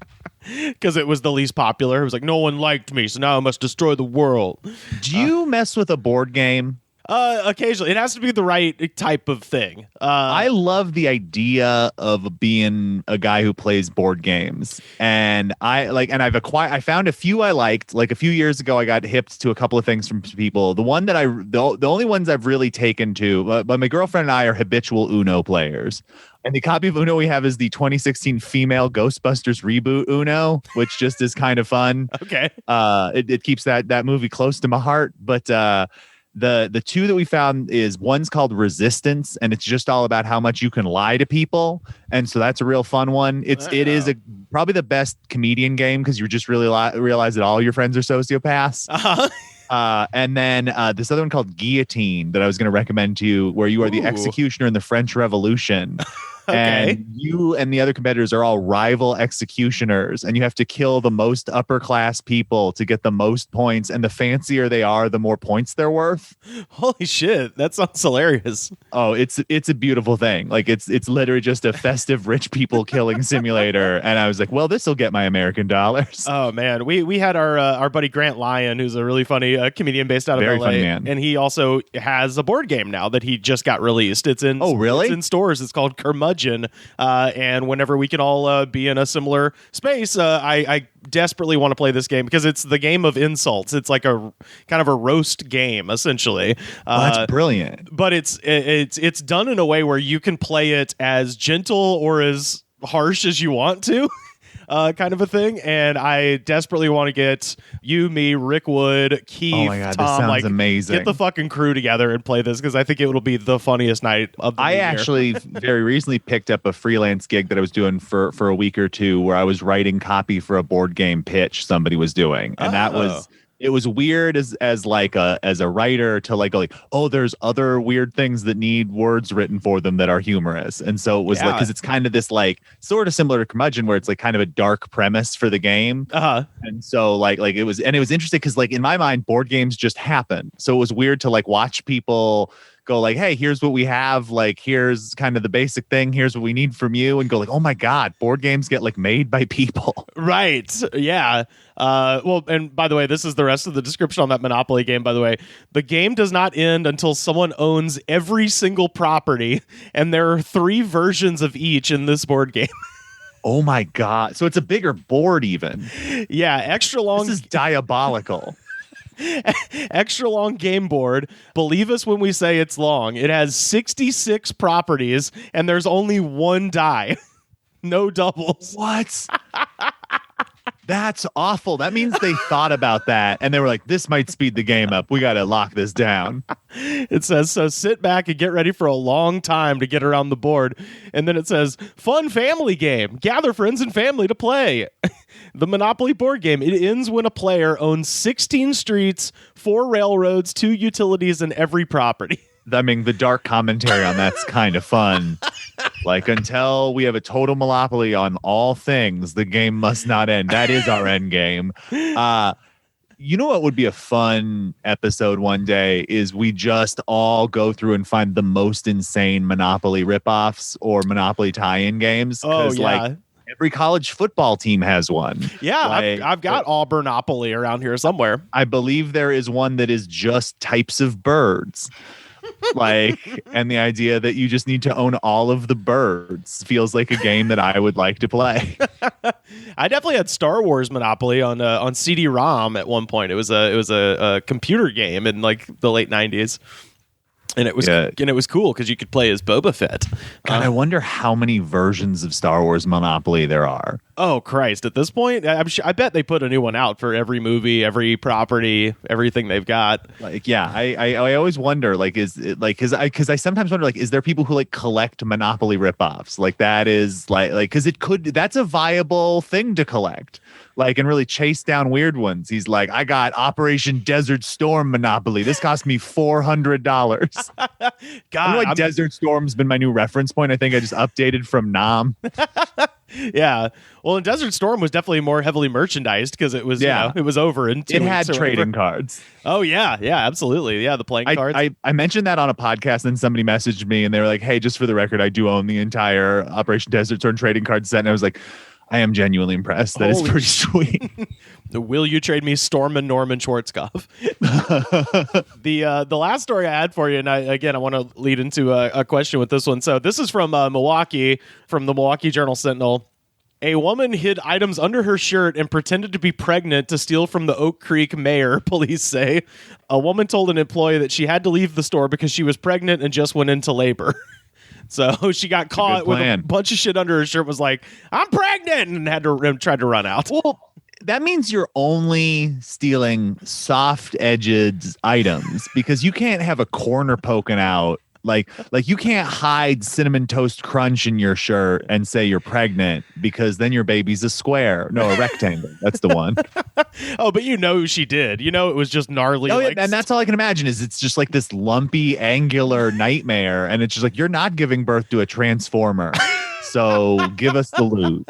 S1: Because it was the least popular. It was like, no one liked me, so now I must destroy the world.
S7: Do you mess with a board game?
S1: Occasionally. It has to be the right type of thing.
S7: I love the idea of being a guy who plays board games. And I found a few I liked. Like a few years ago, I got hipped to a couple of things from people. The only ones I've really taken to, but my girlfriend and I are habitual Uno players. And the copy of Uno we have is the 2016 female Ghostbusters reboot Uno, which just is kind of fun.
S1: Okay.
S7: It keeps that movie close to my heart. But the two that we found is one's called Resistance, and it's just all about how much you can lie to people. And so that's a real fun one. It is probably the best comedian game because you just really realize that all your friends are sociopaths. And then this other one called Guillotine that I was going to recommend to you, where you are the executioner in the French Revolution.
S1: Okay.
S7: And you and the other competitors are all rival executioners, and you have to kill the most upper class people to get the most points. And the fancier they are, the more points they're worth.
S1: Holy shit, that sounds hilarious.
S7: Oh, it's a beautiful thing. Like it's literally just a festive rich people killing simulator. And I was like, well, this will get my American dollars.
S1: Oh man, we had our buddy Grant Lyon, who's a really funny comedian based out of
S7: Very
S1: LA,
S7: funny man.
S1: And he also has a board game now that he just got released. It's in
S7: really?
S1: It's in stores. It's called Curmudgeon. And whenever we can all be in a similar space, I desperately want to play this game because it's the game of insults. It's like a kind of a roast game, essentially.
S7: That's brilliant.
S1: But it's done in a way where you can play it as gentle or as harsh as you want to. Kind of a thing, and I desperately want to get you, me, Rick Wood, Keith,
S7: oh my God,
S1: Tom,
S7: this sounds amazing.
S1: Get the fucking crew together and play this because I think it will be the funniest night of the year.
S7: Actually very recently picked up a freelance gig that I was doing for a week or two where I was writing copy for a board game pitch somebody was doing, and it was weird as a writer to go oh, there's other weird things that need words written for them that are humorous. And so it was because it's kind of this sort of similar to Curmudgeon where it's kind of a dark premise for the game. And so it was interesting because in my mind board games just happen. So it was weird to watch people go hey, here's what we have, here's kind of the basic thing, here's what we need from you, and go oh my God, board games get made by people.
S1: Right. Yeah. Well, and by the way, this is the rest of the description on that Monopoly game, by the way. The game does not end until someone owns every single property, and there are 3 versions of each in this board game.
S7: Oh my God. So it's a bigger board even.
S1: Yeah, extra long.
S7: This is diabolical.
S1: Extra long game board. Believe us when we say it's long. It has 66 properties, and there's only 1 die. No doubles.
S7: What? That's awful. That means they thought about that and they were like, this might speed the game up. We got to lock this down.
S1: It says, so sit back and get ready for a long time to get around the board. And then it says, fun family game. Gather friends and family to play. The Monopoly board game. It ends when a player owns 16 streets, 4 railroads, 2 utilities, and every property.
S7: I mean, the dark commentary on that's kind of fun. Until we have a total monopoly on all things, the game must not end. That is our end game. You know what would be a fun episode one day is we just all go through and find the most insane Monopoly ripoffs or Monopoly tie-in games.
S1: Oh, yeah.
S7: Every college football team has one.
S1: Yeah, I've got Auburnopoly around here somewhere.
S7: I believe there is one that is just types of birds. And the idea that you just need to own all of the birds feels like a game that I would like to play.
S1: I definitely had Star Wars Monopoly on CD-ROM at one point. It was a computer game in the late 90s. And it was cool because you could play as Boba Fett.
S7: God, I wonder how many versions of Star Wars Monopoly there are.
S1: Oh Christ! At this point, I bet they put a new one out for every movie, every property, everything they've got.
S7: Like, yeah, I always wonder, like, is it like, because I sometimes wonder, like, is there people who like collect Monopoly ripoffs? Like, that is like because that's a viable thing to collect. Like, and really chase down weird ones. He's like, I got Operation Desert Storm Monopoly. This cost me $400. God, Desert Storm's been my new reference point. I think I just updated from Nam.
S1: Yeah. Well, and Desert Storm was definitely more heavily merchandised because it was, it was over in 2
S7: It
S1: weeks
S7: had
S1: or
S7: trading
S1: whatever.
S7: cards.
S1: Oh, yeah. Yeah, absolutely. Yeah, the playing cards.
S7: I mentioned that on a podcast, and somebody messaged me, and they were like, hey, just for the record, I do own the entire Operation Desert Storm trading card set. And I was like, I am genuinely impressed. That is pretty sweet.
S1: Will you trade me Storm and Norman Schwarzkopf? The last story I had for you, and I want to lead into a question with this one. So this is from Milwaukee, from the Milwaukee Journal-Sentinel. A woman hid items under her shirt and pretended to be pregnant to steal from the Oak Creek mayor, police say. A woman told an employee that she had to leave the store because she was pregnant and just went into labor. So she got caught with a bunch of shit under her shirt, was like, I'm pregnant, and had to tried to run out.
S7: Well, that means you're only stealing soft-edged items because you can't have a corner poking out. Like you can't hide Cinnamon Toast Crunch in your shirt and say you're pregnant because then your baby's a square. No, a rectangle. That's the one.
S1: Oh, but you know she did. You know it was just gnarly.
S7: Oh, yeah, and that's all I can imagine is it's just like this lumpy, angular nightmare. And it's just like, you're not giving birth to a transformer. So give us the loot.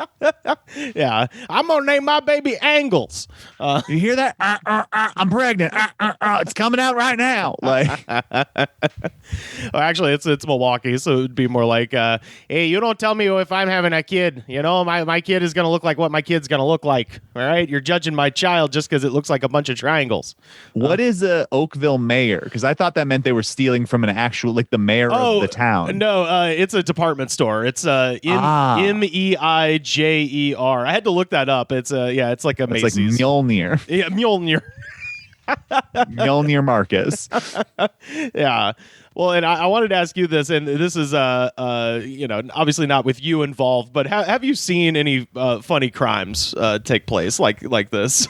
S1: Yeah, I'm gonna name my baby Angles.
S7: You hear that? I'm pregnant. It's coming out right now. Like,
S1: well, actually, it's Milwaukee, so it would be more like, hey, you don't tell me if I'm having a kid. You know, my kid is gonna look like what my kid's gonna look like. All right, you're judging my child just because it looks like a bunch of triangles.
S7: What is a Oakville mayor? Because I thought that meant they were stealing from an actual, like, the mayor of the town.
S1: No, it's a department store. It's Meijer. I had to look that up. It's it's like a Macy's.
S7: It's like Mjolnir.
S1: Yeah, Mjolnir.
S7: Mjolnir Marcus.
S1: Yeah. Well, and I wanted to ask you this, and this is obviously not with you involved, but have you seen any funny crimes take place like this?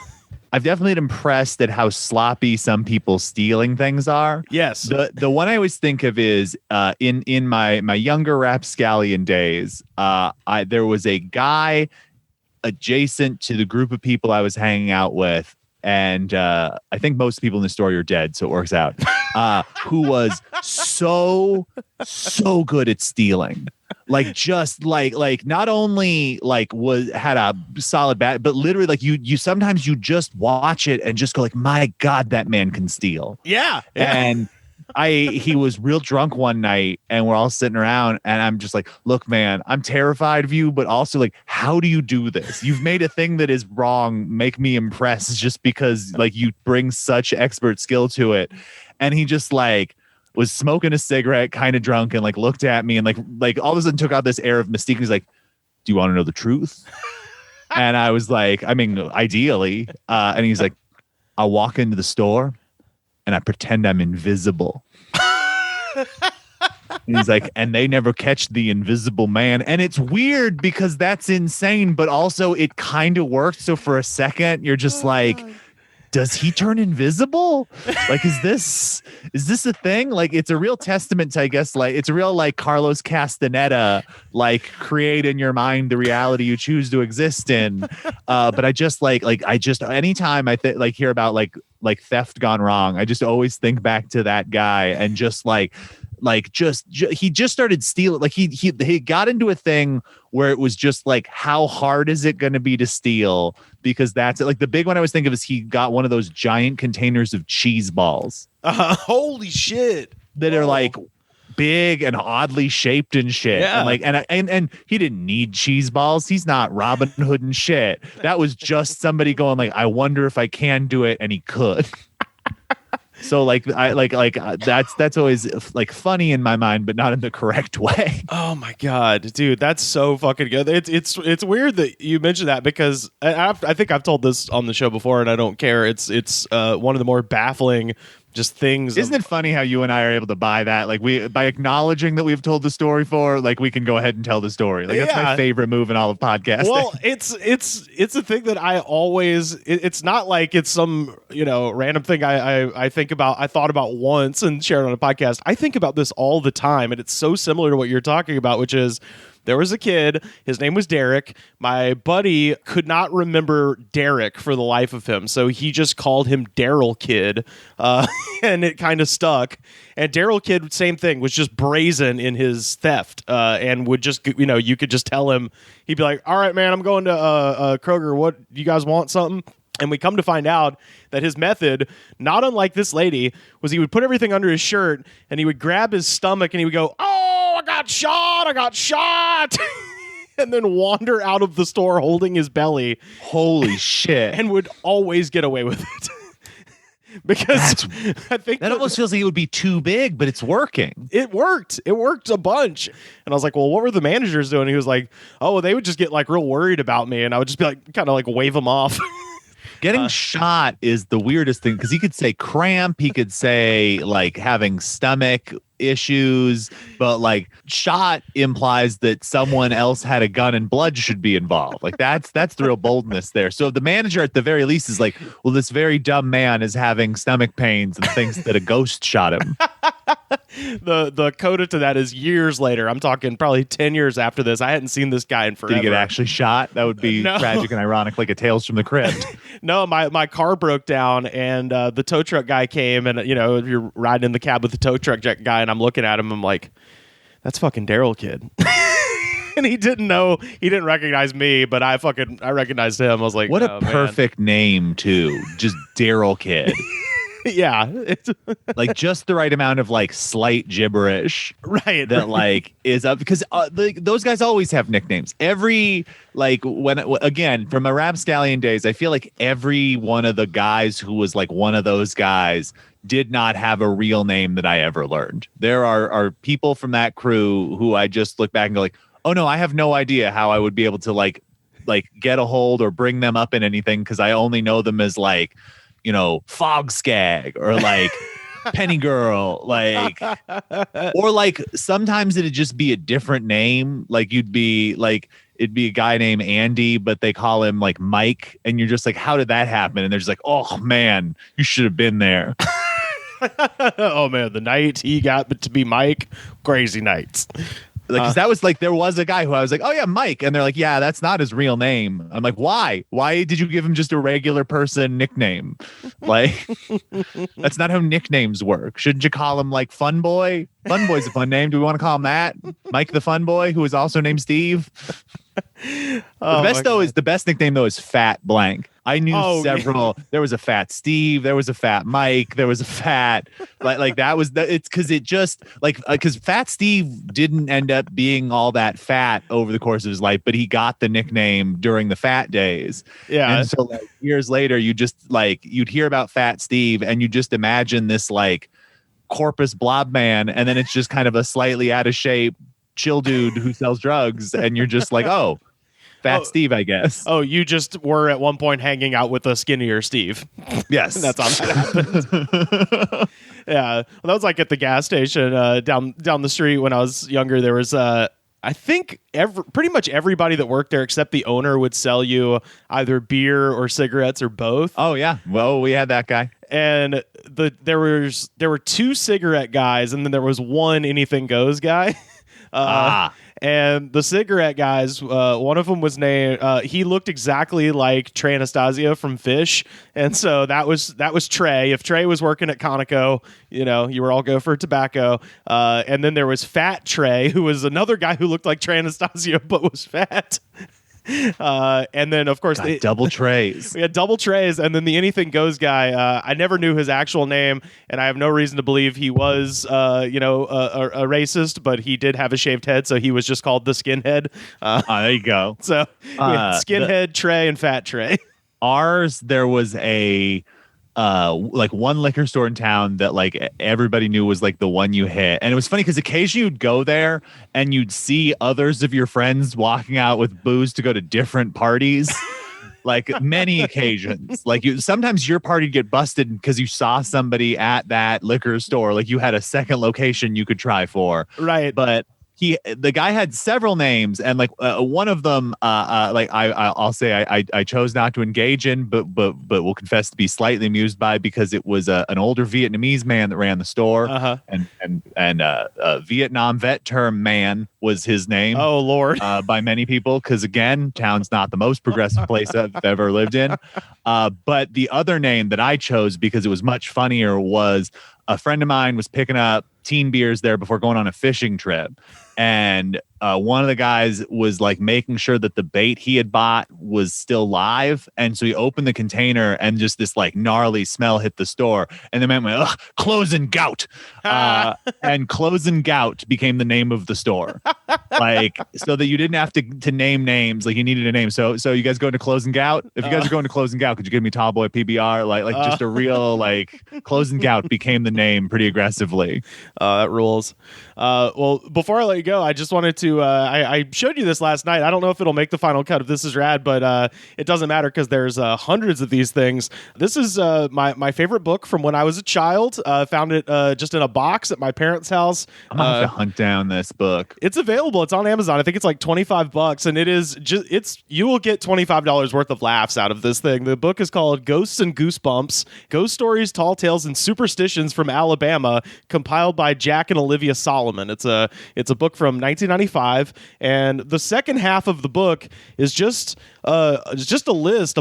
S7: I've definitely been impressed at how sloppy some people stealing things are.
S1: Yes.
S7: The one I always think of is in my younger rapscallion days, there was a guy adjacent to the group of people I was hanging out with, and I think most people in the story are dead, so it works out, who was so good at stealing. Like, just like not only like had a solid bat, but literally like you sometimes you just watch it and just go like, my God, that man can steal.
S1: Yeah.
S7: And he was real drunk one night, and we're all sitting around, and I'm just like, look, man, I'm terrified of you, but also like, how do you do this? You've made a thing that is wrong make me impressed just because like you bring such expert skill to it. And he just like was smoking a cigarette, kind of drunk, and like looked at me and like all of a sudden took out this air of mystique. He's like, do you want to know the truth? And I was like, I mean, ideally. And he's like, I'll walk into the store and I pretend I'm invisible. And he's like, and they never catch the invisible man. And it's weird because that's insane, but also it kind of worked. So for a second, you're just like, does he turn invisible? Like, is this a thing? Like, it's a real testament to, I guess, like, it's a real like Carlos Castaneda, like, create in your mind the reality you choose to exist in. But I just anytime I hear about like theft gone wrong, I just always think back to that guy and just he just started stealing. Like he got into a thing where it was just like, how hard is it going to be to steal? Because that's it. Like the big one I was thinking of is he got one of those giant containers of cheese balls.
S1: Holy shit.
S7: That are like big and oddly shaped and shit.
S1: Yeah.
S7: And like, and he didn't need cheese balls. He's not Robin Hood and shit. That was just somebody going like, I wonder if I can do it. And he could. So like I that's always like funny in my mind, but not in the correct way.
S1: Oh my God, dude, that's so fucking good. It's weird that you mentioned that because I think I've told this on the show before, and I don't care. It's one of the more baffling just things.
S7: Isn't it funny how you and I are able to buy that? Like by acknowledging that we've told the story for, like we can go ahead and tell the story. Like that's my favorite move in all of podcasting.
S1: Well, it's a thing that I always. It's not like it's some random thing I think about. I thought about once and shared on a podcast. I think about this all the time, and it's so similar to what you're talking about, which is. There was a kid, his name was Derek. My buddy could not remember Derek for the life of him, so he just called him Daryl Kid, and it kind of stuck. And Daryl Kid, same thing, was just brazen in his theft, and would just, you could just tell him, he'd be like, all right, man, I'm going to Kroger. What, you guys want something? And we come to find out that his method, not unlike this lady, was he would put everything under his shirt and he would grab his stomach and he would go, oh, I got shot. And then wander out of the store holding his belly.
S7: Holy shit.
S1: And would always get away with it. Because I think
S7: that almost feels like it would be too big, but it's working.
S1: It worked. It worked a bunch. And I was like, well, what were the managers doing? He was like, oh, well, they would just get like real worried about me. And I would just be like, kind of like wave them off.
S7: Getting shot is the weirdest thing because he could say cramp, he could say like having stomach issues, but like shot implies that someone else had a gun and blood should be involved. Like that's the real boldness there. So the manager at the very least is like, well, this very dumb man is having stomach pains and thinks that a ghost shot him.
S1: The coda to that is years later. I'm talking probably 10 years after this. I hadn't seen this guy in forever.
S7: Did he get actually shot? That would be tragic and ironic, like a Tales from the Crypt.
S1: No, my car broke down and the tow truck guy came and, you're riding in the cab with the tow truck guy and I'm looking at him. I'm like, that's fucking Daryl Kid. And he didn't recognize me, but I recognized him. I was like,
S7: what a perfect name too. Just Daryl Kid.
S1: Yeah.
S7: Like just the right amount of like slight gibberish.
S1: Right.
S7: That like is up because those guys always have nicknames. Every like again, from my Rapscallion days, I feel like every one of the guys who was like one of those guys did not have a real name that I ever learned. There are people from that crew who I just look back and go like, oh no, I have no idea how I would be able to like get a hold or bring them up in anything because I only know them as like, Fog Skag or like Penny Girl, like, or like sometimes it'd just be a different name. Like it'd be a guy named Andy, but they call him like Mike. And you're just like, how did that happen? And they're just like, oh man, you should have been there.
S1: Oh man, the night he got to be Mike, crazy nights.
S7: Like, that was like, there was a guy who I was like, oh yeah, Mike. And they're like, yeah, that's not his real name. I'm like, why? Why did you give him just a regular person nickname? Like, that's not how nicknames work. Shouldn't you call him like Fun Boy? Fun Boy's a fun name. Do we want to call him that? Mike the Fun Boy, who is also named Steve. The best nickname though is Fat Blank. I knew several. Yeah. There was a Fat Steve. There was a Fat Mike. There was a Fat like that was the. It's because it just like because Fat Steve didn't end up being all that fat over the course of his life, but he got the nickname during the fat days. Yeah, and so like, years later, you just like you'd hear about Fat Steve, and you just imagine this like corpus blob man, and then it's just kind of a slightly out of shape chill dude who sells drugs, and you're just like, oh. Fat Steve, I guess. Oh,
S1: you just were at one point hanging out with a skinnier Steve.
S7: Yes.
S1: That's how that happened. Yeah. Well, that was like at the gas station down the street when I was younger. There was, I think, pretty much everybody that worked there except the owner would sell you either beer or cigarettes or both.
S7: Oh, yeah. Well, we had that guy.
S1: And there were two cigarette guys, and then there was one anything goes guy. And the cigarette guys, one of them was named, he looked exactly like Trey Anastasia from Fish. And so that was Trey. If Trey was working at Conoco, you were all go for tobacco. And then there was Fat Trey, who was another guy who looked like Trey Anastasia, but was fat. And then of course
S7: double trays.
S1: We had double trays, and then the anything goes guy. I never knew his actual name, and I have no reason to believe he was, a racist. But he did have a shaved head, so he was just called the skinhead.
S7: There you go.
S1: So skinhead Trey and Fat Trey.
S7: Ours, there was a like one liquor store in town that like everybody knew was like the one you hit. And it was funny because occasionally you'd go there and you'd see others of your friends walking out with booze to go to different parties. like many occasions. Like sometimes your party'd get busted because you saw somebody at that liquor store. Like you had a second location you could try for.
S1: Right.
S7: But the guy had several names, and like one of them, like I'll say I chose not to engage in, but will confess to be slightly amused by, because it was an older Vietnamese man that ran the store, and Vietnam vet term man was his name.
S1: Oh Lord,
S7: by many people, because again, town's not the most progressive place I've ever lived in. But the other name that I chose because it was much funnier was a friend of mine was picking up teen beers there before going on a fishing trip. And one of the guys was like making sure that the bait he had bought was still live. And so he opened the container and just this like gnarly smell hit the store. And the man went, ugh, Closing Gout. And Closing Gout became the name of the store. Like, so that you didn't have to name names. Like you needed a name. So you guys going to Closing Gout? If you guys are going to Closing Gout, could you give me Tallboy PBR? Like just a real like Closing Gout became the name pretty aggressively.
S1: That rules. Well, before I let you go, I just wanted to, I showed you this last night. I don't know if it'll make the final cut of This Is Rad, but it doesn't matter because there's hundreds of these things. This is my favorite book from when I was a child. Found it just in a box at my parents' house.
S7: I'm going to have to hunt down this book.
S1: It's available. It's on Amazon. I think it's like $25, and it is just, you will get $25 worth of laughs out of this thing. The book is called Ghosts and Goosebumps, Ghost Stories, Tall Tales, and Superstitions from Alabama, compiled by Jack and Olivia Solomon. It's a book from 1995, and the second half of the book is just a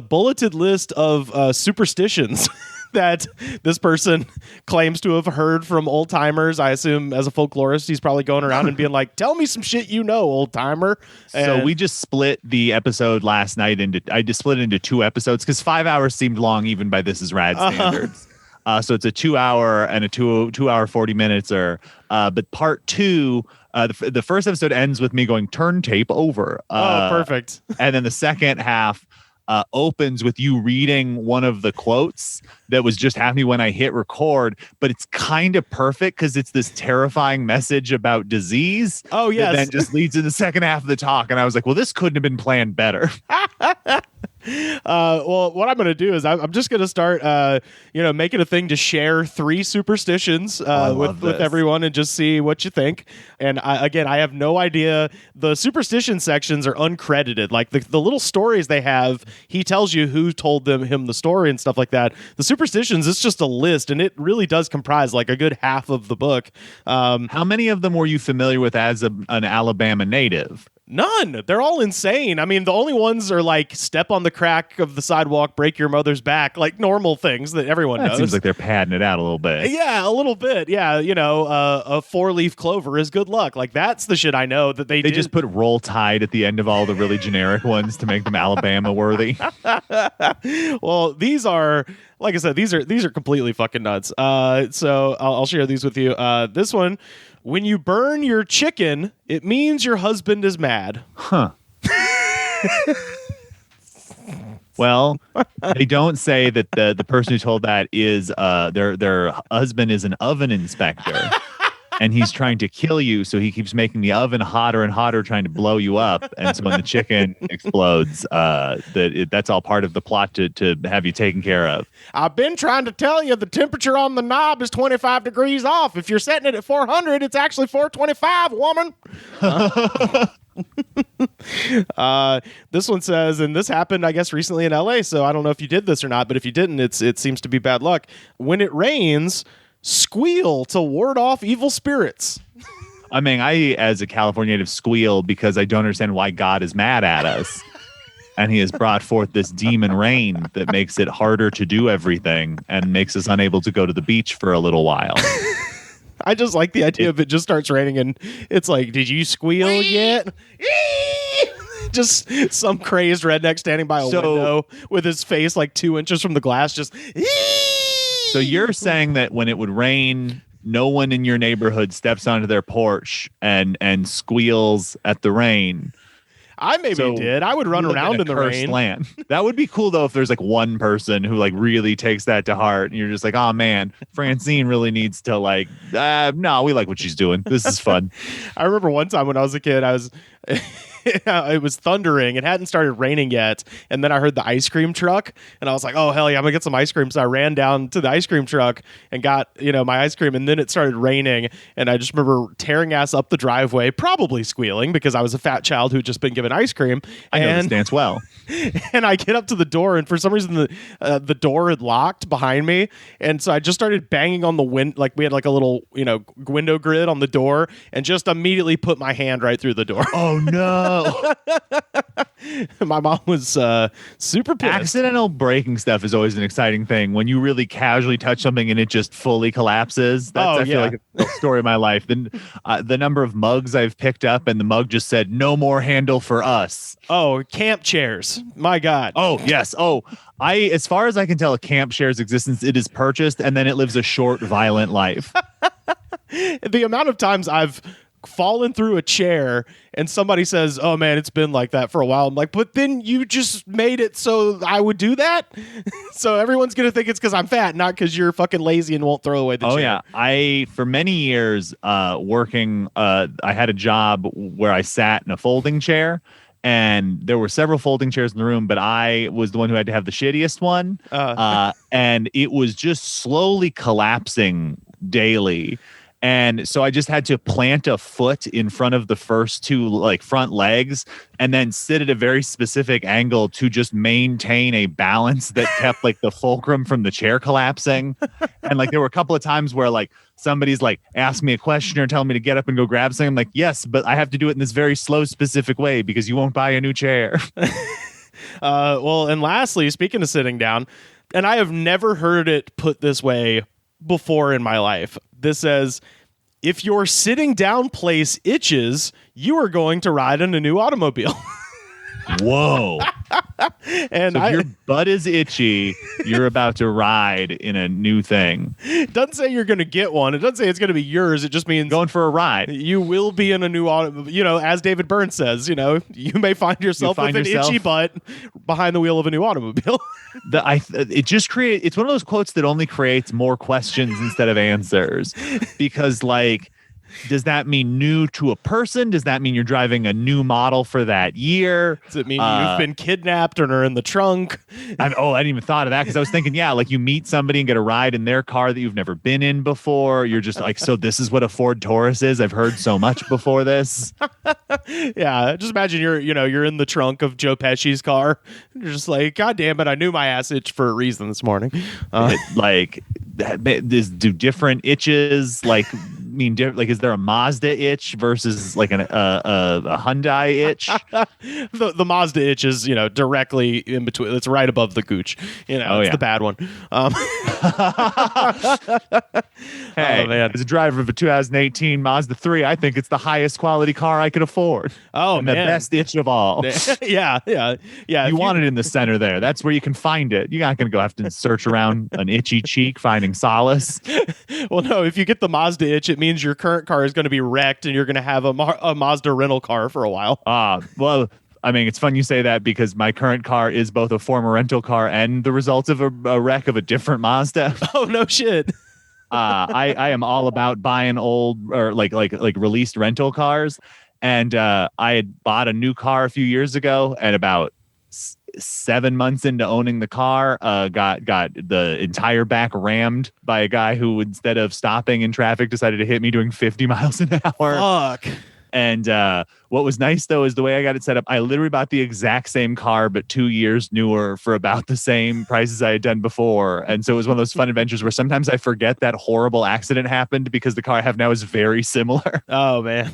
S1: bulleted list of superstitions that this person claims to have heard from old timers. I assume as a folklorist, he's probably going around and being like, "Tell me some shit you know, old timer."
S7: So we just split the episode last night I just split it into 2 episodes because 5 hours seemed long even by This Is Rad standards. So it's a 2 hour and a 2 hour 40 minutes. But part 2, the first episode ends with me going turn tape over.
S1: Perfect.
S7: And then the second half opens with you reading one of the quotes that was just happening when I hit record, but it's kind of perfect because it's this terrifying message about disease.
S1: Oh, yes.
S7: That then just leads to the second half of the talk. And I was like, well, this couldn't have been planned better.
S1: Well, what I'm going to do is I'm just going to start, making a thing to share 3 superstitions with everyone and just see what you think. And I have no idea. The superstition sections are uncredited. Like the little stories they have, he tells you who told him the story and stuff like that. The superstitions, it's just a list, and it really does comprise like a good half of the book.
S7: How many of them were you familiar with as an Alabama native?
S1: None. They're all insane. I mean, the only ones are like step on the crack of the sidewalk, break your mother's back, like normal things that everyone knows.
S7: It seems like they're padding it out a little bit.
S1: Yeah, a little bit. Yeah, a 4-leaf clover is good luck. Like that's the shit I know that they
S7: just put Roll Tide at the end of all the really generic ones to make them Alabama worthy.
S1: Well, these are, like I said, these are completely fucking nuts. So I'll share these with you. This one. When you burn your chicken, it means your husband is mad.
S7: Huh. Well, they don't say that the person who told that is their husband is an oven inspector. And he's trying to kill you, so he keeps making the oven hotter and hotter, trying to blow you up. And so when the chicken explodes, that's all part of the plot to have you taken care of.
S1: I've been trying to tell you the temperature on the knob is 25 degrees off. If you're setting it at 400, it's actually 425, woman. This one says, and this happened, I guess, recently in LA, so I don't know if you did this or not, but if you didn't, it seems to be bad luck. When it rains, squeal to ward off evil spirits.
S7: I mean, I, as a California native, squeal because I don't understand why God is mad at us. And he has brought forth this demon rain that makes it harder to do everything and makes us unable to go to the beach for a little while.
S1: I just like the idea of it just starts raining and it's like, did you squeal yet? Just some crazed redneck standing by a window with his face like 2 inches from the glass, just...
S7: So you're saying that when it would rain, no one in your neighborhood steps onto their porch and squeals at the rain.
S1: I did. I would run around in the rain.
S7: Land. That would be cool though if there's like one person who like really takes that to heart and you're just like, oh man, Francine really needs to like, no, we like what she's doing. This is fun.
S1: I remember one time when I was a kid, it was thundering. It hadn't started raining yet. And then I heard the ice cream truck and I was like, oh, hell yeah, I'm gonna get some ice cream. So I ran down to the ice cream truck and got, my ice cream. And then it started raining. And I just remember tearing ass up the driveway, probably squealing because I was a fat child who'd just been given ice cream.
S7: I know this dance well.
S1: And I get up to the door, and for some reason the door had locked behind me, and so I just started banging on the window. Like we had like a little window grid on the door, and just immediately put my hand right through the door.
S7: Oh no!
S1: My mom was super pissed.
S7: Accidental breaking stuff is always an exciting thing. When you really casually touch something and it just fully collapses. That's I feel like a story of my life. Then the number of mugs I've picked up, and the mug just said "No more handle for us."
S1: Oh, camp chairs. My God.
S7: Oh, yes. Oh, as far as I can tell, a camp chair's existence, it is purchased and then it lives a short, violent life.
S1: The amount of times I've fallen through a chair and somebody says, oh man, it's been like that for a while. I'm like, but then you just made it so I would do that. So everyone's going to think it's because I'm fat, not because you're fucking lazy and won't throw away the chair.
S7: Oh yeah. For many years working, I had a job where I sat in a folding chair. And there were several folding chairs in the room, but I was the one who had to have the shittiest one. And it was just slowly collapsing daily. And so I just had to plant a foot in front of the first two front legs and then sit at a very specific angle to just maintain a balance that kept the fulcrum from the chair collapsing. And there were a couple of times where somebody's ask me a question or tell me to get up and go grab something. I'm like, yes, but I have to do it in this very slow, specific way because you won't buy a new chair.
S1: Well, and lastly, speaking of sitting down, and I have never heard it put this way before in my life. This says, if your sitting down place itches, you are going to ride in a new automobile.
S7: Whoa.
S1: And
S7: so if your butt is itchy, you're about to ride in a new thing.
S1: It doesn't say you're going to get one. It doesn't say it's going to be yours. It just means
S7: going for a ride.
S1: You will be in a new auto. As David Byrne says, you may find yourself with an itchy butt behind the wheel of a new automobile.
S7: It's one of those quotes that only creates more questions instead of answers, because does that mean new to a person? Does that mean you're driving a new model for that year?
S1: Does it mean you've been kidnapped and are in the trunk?
S7: I hadn't even thought of that, because I was thinking, you meet somebody and get a ride in their car that you've never been in before. You're just so this is what a Ford Taurus is? I've heard so much before this.
S1: Yeah, just imagine you're in the trunk of Joe Pesci's car. You're just like, God damn it, I knew my ass itched for a reason this morning.
S7: Do different itches mean is there a Mazda itch versus a Hyundai itch?
S1: The Mazda itch is directly in between. It's right above the gooch. It's the bad one.
S7: Hey,
S1: oh, man.
S7: As a driver of a 2018 Mazda 3, I think it's the highest quality car I could afford.
S1: Oh,
S7: and
S1: man.
S7: The best itch of all.
S1: Yeah.
S7: You want it in the center there. That's where you can find it. You're not going to go have to search around an itchy cheek finding solace.
S1: Well, no, if you get the Mazda itch, it means your current car is going to be wrecked and you're going to have a Mazda rental car for a while.
S7: Well, I mean, it's fun you say that because my current car is both a former rental car and the result of a wreck of a different Mazda.
S1: Oh, no shit.
S7: I am all about buying old or released rental cars. And I had bought a new car a few years ago, and about 7 months into owning the car, got the entire back rammed by a guy who, instead of stopping in traffic, decided to hit me doing 50 miles an hour.
S1: Fuck.
S7: And what was nice, though, is the way I got it set up. I literally bought the exact same car, but 2 years newer for about the same prices I had done before. And so it was one of those fun adventures where sometimes I forget that horrible accident happened because the car I have now is very similar.
S1: Oh, man.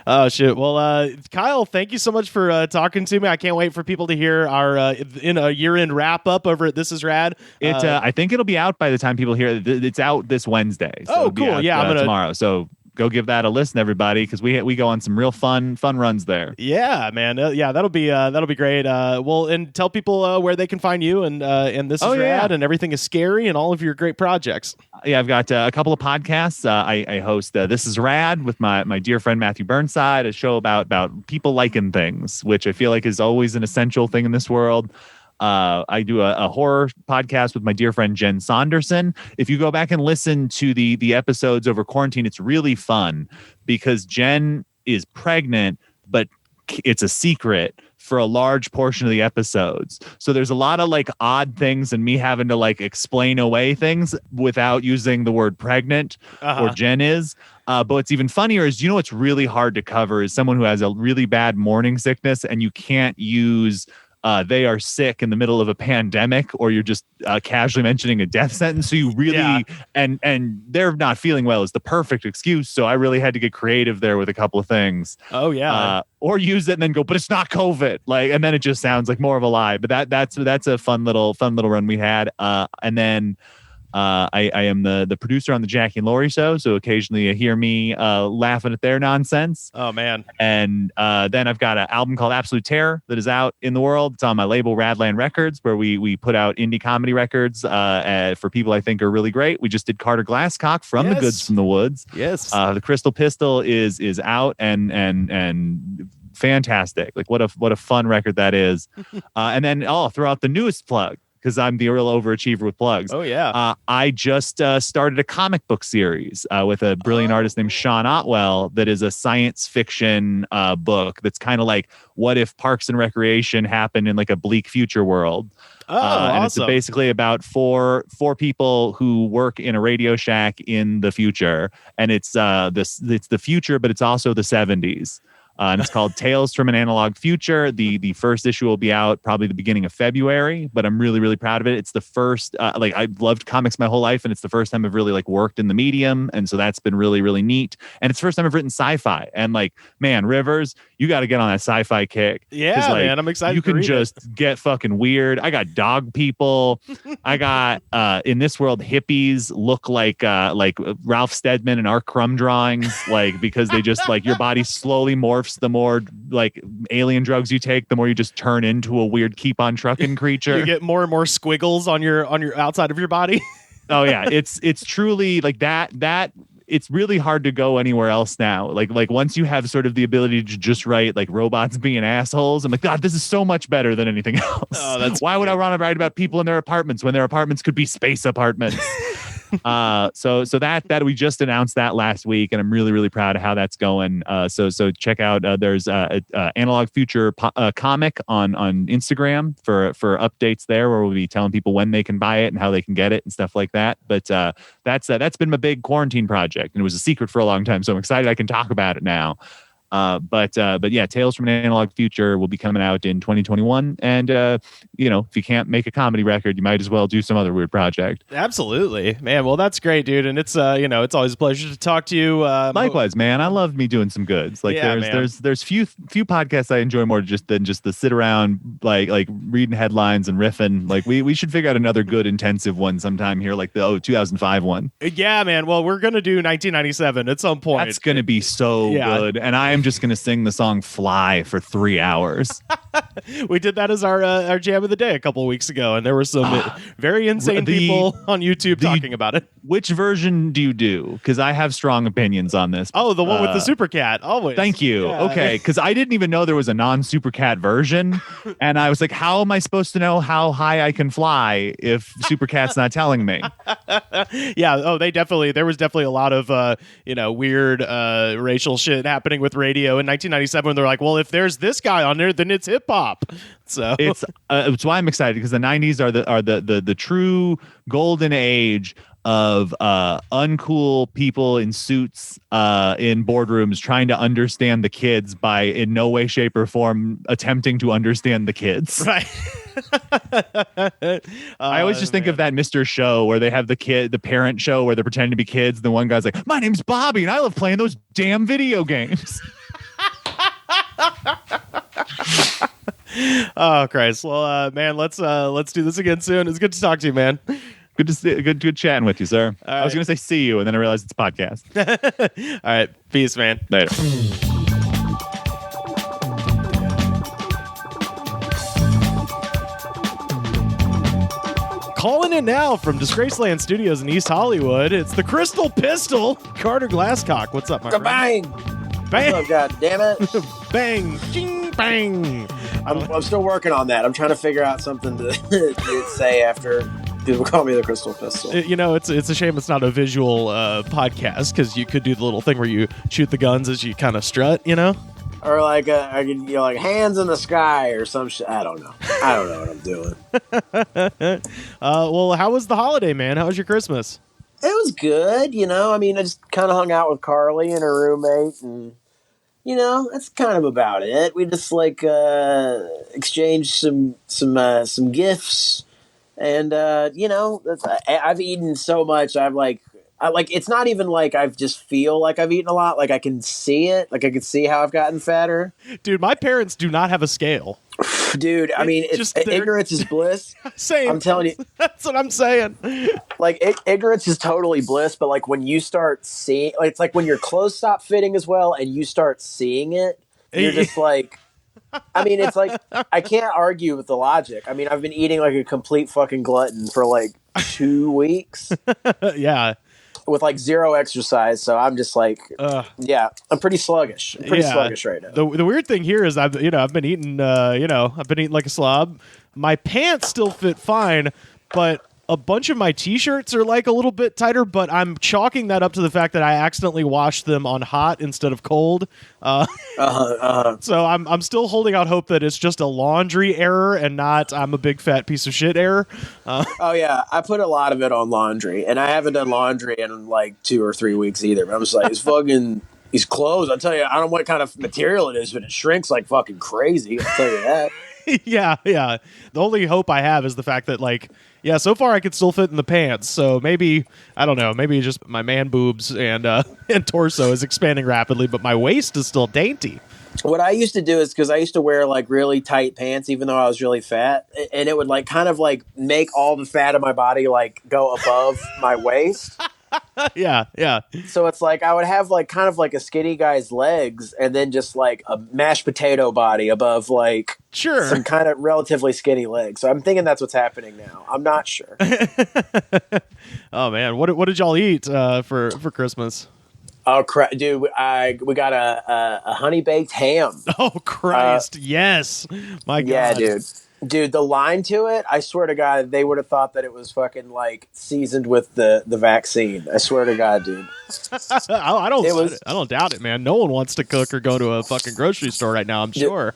S1: Oh shit. Well, Kyle, thank you so much for talking to me. I can't wait for people to hear our in a year-end wrap-up over at This Is Rad.
S7: I think it'll be out by the time people hear it. It's out this Wednesday. So
S1: oh, cool. Yeah, I'm gonna
S7: tomorrow. So go give that a listen, everybody, because we go on some real fun runs there.
S1: Yeah, man. Yeah, that'll be great. Well, and tell people where they can find you and This Is Rad and Everything Is Scary and all of your great projects.
S7: Yeah, I've got a couple of podcasts. I host This Is Rad with my dear friend Matthew Burnside, a show about people liking things, which I feel like is always an essential thing in this world. I do a horror podcast with my dear friend Jen Saunderson. If you go back and listen to the episodes over quarantine, it's really fun because Jen is pregnant, but it's a secret for a large portion of the episodes. So there's a lot of like odd things and me having to like explain away things without using the word pregnant or Jen is. But what's even funnier is, what's really hard to cover is someone who has a really bad morning sickness and you can't use they are sick in the middle of a pandemic, or you're just casually mentioning a death sentence. So you really, and they're not feeling well is the perfect excuse. So I really had to get creative there with a couple of things.
S1: Oh yeah.
S7: Or use it and then go, but it's not COVID. Like, and then it just sounds like more of a lie. But that's a fun little run we had. And then I am the producer on the Jackie and Laurie show, so occasionally you hear me laughing at their nonsense.
S1: Oh man!
S7: And then I've got an album called Absolute Terror that is out in the world. It's on my label Radland Records, where we put out indie comedy records for people I think are really great. We just did Carter Glascock from The Goods from the Woods.
S1: Yes,
S7: the Crystal Pistol is out and fantastic. Like what a fun record that is. And then throughout the newest plug, because I'm the real overachiever with plugs.
S1: Oh, yeah.
S7: I just started a comic book series with a brilliant artist named Sean Otwell that is a science fiction book that's kind of like, what if Parks and Recreation happened in like a bleak future world? And
S1: awesome.
S7: It's basically about four people who work in a Radio Shack in the future. And it's the future, but it's also the 70s. And it's called Tales from an Analog Future. The first issue will be out probably the beginning of February, but I'm really, really proud of it. It's the first, I've loved comics my whole life, and it's the first time I've really like worked in the medium. And so that's been really, really neat. And it's the first time I've written sci-fi. And like, man, Rivers, you got to get on that sci-fi kick.
S1: Yeah,
S7: like,
S1: man, I'm excited.
S7: You can just get fucking weird. I got dog people. I got, in this world, hippies look like Ralph Steadman and Art Crumb drawings, like, because they just like your body slowly morphs. The more like alien drugs you take, the more you just turn into a weird keep on trucking creature.
S1: You get more and more squiggles on your outside of your body.
S7: Oh yeah, it's truly like that. It's really hard to go anywhere else now. Like once you have sort of the ability to just write like robots being assholes, I'm like, God, this is so much better than anything else.
S1: Oh,
S7: why would I want to write about people in their apartments when their apartments could be space apartments? So that we just announced that last week, and I'm really, really proud of how that's going. So check out there's a Analog Future comic on Instagram for updates there, where we'll be telling people when they can buy it and how they can get it and stuff like that. But that's been my big quarantine project, and it was a secret for a long time. So I'm excited I can talk about it now. But yeah, Tales from an Analog Future will be coming out in 2021. And, if you can't make a comedy record, you might as well do some other weird project.
S1: Absolutely, man. Well, that's great, dude. And it's, it's always a pleasure to talk to you.
S7: Likewise, man. I love me doing some goods. Like there's few podcasts I enjoy more than just the sit around, like reading headlines and riffing. Like we should figure out another good intensive one sometime here, like the 2005 one.
S1: Yeah, man. Well, we're going to do 1997 at some point.
S7: That's going to be so good. And I'm just going to sing the song Fly for 3 hours.
S1: We did that as our jam of the day a couple of weeks ago, and there were some very insane people on YouTube talking about it.
S7: Which version do you do? Because I have strong opinions on this.
S1: Oh, the one with the Super Cat, always.
S7: Thank you.
S1: Yeah.
S7: Okay, because I didn't even know there was a non-Super Cat version, and I was like, how am I supposed to know how high I can fly if Super Cat's not telling me?
S1: Yeah. Oh, there was definitely a lot of weird racial shit happening with radio in 1997. When they're like, well, if there's this guy on there, then it's hip hop. So
S7: it's why I'm excited, because the 90s are the true golden age of uncool people in suits in boardrooms trying to understand the kids by in no way, shape, or form attempting to understand the kids.
S1: Right.
S7: I always just think of that Mr. Show where they have the parent show where they're pretending to be kids. The one guy's like, my name's Bobby and I love playing those damn video games.
S1: Oh Christ! Well, man, let's do this again soon. It's good to talk to you, man.
S7: Good chatting with you, sir.
S1: All right.
S7: I was gonna say see you, and then I realized it's a podcast.
S1: All right, peace, man.
S7: Later.
S1: Calling in now from Disgraceland Studios in East Hollywood. It's the Crystal Pistol, Carter Glascock. What's up, my friend? Bang!
S8: Oh, God damn it.
S1: Bang! Ching! Bang!
S8: I'm still working on that. I'm trying to figure out something to say after people call me the Crystal Pistol.
S1: It's a shame it's not a visual podcast, because you could do the little thing where you shoot the guns as you kind of strut,
S8: or like I could, like hands in the sky or some shit. I don't know. I don't know what I'm doing.
S1: Well, how was the holiday, man? How was your Christmas?
S8: It was good, I mean, I just kind of hung out with Carly and her roommate, and that's kind of about it. We just like exchanged some gifts, and I've eaten so much. It's not even like I just feel like I've eaten a lot. Like I can see it. Like I can see how I've gotten fatter.
S1: Dude, my parents do not have a scale.
S8: Dude, I mean, ignorance is bliss.
S1: Same.
S8: I'm telling you.
S1: That's what I'm saying.
S8: Like, ignorance is totally bliss, but, like, when you start seeing... Like, it's like when your clothes stop fitting as well and you start seeing it, you're just like... I mean, it's like... I can't argue with the logic. I mean, I've been eating like a complete fucking glutton for, like, 2 weeks.
S1: Yeah.
S8: With, like, zero exercise, so I'm just like... yeah, I'm pretty sluggish. I'm pretty sluggish right now.
S1: The weird thing here is I've been eating, I've been eating like a slob. My pants still fit fine, but a bunch of my t-shirts are like a little bit tighter, but I'm chalking that up to the fact that I accidentally washed them on hot instead of cold. So I'm still holding out hope that it's just a laundry error and not I'm a big fat piece of shit error.
S8: Oh yeah, I put a lot of it on laundry, and I haven't done laundry in like 2 or 3 weeks either. But I'm just like, these clothes. I'll tell you, I don't know what kind of material it is, but it shrinks like fucking crazy. I'll tell you that.
S1: Yeah. The only hope I have is the fact that, like, so far I could still fit in the pants. So maybe, I don't know, maybe just my man boobs and torso is expanding rapidly, but my waist is still dainty.
S8: What I used to do is, because I used to wear like really tight pants, even though I was really fat, and it would like kind of like make all the fat of my body like go above my waist.
S1: Yeah.
S8: So it's like I would have like kind of like a skinny guy's legs and then just like a mashed potato body above like some kind of relatively skinny legs. So I'm thinking that's what's happening now. I'm not sure.
S1: Oh man, what did y'all eat for Christmas?
S8: Oh crap, dude! We got a honey baked ham.
S1: Oh Christ, yes, my God,
S8: yeah, dude. The line to it, I swear to God, they would have thought that it was fucking like seasoned with the vaccine. I swear to God, dude.
S1: I don't doubt it, man. No one wants to cook or go to a fucking grocery store right now. I'm sure.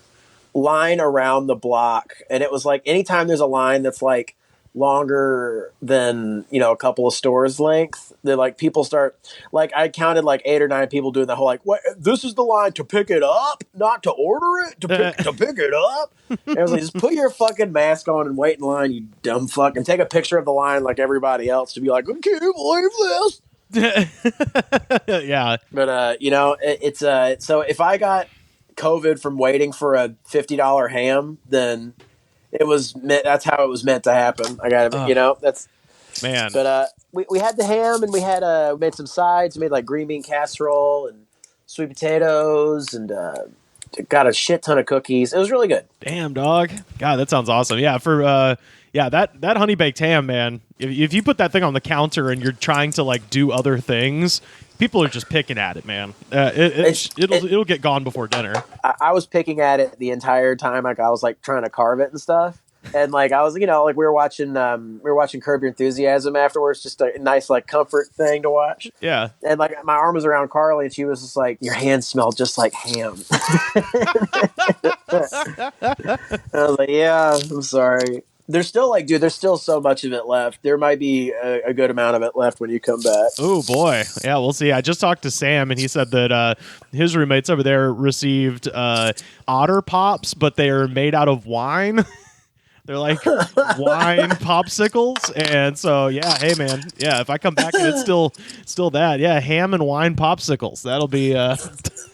S8: Line around the block, and it was like anytime there's a line that's like longer than a couple of stores length, they're like people start like I counted like 8 or 9 people doing the whole like, what, this is the line to pick it up, not to order it, to pick it up. And I was like, just put your fucking mask on and wait in line, you dumb fuck, and take a picture of the line like everybody else to be like, I can't believe this.
S1: Yeah,
S8: but it's so if I got COVID from waiting for a $50 ham, then that's how it was meant to happen. I got that's
S1: man.
S8: But we had the ham, and we made some sides. We made like green bean casserole and sweet potatoes, and got a shit ton of cookies. It was really good.
S1: Damn, dog. God, that sounds awesome. Yeah, for that honey baked ham, man. If you put that thing on the counter and you're trying to like do other things, people are just picking at it, man. It'll get gone before dinner.
S8: I was picking at it the entire time. Like I was like trying to carve it and stuff. And like I was, like we were watching Curb Your Enthusiasm afterwards, just a nice like comfort thing to watch.
S1: Yeah. And
S8: like my arm was around Carly, and she was just like, "Your hands smell just like ham." I was like, "Yeah, I'm sorry." There's still so much of it left. There might be a good amount of it left when you come back.
S1: Oh boy, yeah, we'll see. I just talked to Sam, and he said that his roommates over there received otter pops, but they are made out of wine. They're like wine popsicles, and so yeah, hey man, yeah. If I come back and it's still that, yeah, ham and wine popsicles. That'll be.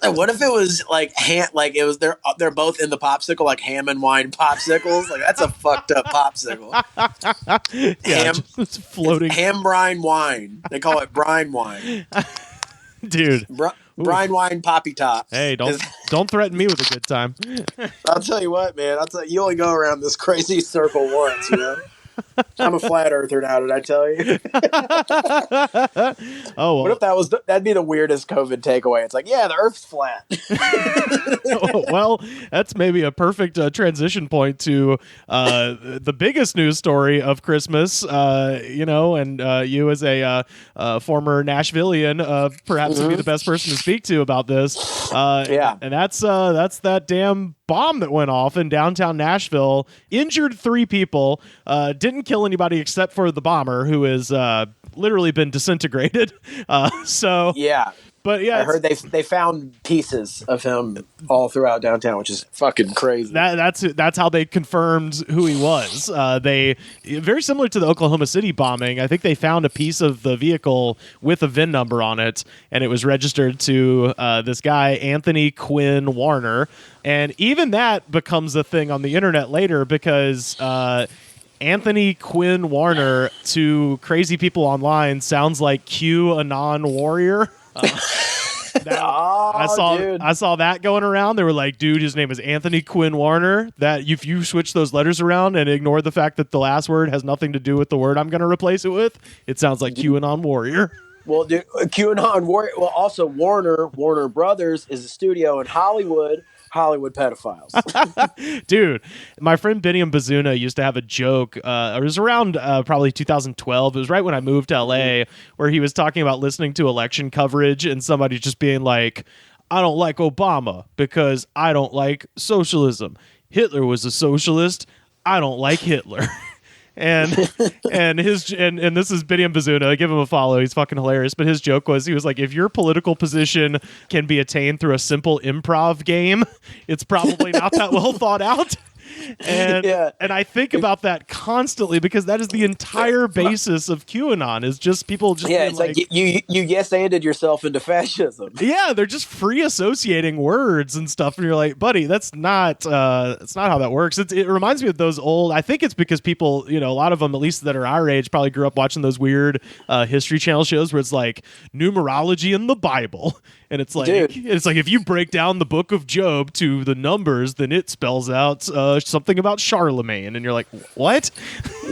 S8: What if it was like ham? Like it was they're both in the popsicle, like ham and wine popsicles. Like that's a fucked up popsicle.
S1: Yeah,
S8: ham
S1: just floating
S8: ham brine wine. They call it brine wine,
S1: dude.
S8: Brine wine poppy top.
S1: Hey, don't threaten me with a good time.
S8: I'll tell you what, man. You only go around this crazy circle once, I'm a flat earther now, did I tell you?
S1: Oh, well.
S8: What if that'd be the weirdest COVID takeaway? It's like, yeah, the Earth's flat.
S1: Well, that's maybe a perfect transition point to the biggest news story of Christmas. And you as a former Nashvilleian, perhaps would be the best person to speak to about this.
S8: Yeah,
S1: and that's that damn bomb that went off in downtown Nashville, injured 3 people, didn't kill anybody except for the bomber, who is literally been disintegrated.
S8: yeah.
S1: But yeah,
S8: I heard they found pieces of him all throughout downtown, which is fucking crazy.
S1: That's how they confirmed who he was. They very similar to the Oklahoma City bombing. I think they found a piece of the vehicle with a VIN number on it, and it was registered to this guy Anthony Quinn Warner. And even that becomes a thing on the internet later because Anthony Quinn Warner to crazy people online sounds like QAnon warrior. I saw that going around. They were like, dude, his name is Anthony Quinn Warner. That if you switch those letters around and ignore the fact that the last word has nothing to do with the word I'm going to replace it with, it sounds like QAnon warrior.
S8: Well, dude, QAnon warrior. Well, also Warner Brothers is a studio in Hollywood pedophiles.
S1: Dude, my friend Benny and Bazuna used to have a joke. It was around probably 2012. It was right when I moved to LA, where he was talking about listening to election coverage and somebody just being like, I don't like Obama because I don't like socialism. Hitler was a socialist. I don't like Hitler. And this is Benny and Bazuna. Give him a follow. He's fucking hilarious. But his joke was, he was like, if your political position can be attained through a simple improv game, it's probably not that well thought out. And I think about that constantly because that is the entire basis of QAnon is just people just being
S8: it's like you yes-anded yourself into fascism.
S1: Yeah, they're just free associating words and stuff, and you're like, buddy, that's not how that works. It reminds me of those old. I think it's because people, a lot of them, at least that are our age, probably grew up watching those weird History Channel shows where it's like numerology in the Bible. And it's like, if you break down the book of Job to the numbers, then it spells out something about Charlemagne. And you're like, what?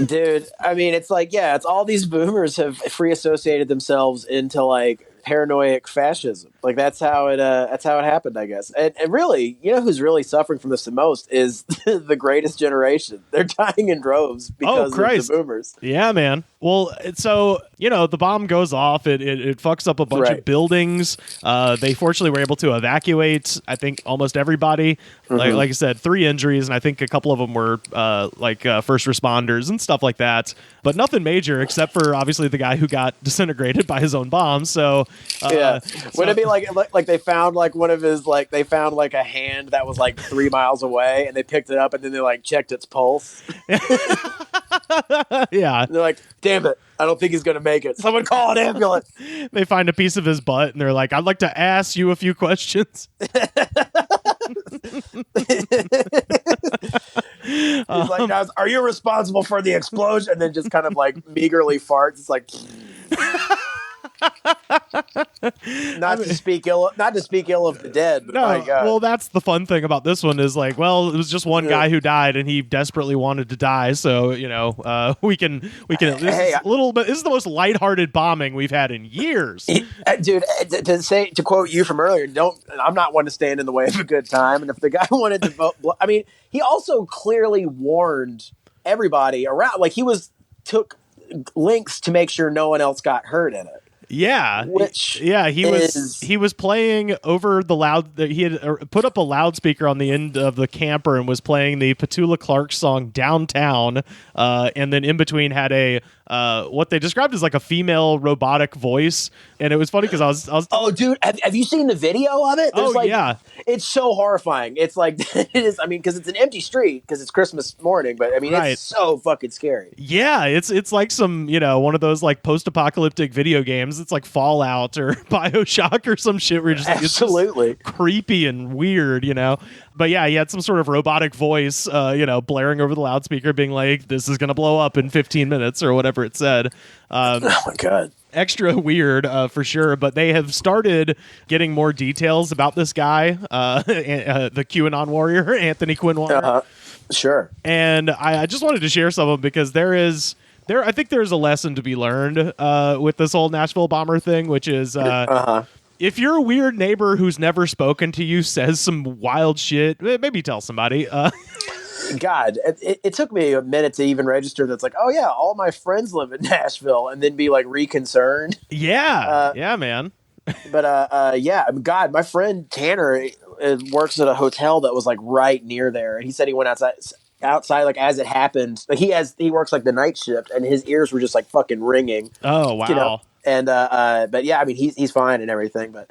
S8: Dude, I mean, it's like, it's all these boomers have free associated themselves into like paranoid fascism. Like that's how it happened, I guess. And really, who's really suffering from this the most is the greatest generation. They're dying in droves because of the boomers.
S1: Yeah, man. Well, so, the bomb goes off. It fucks up a bunch of buildings. They fortunately were able to evacuate, I think, almost everybody. Like I said, 3 injuries, and I think a couple of them were first responders and stuff like that. But nothing major, except for, obviously, the guy who got disintegrated by his own bomb. So,
S8: would it be like they found like one of his they found like a hand that was like 3 miles away, and they picked it up and then they like checked its pulse.
S1: Yeah,
S8: and they're like, damn it, I don't think he's gonna make it. Someone call an ambulance.
S1: They find a piece of his butt and they're like, I'd like to ask you a few questions.
S8: He's like, now, are you responsible for the explosion? And then just kind of like meagerly farts. It's like not to speak ill of the dead, but my God.
S1: Well, that's the fun thing about this one is like, well, it was just one guy who died and he desperately wanted to die, so we can this is the most lighthearted bombing we've had in years.
S8: Dude, to quote you from earlier, I'm not one to stand in the way of a good time, and if the guy wanted to vote, I mean, he also clearly warned everybody around, like took links to make sure no one else got hurt in it.
S1: Yeah, he was playing over the loud. He had put up a loudspeaker on the end of the camper and was playing the Petula Clark song "Downtown," and then in between had a what they described as like a female robotic voice. And it was funny because I was
S8: oh, dude, have you seen the video of it? It's so horrifying. It's like it is. I mean, because it's an empty street because it's Christmas morning, but I mean, it's so fucking scary.
S1: Yeah, it's like some one of those like post-apocalyptic video games. It's like Fallout or BioShock or some shit where you're just
S8: absolutely
S1: it's just creepy and weird, But yeah, he had some sort of robotic voice, blaring over the loudspeaker, being like, "This is gonna blow up in 15 minutes" or whatever it said.
S8: Oh my God.
S1: extra weird for sure, but they have started getting more details about this guy, the QAnon warrior, Anthony Quinn Warner.
S8: Sure.
S1: And I just wanted to share some of them because I think there's a lesson to be learned with this whole Nashville bomber thing, which is if you're a weird neighbor who's never spoken to you, says some wild shit, maybe tell somebody.
S8: God, it took me a minute to even register that's like, oh yeah, all my friends live in Nashville, and then be like reconcerned.
S1: Yeah, yeah, man.
S8: But yeah, I mean, God, my friend Tanner works at a hotel that was like right near there, and he said he went outside like as it happened. Like he works like the night shift, and his ears were just like fucking ringing.
S1: Oh wow.
S8: You know? And but yeah, I mean he's fine and everything, but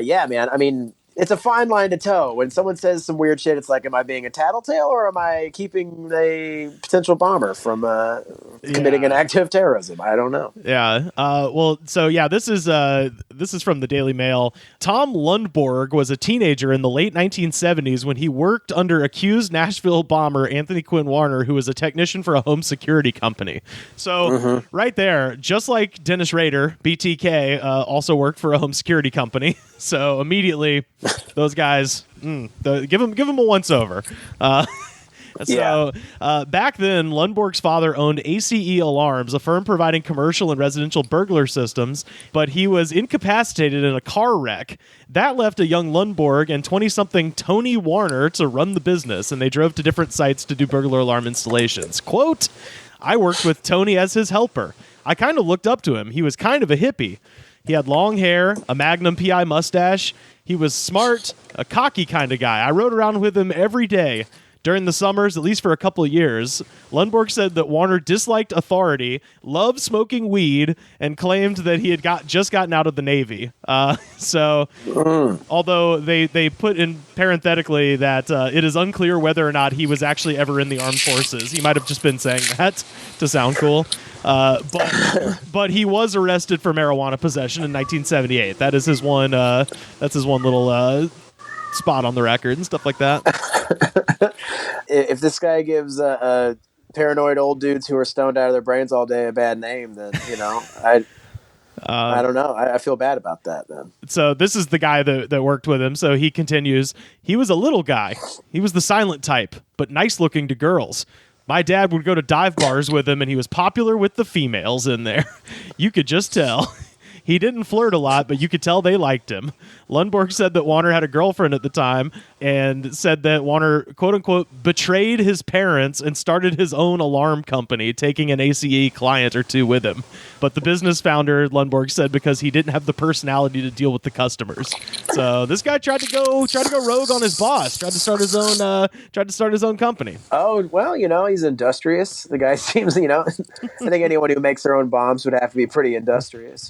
S8: yeah, man, I mean it's a fine line to toe. When someone says some weird shit, it's like, am I being a tattletale or am I keeping a potential bomber from committing an act of terrorism? I don't know.
S1: Yeah. Well, so yeah, this is from the Daily Mail. Tom Lundborg was a teenager in the late 1970s when he worked under accused Nashville bomber Anthony Quinn Warner, who was a technician for a home security company. So right there, just like Dennis Rader, BTK, also worked for a home security company. So immediately, those guys, give them a once over. Back then, Lundborg's father owned ACE Alarms, a firm providing commercial and residential burglar systems, but he was incapacitated in a car wreck. That left a young Lundborg and 20-something Tony Warner to run the business, and they drove to different sites to do burglar alarm installations. Quote, I worked with Tony as his helper. I kind of looked up to him. He was kind of a hippie. He had long hair, a Magnum PI mustache. He was smart, a cocky kind of guy. I rode around with him every day. During the summers, at least for a couple of years, Lundborg said that Warner disliked authority, loved smoking weed, and claimed that he had just gotten out of the Navy. Although they put in parenthetically that it is unclear whether or not he was actually ever in the armed forces. He might have just been saying that to sound cool. But he was arrested for marijuana possession in 1978. That is his one. That's his one little spot on the record and stuff like that.
S8: If this guy gives paranoid old dudes who are stoned out of their brains all day a bad name, then I don't know. I feel bad about that then.
S1: So this is the guy that worked with him. So he continues. He was a little guy. He was the silent type, but nice looking to girls. My dad would go to dive bars with him, and he was popular with the females in there. You could just tell. He didn't flirt a lot, but you could tell they liked him. Lundborg said that Warner had a girlfriend at the time and said that Warner, quote-unquote, betrayed his parents and started his own alarm company, taking an ACE client or two with him. But the business founder, Lundborg said, because he didn't have the personality to deal with the customers. So this guy tried to go rogue on his boss, tried to start his own company.
S8: Oh, well, he's industrious. The guy seems, I think anyone who makes their own bombs would have to be pretty industrious,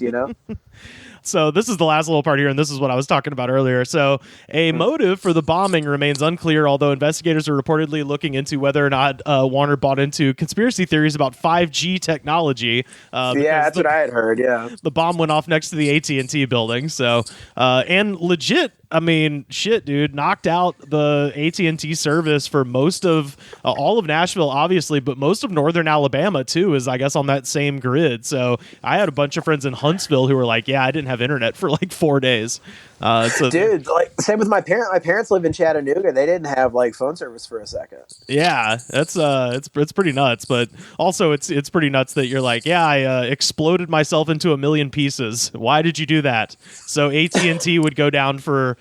S1: So this is the last little part here, and this is what I was talking about earlier. So a motive for the bombing remains unclear, although investigators are reportedly looking into whether or not Warner bought into conspiracy theories about 5G technology.
S8: Yeah, that's what I had heard, yeah.
S1: The bomb went off next to the AT&T building. So, and legit, I mean, shit, dude, knocked out the AT&T service for most of all of Nashville, obviously, but most of northern Alabama, too, is, I guess, on that same grid. So I had a bunch of friends in Huntsville who were like, yeah, I didn't have internet for like 4 days.
S8: Dude, like, same with my parents. My parents live in Chattanooga. They didn't have like phone service for a second.
S1: Yeah, that's it's pretty nuts. But also, it's pretty nuts that you're like, yeah, I exploded myself into a million pieces. Why did you do that? So AT&T would go down for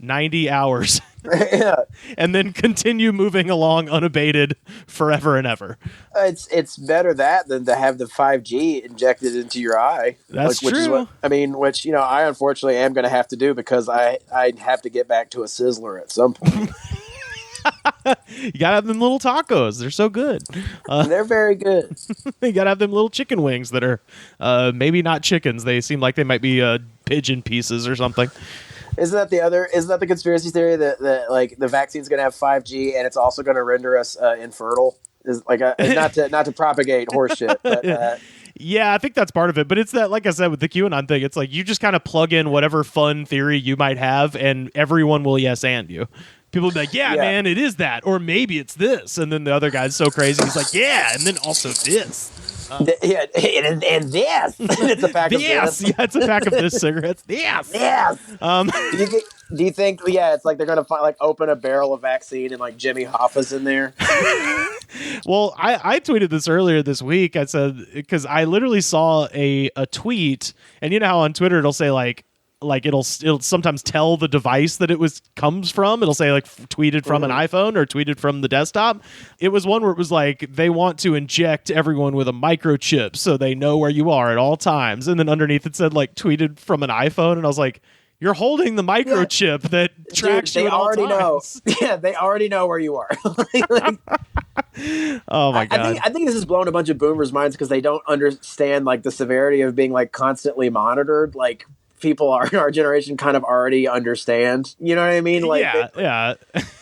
S1: 90 hours.
S8: Yeah.
S1: And then continue moving along unabated forever and ever.
S8: It's better that than to have the 5G injected into your eye.
S1: That's
S8: which
S1: true.
S8: Is which I unfortunately am going to have to do because I have to get back to a Sizzler at some point.
S1: You gotta have them little tacos. They're so good.
S8: They're very good.
S1: You gotta have them little chicken wings that are maybe not chickens. They seem like they might be pigeon pieces or something.
S8: Isn't that the conspiracy theory that like the vaccine's going to have 5G and it's also going to render us infertile? Is like not to propagate horse shit, but
S1: yeah, I think that's part of it. But it's that, like I said, with the QAnon thing, it's like you just kind of plug in whatever fun theory you might have, and everyone will yes and you. People will be like, yeah, man, it is that, or maybe it's this, and then the other guy's so crazy, he's like, yeah, and then also this.
S8: Yeah, and this. It's a pack of
S1: Yes,
S8: this.
S1: yeah, it's a pack of this cigarettes. Yes.
S8: Yes.
S1: Um,
S8: Do you think? Yeah, it's like they're gonna find, like, open a barrel of vaccine and like Jimmy Hoffa's in there.
S1: well, I tweeted this earlier this week. I said, because I literally saw a tweet, and you know how on Twitter it'll say like it'll sometimes tell the device that it comes from. It'll say like tweeted from an iPhone or tweeted from the desktop. It was one where it was like they want to inject everyone with a microchip so they know where you are at all times. And then underneath it said like tweeted from an iPhone, and I was like, you're holding the microchip that tracks you at all times.
S8: Know. Yeah, they already know where you are. Like,
S1: oh my god!
S8: I think this has blown a bunch of boomers' minds because they don't understand like the severity of being like constantly monitored. Like, people our generation kind of already understand. You know what I mean? Like,
S1: yeah.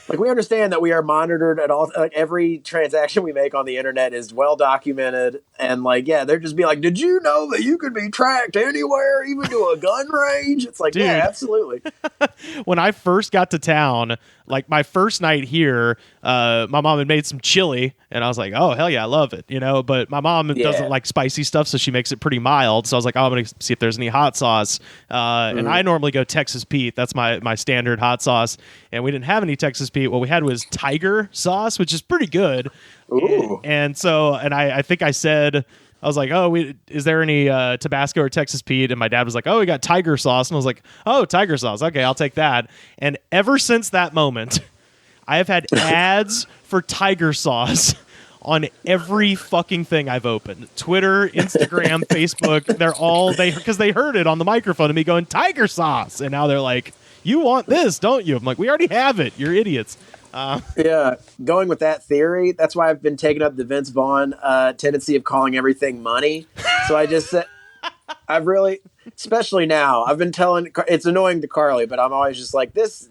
S8: Like, we understand that we are monitored at all. Like, every transaction we make on the internet is well documented, and like, yeah, they're just be like, "Did you know that you could be tracked anywhere, even to a gun range?" It's like, dude. Yeah, absolutely.
S1: When I first got to town, like my first night here, my mom had made some chili, and I was like, "Oh hell yeah, I love it," you know. But my mom doesn't like spicy stuff, so she makes it pretty mild. So I was like, "Oh, I'm gonna see if there's any hot sauce." And I normally go Texas Pete. That's my standard hot sauce, and we didn't have any Texas Pete. What we had was Tiger sauce, which is pretty good.
S8: Ooh.
S1: And I think I said, I was like, "Oh, is there any Tabasco or Texas Pete?" And my dad was like, "Oh, we got Tiger sauce." And I was like, "Oh, Tiger sauce. Okay, I'll take that." And ever since that moment, I have had ads for Tiger sauce on every fucking thing I've opened. Twitter, Instagram, Facebook. Because they heard it on the microphone of me going, "Tiger sauce." And now they're like, "You want this, don't you?" I'm like, "We already have it. You're idiots."
S8: Yeah, going with that theory, that's why I've been taking up the Vince Vaughn tendency of calling everything money. So I just said, I've really, especially now, I've been telling, it's annoying to Carly, but I'm always just like, this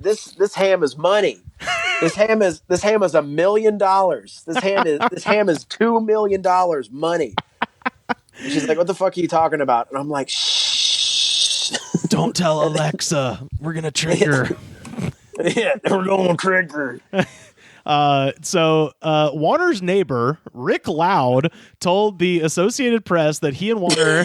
S8: ham is money. This ham is $1 million. This ham is $2 million money. And she's like, "What the fuck are you talking about?" And I'm like, shh.
S1: Don't tell Alexa. We're gonna trigger.
S8: Yeah, we're going to trigger.
S1: So Warner's neighbor, Rick Loud, told the Associated Press that he and Warner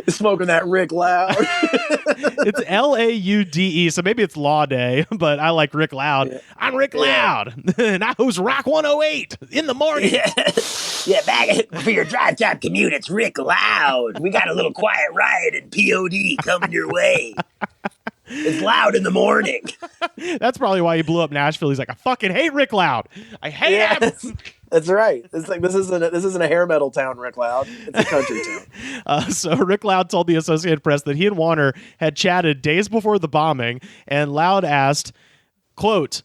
S8: smoking that Rick Loud.
S1: It's Laude, so maybe it's Law Day, but I like Rick Loud. Yeah. I'm Rick Loud, and I host Rock 108 in the morning.
S8: Yeah, back for your drive-time commute, it's Rick Loud. We got a little quiet riot in POD coming your way. It's loud in the morning.
S1: That's probably why he blew up Nashville. He's like, "I fucking hate Rick Loud. I hate him."
S8: That's right. It's like this isn't a hair metal town, Rick Loud. It's a country town.
S1: So Rick Loud told the Associated Press that he and Warner had chatted days before the bombing, and Loud asked, quote,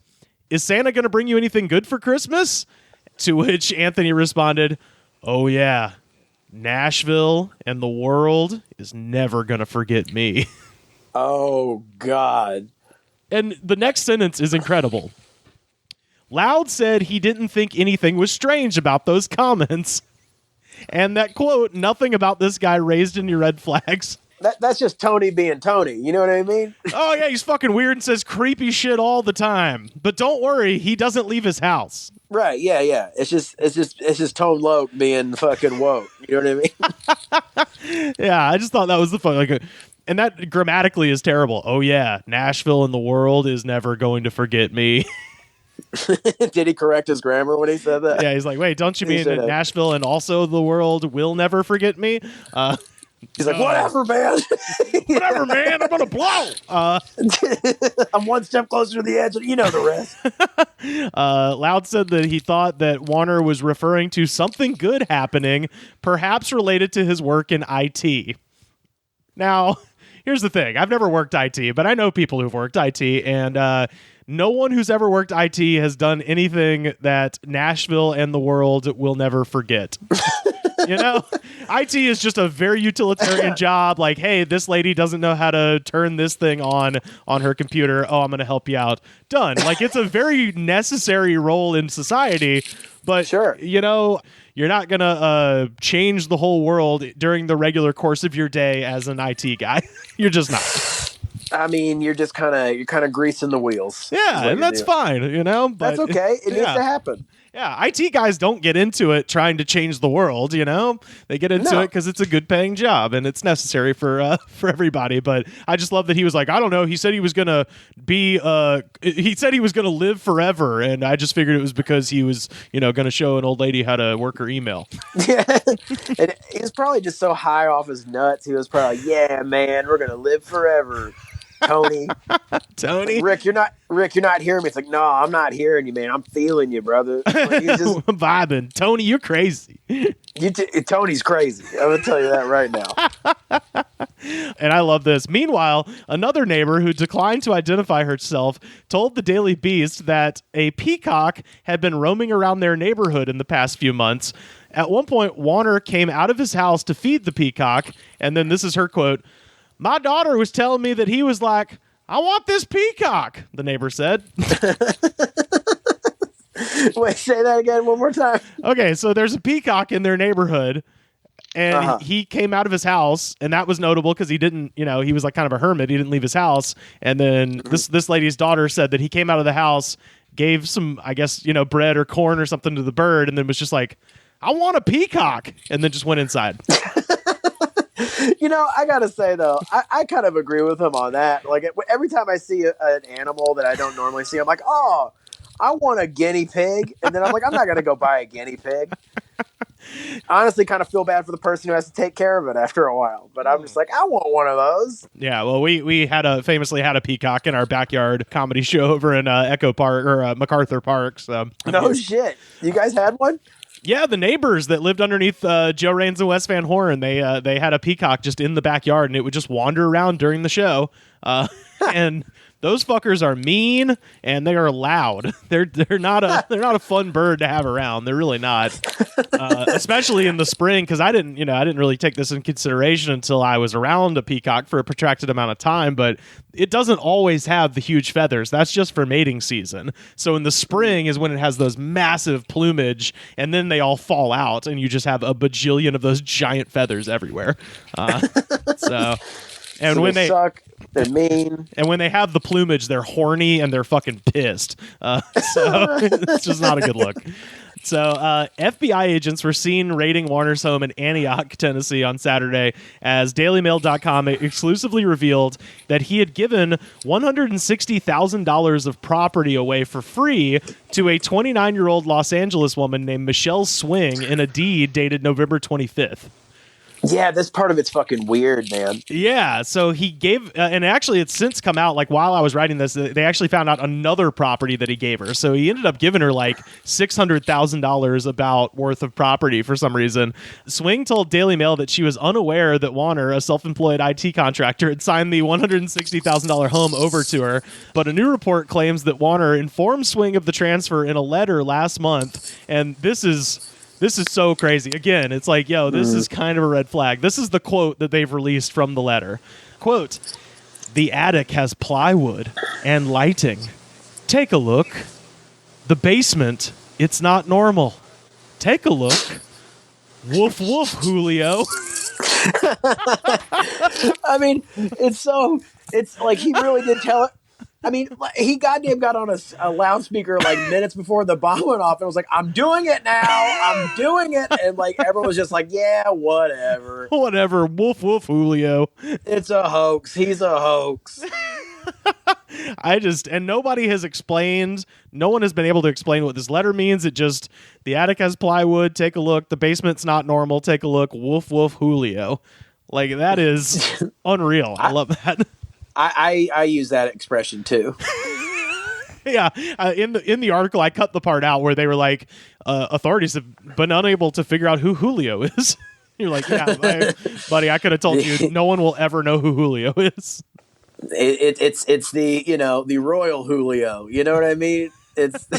S1: "Is Santa going to bring you anything good for Christmas?" To which Anthony responded, "Oh yeah, Nashville and the world is never going to forget me."
S8: Oh, God.
S1: And the next sentence is incredible. Loud said he didn't think anything was strange about those comments. And that quote, "Nothing about this guy raised any red flags."
S8: That's just Tony being Tony. You know what I mean?
S1: Oh, yeah, he's fucking weird and says creepy shit all the time. But don't worry, he doesn't leave his house.
S8: Right, yeah. It's just Tone Loc being fucking woke. You know what I mean?
S1: Yeah, I just thought that was the fun. And that grammatically is terrible. "Oh, yeah, Nashville and the world is never going to forget me."
S8: Did he correct his grammar when he said that?
S1: Yeah, he's like, "Wait, don't you mean Nashville and also the world will never forget me?"
S8: He's like, "Whatever, man."
S1: Whatever, man. I'm going to blow.
S8: I'm one step closer to the edge. You know the rest.
S1: Loud said that he thought that Warner was referring to something good happening, perhaps related to his work in IT. Now, here's the thing. I've never worked IT, but I know people who've worked IT, and no one who's ever worked IT has done anything that Nashville and the world will never forget. You know, IT is just a very utilitarian job. Like, hey, this lady doesn't know how to turn this thing on her computer. Oh, I'm going to help you out. Done. Like, it's a very necessary role in society. But,
S8: sure,
S1: you know, you're not going to change the whole world during the regular course of your day as an IT guy. You're just not.
S8: I mean, you're kind of greasing the wheels.
S1: Yeah, and that's fine, you know. But
S8: that's okay. It needs to happen.
S1: Yeah, IT guys don't get into it trying to change the world, you know? They get into it because it's a good paying job and it's necessary for everybody. But I just love that he was like, I don't know, he said he was going to live forever. And I just figured it was because he was, going to show an old lady how to work her email.
S8: Yeah. And he was probably just so high off his nuts. He was probably like, yeah, man, we're going to live forever. Tony, Rick, you're not hearing me. It's like, no, I'm not hearing you, man. I'm feeling you, brother. Like, he's just
S1: vibing. Tony, you're crazy.
S8: Tony's crazy. I'm gonna tell you that right now.
S1: And I love this. Meanwhile, another neighbor who declined to identify herself told the Daily Beast that a peacock had been roaming around their neighborhood in the past few months. At one point, Warner came out of his house to feed the peacock, and then this is her quote. My daughter was telling me that he was like, I want this peacock, the neighbor said.
S8: Wait, say that again one more time.
S1: Okay, so there's a peacock in their neighborhood, and he came out of his house, and that was notable because he didn't, he was like kind of a hermit. He didn't leave his house. And then this lady's daughter said that he came out of the house, gave some, I guess, bread or corn or something to the bird, and then was just like, I want a peacock, and then just went inside.
S8: I gotta say though, I kind of agree with him on that. Like every time I see an animal that I don't normally see, I'm like, oh, I want a guinea pig, and then I'm like, I'm not gonna go buy a guinea pig. Honestly, kind of feel bad for the person who has to take care of it after a while, but I'm just like, I want one of those.
S1: Yeah, well, we famously had a peacock in our backyard comedy show over in Echo Park or MacArthur Park. So
S8: no shit, you guys had one.
S1: Yeah, the neighbors that lived underneath Joe Raines and Wes Van Horn, they had a peacock just in the backyard, and it would just wander around during the show. And those fuckers are mean and they are loud. They're not a fun bird to have around. They're really not, especially in the spring. Because I didn't really take this in consideration until I was around a peacock for a protracted amount of time. But it doesn't always have the huge feathers. That's just for mating season. So in the spring is when it has those massive plumage, and then they all fall out, and you just have a bajillion of those giant feathers everywhere. And when they
S8: suck, they're mean.
S1: And when they have the plumage, they're horny and they're fucking pissed. So it's just not a good look. So FBI agents were seen raiding Warner's home in Antioch, Tennessee on Saturday as DailyMail.com exclusively revealed that he had given $160,000 of property away for free to a 29-year-old Los Angeles woman named Michelle Swing in a deed dated November 25th.
S8: Yeah, this part of it's fucking weird, man.
S1: Yeah, so he gave, and actually it's since come out, like while I was writing this, they actually found out another property that he gave her. So he ended up giving her like $600,000 about worth of property for some reason. Swing told Daily Mail that she was unaware that Warner, a self-employed IT contractor, had signed the $160,000 home over to her. But a new report claims that Warner informed Swing of the transfer in a letter last month, and this is so crazy. Again, it's like, yo, this is kind of a red flag. This is the quote that they've released from the letter. Quote, "The attic has plywood and lighting. Take a look. The basement, it's not normal. Take a look. Woof, woof, Julio."
S8: I mean, it's like he really did tell it. I mean, he goddamn got on a loudspeaker like minutes before the bomb went off and was like, I'm doing it now. I'm doing it. And like everyone was just like, yeah, whatever.
S1: Whatever. Woof, woof, Julio.
S8: It's a hoax. He's a hoax.
S1: And nobody has explained, no one has been able to explain what this letter means. It just, the attic has plywood. Take a look. The basement's not normal. Take a look. Woof, woof, Julio. Like, that is unreal. I love that.
S8: I use that expression too.
S1: Yeah, in the article, I cut the part out where they were like, authorities have been unable to figure out who Julio is. You're like, yeah, buddy, I could have told you, no one will ever know who Julio is.
S8: It's the the royal Julio. You know what I mean? It's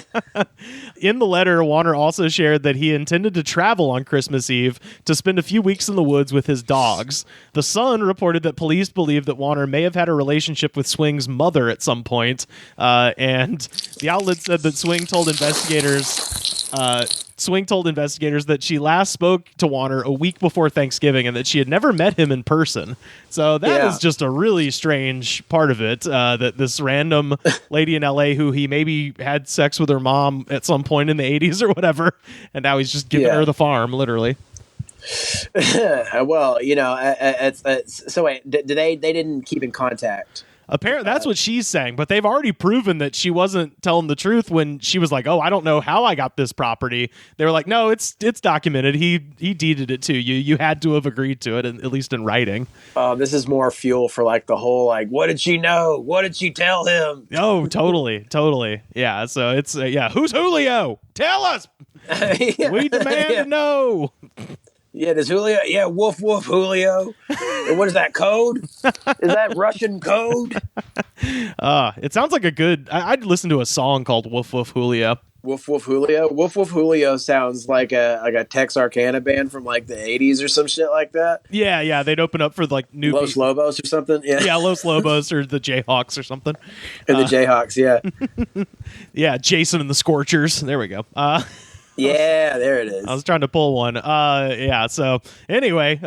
S1: In the letter, Warner also shared that he intended to travel on Christmas Eve to spend a few weeks in the woods with his dogs. The Sun reported that police believe that Warner may have had a relationship with Swing's mother at some point, and the outlet said that Swing told investigators Swing told investigators that she last spoke to Warner a week before Thanksgiving and that she had never met him in person. So that is just a really strange part of it, that this random lady in LA who he maybe had sex with her mom at some point in the 80s or whatever, and now he's just giving her the farm, literally.
S8: Well, so wait, they didn't keep in contact?
S1: Apparently, that's what she's saying, but they've already proven that she wasn't telling the truth when she was like, "Oh, I don't know how I got this property." They were like, "No, it's documented. He deeded it to you. You had to have agreed to it, at least in writing."
S8: This is more fuel for like the whole like, what did she know? What did she tell him?
S1: Oh, totally. Yeah. So it's who's Julio? Tell us. We demand to know.
S8: Yeah, does Julio? Yeah, woof woof Julio. And what is that code? Is that Russian code?
S1: It sounds like a good. I'd listen to a song called "Woof Woof Julio."
S8: Woof woof Julio. Woof woof Julio sounds like a Texarkana band from like the 80s or some shit like that.
S1: Yeah. They'd open up for like new
S8: Los Lobos or something. Yeah,
S1: Los Lobos or the Jayhawks or something.
S8: And the Jayhawks, yeah.
S1: Yeah, Jason and the Scorchers. There we go.
S8: Yeah, there it is.
S1: I was trying to pull one. So anyway,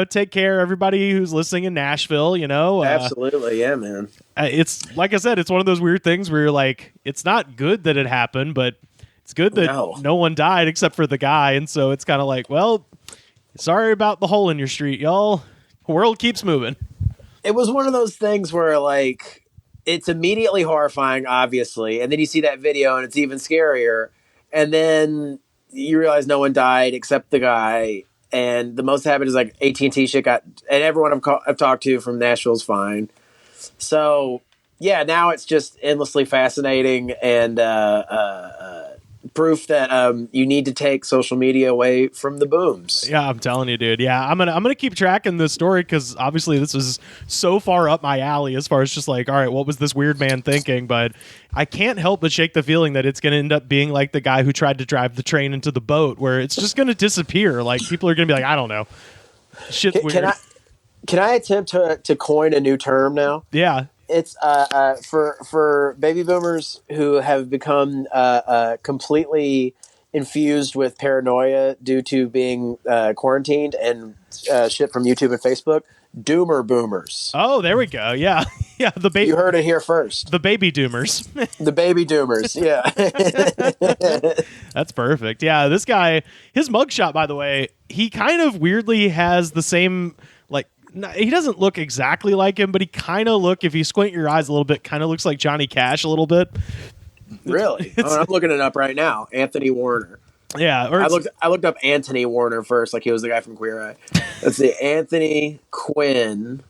S1: take care, everybody who's listening in Nashville,
S8: Absolutely, yeah, man.
S1: It's like I said, it's one of those weird things where you're like, it's not good that it happened, but it's good that no one died except for the guy. And so it's kind of like, well, sorry about the hole in your street, y'all. World keeps moving.
S8: It was one of those things where like, it's immediately horrifying, obviously. And then you see that video and it's even scarier. And then you realize no one died except the guy. And the most that happened is like AT&T shit got, and everyone I've talked to from Nashville's fine. So yeah, now it's just endlessly fascinating and proof that you need to take social media away from the booms.
S1: Yeah, I'm telling you, dude. Yeah, I'm gonna keep tracking this story because obviously this is so far up my alley as far as just like, all right, what was this weird man thinking? But I can't help but shake the feeling that it's gonna end up being like the guy who tried to drive the train into the boat, where it's just gonna disappear. Like people are gonna be like, I don't know, shit's weird.
S8: Can I attempt to coin a new term now?
S1: Yeah.
S8: It's for baby boomers who have become completely infused with paranoia due to being quarantined and shit from YouTube and Facebook. Doomer boomers.
S1: Oh, there we go. Yeah, yeah.
S8: You heard it here first.
S1: The baby doomers.
S8: The baby doomers. Yeah.
S1: That's perfect. Yeah, this guy, his mugshot, by the way, he kind of weirdly has the same like. He doesn't look exactly like him, but he kind of if you squint your eyes a little bit, kind of looks like Johnny Cash a little bit.
S8: Really? I'm looking it up right now. Anthony Warner.
S1: Yeah.
S8: I looked up Anthony Warner first, like he was the guy from Queer Eye. Let's see. Anthony Quinn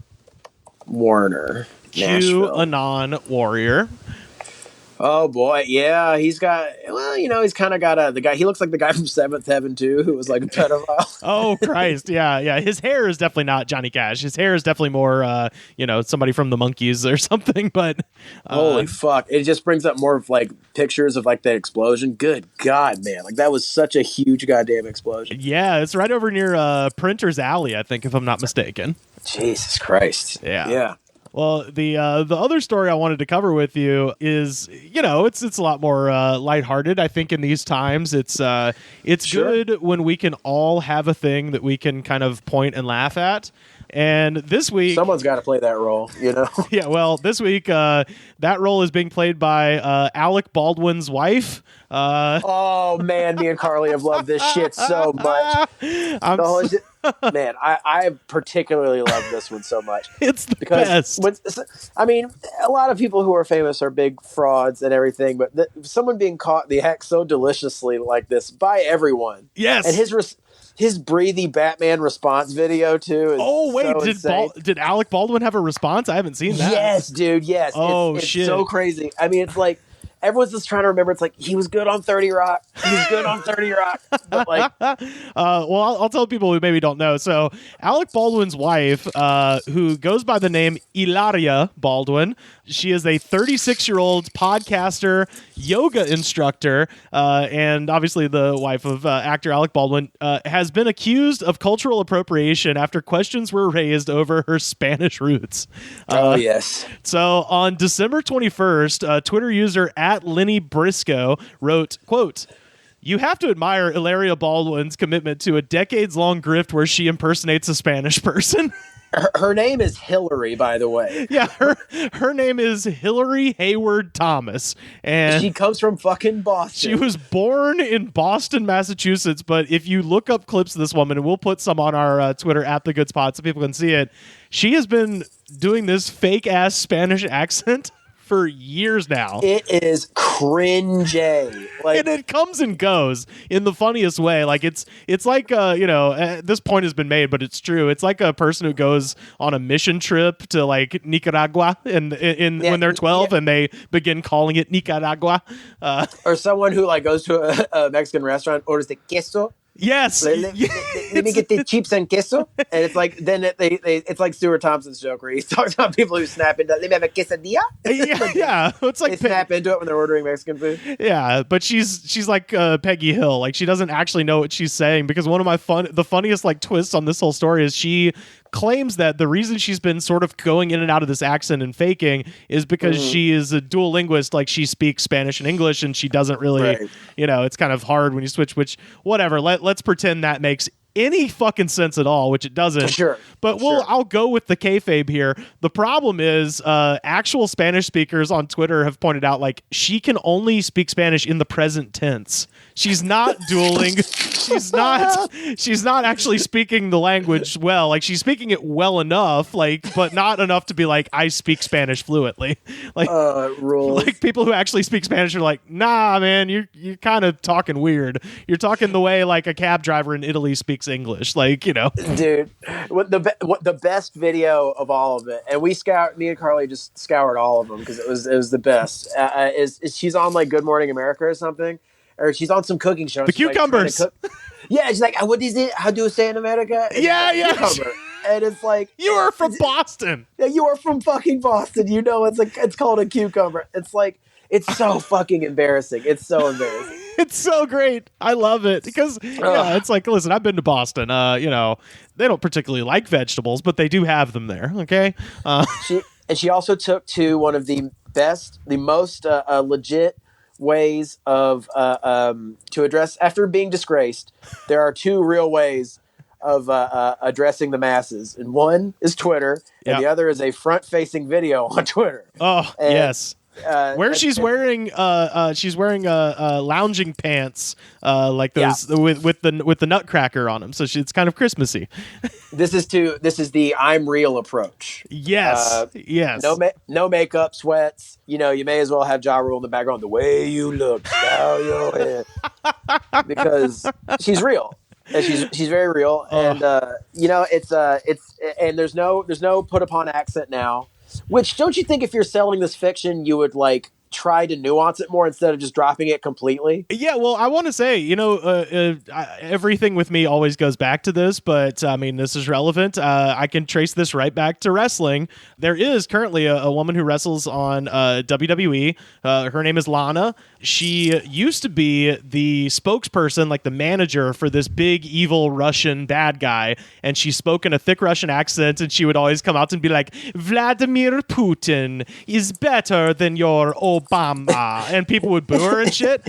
S8: Warner.
S1: QAnon warrior.
S8: Oh boy, yeah, he's got. Well, he's kind of got the guy. He looks like the guy from Seventh Heaven too, who was like a pedophile.
S1: Oh Christ, yeah. His hair is definitely not Johnny Cash. His hair is definitely more, somebody from the Monkees or something. But
S8: holy fuck, it just brings up more of like pictures of like that explosion. Good God, man, like that was such a huge goddamn explosion.
S1: Yeah, it's right over near Printer's Alley, I think, if I'm not mistaken.
S8: Jesus Christ.
S1: Yeah. Well, the other story I wanted to cover with you is, it's a lot more lighthearted. I think in these times, it's sure. Good when we can all have a thing that we can kind of point and laugh at. And this week,
S8: someone's got to play that role,
S1: Yeah, well, this week that role is being played by Alec Baldwin's wife.
S8: Oh man, me and Carly have loved this shit so much. Man, I particularly love this one so much.
S1: It's the best.
S8: A lot of people who are famous are big frauds and everything, but someone being caught in the act so deliciously like this by everyone.
S1: Yes.
S8: And his breathy Batman response video too.
S1: Oh wait,
S8: so
S1: did Alec Baldwin have a response? I haven't seen that.
S8: Yes, dude. Yes.
S1: Oh
S8: it's
S1: shit!
S8: So crazy. I mean, it's like everyone's just trying to remember. It's like he was good on 30 Rock. He's good on 30 Rock. But like,
S1: well, I'll tell people who maybe don't know. So Alec Baldwin's wife, who goes by the name Hilaria Baldwin, she is a 36-year-old podcaster, yoga instructor, and obviously the wife of actor Alec Baldwin, has been accused of cultural appropriation after questions were raised over her Spanish roots.
S8: Oh, yes.
S1: So on December 21st, Twitter user @Lenny Briscoe wrote, quote, You have to admire Hilaria Baldwin's commitment to a decades-long grift where she impersonates a Spanish person.
S8: Her name is Hillary, by the way.
S1: Yeah, her name is Hillary Hayward Thomas, and
S8: she comes from fucking Boston.
S1: She was born in Boston, Massachusetts, but if you look up clips of this woman, and we'll put some on our Twitter at The Good Spot so people can see it, she has been doing this fake-ass Spanish accent for years now.
S8: It is cringy.
S1: And it comes and goes in the funniest way. Like it's like this point has been made, but it's true. It's like a person who goes on a mission trip to like Nicaragua and when they're 12 and they begin calling it Nicaragua.
S8: Or someone who like goes to a Mexican restaurant, orders the queso.
S1: Yes.
S8: Let me get the chips and queso. And it's like, then it's like Stuart Thompson's joke where he talks about people who snap into, let me have a quesadilla.
S1: Yeah. It's like
S8: they snap into it when they're ordering Mexican food.
S1: Yeah. But she's like Peggy Hill. Like she doesn't actually know what she's saying, because one of the funniest like twists on this whole story is she claims that the reason she's been sort of going in and out of this accent and faking is because she is a dual linguist. Like she speaks Spanish and English, and she doesn't really, it's kind of hard when you switch, which whatever. Let's pretend that makes any fucking sense at all, which it doesn't.
S8: Sure.
S1: But I'll go with the kayfabe here. The problem is actual Spanish speakers on Twitter have pointed out like she can only speak Spanish in the present tense. She's not dueling. She's not actually speaking the language well. Like she's speaking it well enough, like, but not enough to be like, I speak Spanish fluently. Like, like people who actually speak Spanish are like, nah, man, you're kind of talking weird. You're talking the way like a cab driver in Italy speaks English. Like,
S8: dude, what the best video of all of it, and me and Carly just scoured all of them because it was the best. Is she's on like Good Morning America or something, or she's on some cooking show.
S1: The cucumbers.
S8: Yeah, she's like, what is it? How do you say in America? And
S1: yeah.
S8: Cucumber. And it's like,
S1: you are from Boston.
S8: Yeah, you are from fucking Boston. It's called a cucumber. It's like, it's so fucking embarrassing. It's so embarrassing.
S1: It's so great. I love it because it's like, listen, I've been to Boston. They don't particularly like vegetables, but they do have them there. Okay.
S8: She also took to one of the most legit ways of to address after being disgraced. There are two real ways of addressing the masses, and one is Twitter, and the other is a front-facing video on Twitter.
S1: Yes. Where she's wearing lounging pants like those with the nutcracker on them, so it's kind of Christmassy.
S8: This is the I'm real approach.
S1: Yes, yes.
S8: No makeup, sweats. You may as well have Ja Rule in the background. The way you look, bow your head, because she's real. And she's very real, and it's and there's no put upon accent now. Which, don't you think if you're selling this fiction, you would like try to nuance it more instead of just dropping it completely?
S1: Yeah, well, I want to say, everything with me always goes back to this, but I mean, this is relevant. I can trace this right back to wrestling. There is currently a woman who wrestles on WWE. Her name is Lana. She used to be the spokesperson, like the manager for this big evil Russian bad guy, and she spoke in a thick Russian accent, and she would always come out and be like, Vladimir Putin is better than your Obama, and people would boo her and shit.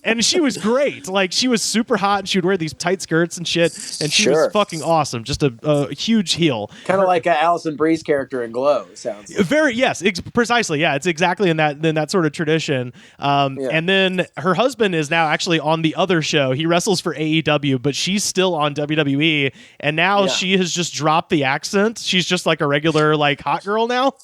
S1: And she was great. Like, she was super hot, and she would wear these tight skirts and shit, and she was fucking awesome. Just a huge heel.
S8: Kind of like Alison Brie's character in Glow, sounds like.
S1: Yes, precisely. Yeah, it's exactly in that sort of tradition. And then her husband is now actually on the other show. He wrestles for AEW, but she's still on WWE, and now she has just dropped the accent. She's just like a regular, like, hot girl now.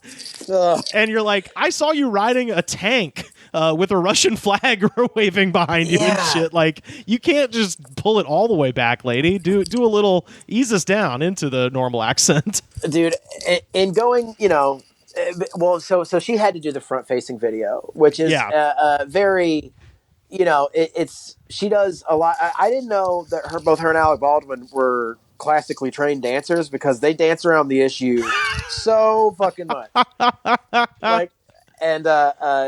S1: And you're like, I saw you riding a tank with a Russian flag waving behind you and shit. Like, you can't just pull it all the way back, lady. Do a little, ease us down into the normal accent.
S8: Dude, in going, so she had to do the front-facing video, which is very, she does a lot. I didn't know that both her and Alec Baldwin were classically trained dancers, because they dance around the issue so fucking much. Like, and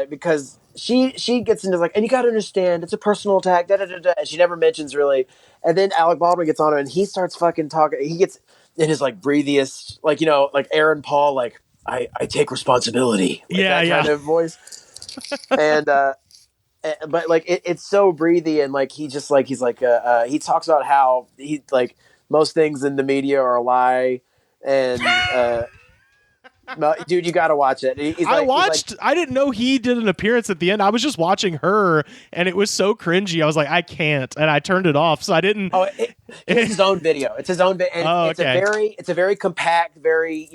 S8: because she gets into like, and you got to understand, it's a personal attack, and she never mentions really. And then Alec Baldwin gets on her, and he starts fucking talking. He gets in his like breathiest, like, like Aaron Paul, like, I take responsibility, like that kind of voice. And but like it's so breathy, and like he talks about how he like most things in the media are a lie, and no, dude, you got to watch it.
S1: I didn't know he did an appearance at the end. I was just watching her, and it was so cringy. I was like, I can't, and I turned it off. So I didn't.
S8: Oh, it's his own video. It's his own video. It's a very compact, very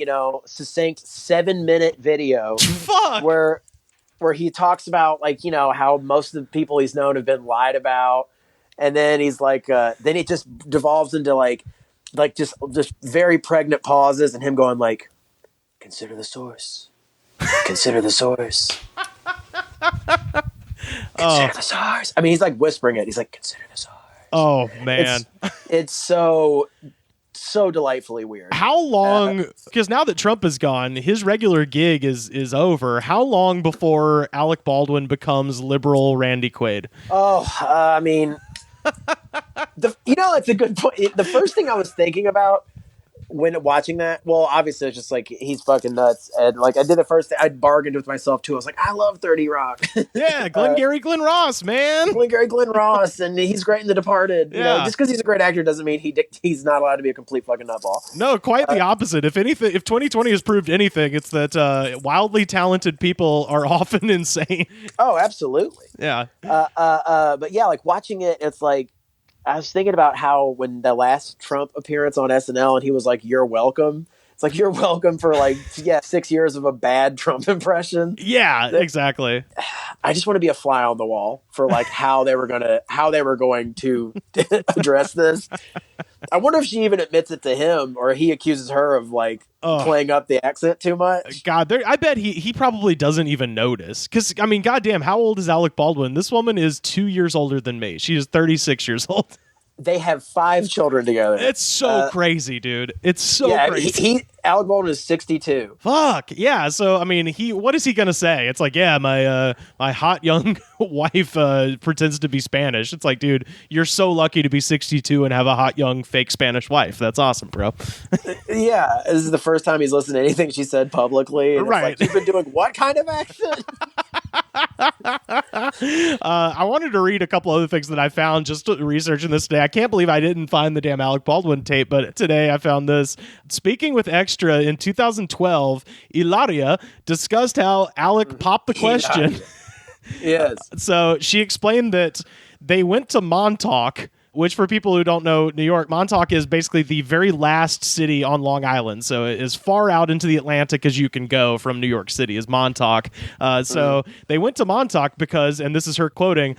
S8: succinct 7-minute video.
S1: Fuck.
S8: Where he talks about like how most of the people he's known have been lied about, and then he's like, then it just devolves into like just very pregnant pauses, and him going like, consider the source. Consider the source. Consider the source. I mean, he's like whispering it. He's like, consider the source.
S1: Oh man,
S8: it's so delightfully weird.
S1: How long? Because now that Trump is gone, his regular gig is over. How long before Alec Baldwin becomes liberal Randy Quaid?
S8: I mean, it's a good point. The first thing I was thinking about when watching that, well, obviously it's just like he's fucking nuts, and like I bargained with myself too. I was like, I love 30 Rock.
S1: Yeah, Glenn Ross, man.
S8: Glenn Ross, and he's great in The Departed.
S1: Yeah.
S8: Just because he's a great actor doesn't mean he's not allowed to be a complete fucking nutball.
S1: No, quite the opposite. If anything, if 2020 has proved anything, it's that wildly talented people are often insane.
S8: Oh, absolutely.
S1: Yeah.
S8: But yeah, like watching it, it's like, I was thinking about how when the last Trump appearance on SNL and he was like, "You're welcome." It's like, you're welcome for like 6 years of a bad Trump impression.
S1: Yeah, exactly.
S8: I just want to be a fly on the wall for like how they were going to address this. I wonder if she even admits it to him, or he accuses her of like playing up the accent too much.
S1: God, I bet he probably doesn't even notice. Because, I mean, goddamn, how old is Alec Baldwin? This woman is 2 years older than me. She is 36 years old.
S8: They have 5 children together.
S1: It's so crazy, dude. It's so crazy.
S8: Alec Baldwin is 62.
S1: Fuck yeah. So I mean, what is he gonna say? It's like, yeah, my hot young wife pretends to be Spanish. It's like, dude, you're so lucky to be 62 and have a hot young fake Spanish wife. That's awesome, bro.
S8: Yeah, this is the first time he's listened to anything she said publicly. And
S1: right.
S8: It's like, you've been doing what kind of accent?
S1: I wanted to read a couple other things that I found just researching this today. I can't believe I didn't find the damn Alec Baldwin tape, but today I found this. Speaking with Extra in 2012, Ilaria discussed how Alec popped the question.
S8: Yes.
S1: So she explained that they went to Montauk, which for people who don't know New York, Montauk is basically the very last city on Long Island. So as far out into the Atlantic as you can go from New York City is Montauk. So they went to Montauk because, and this is her quoting,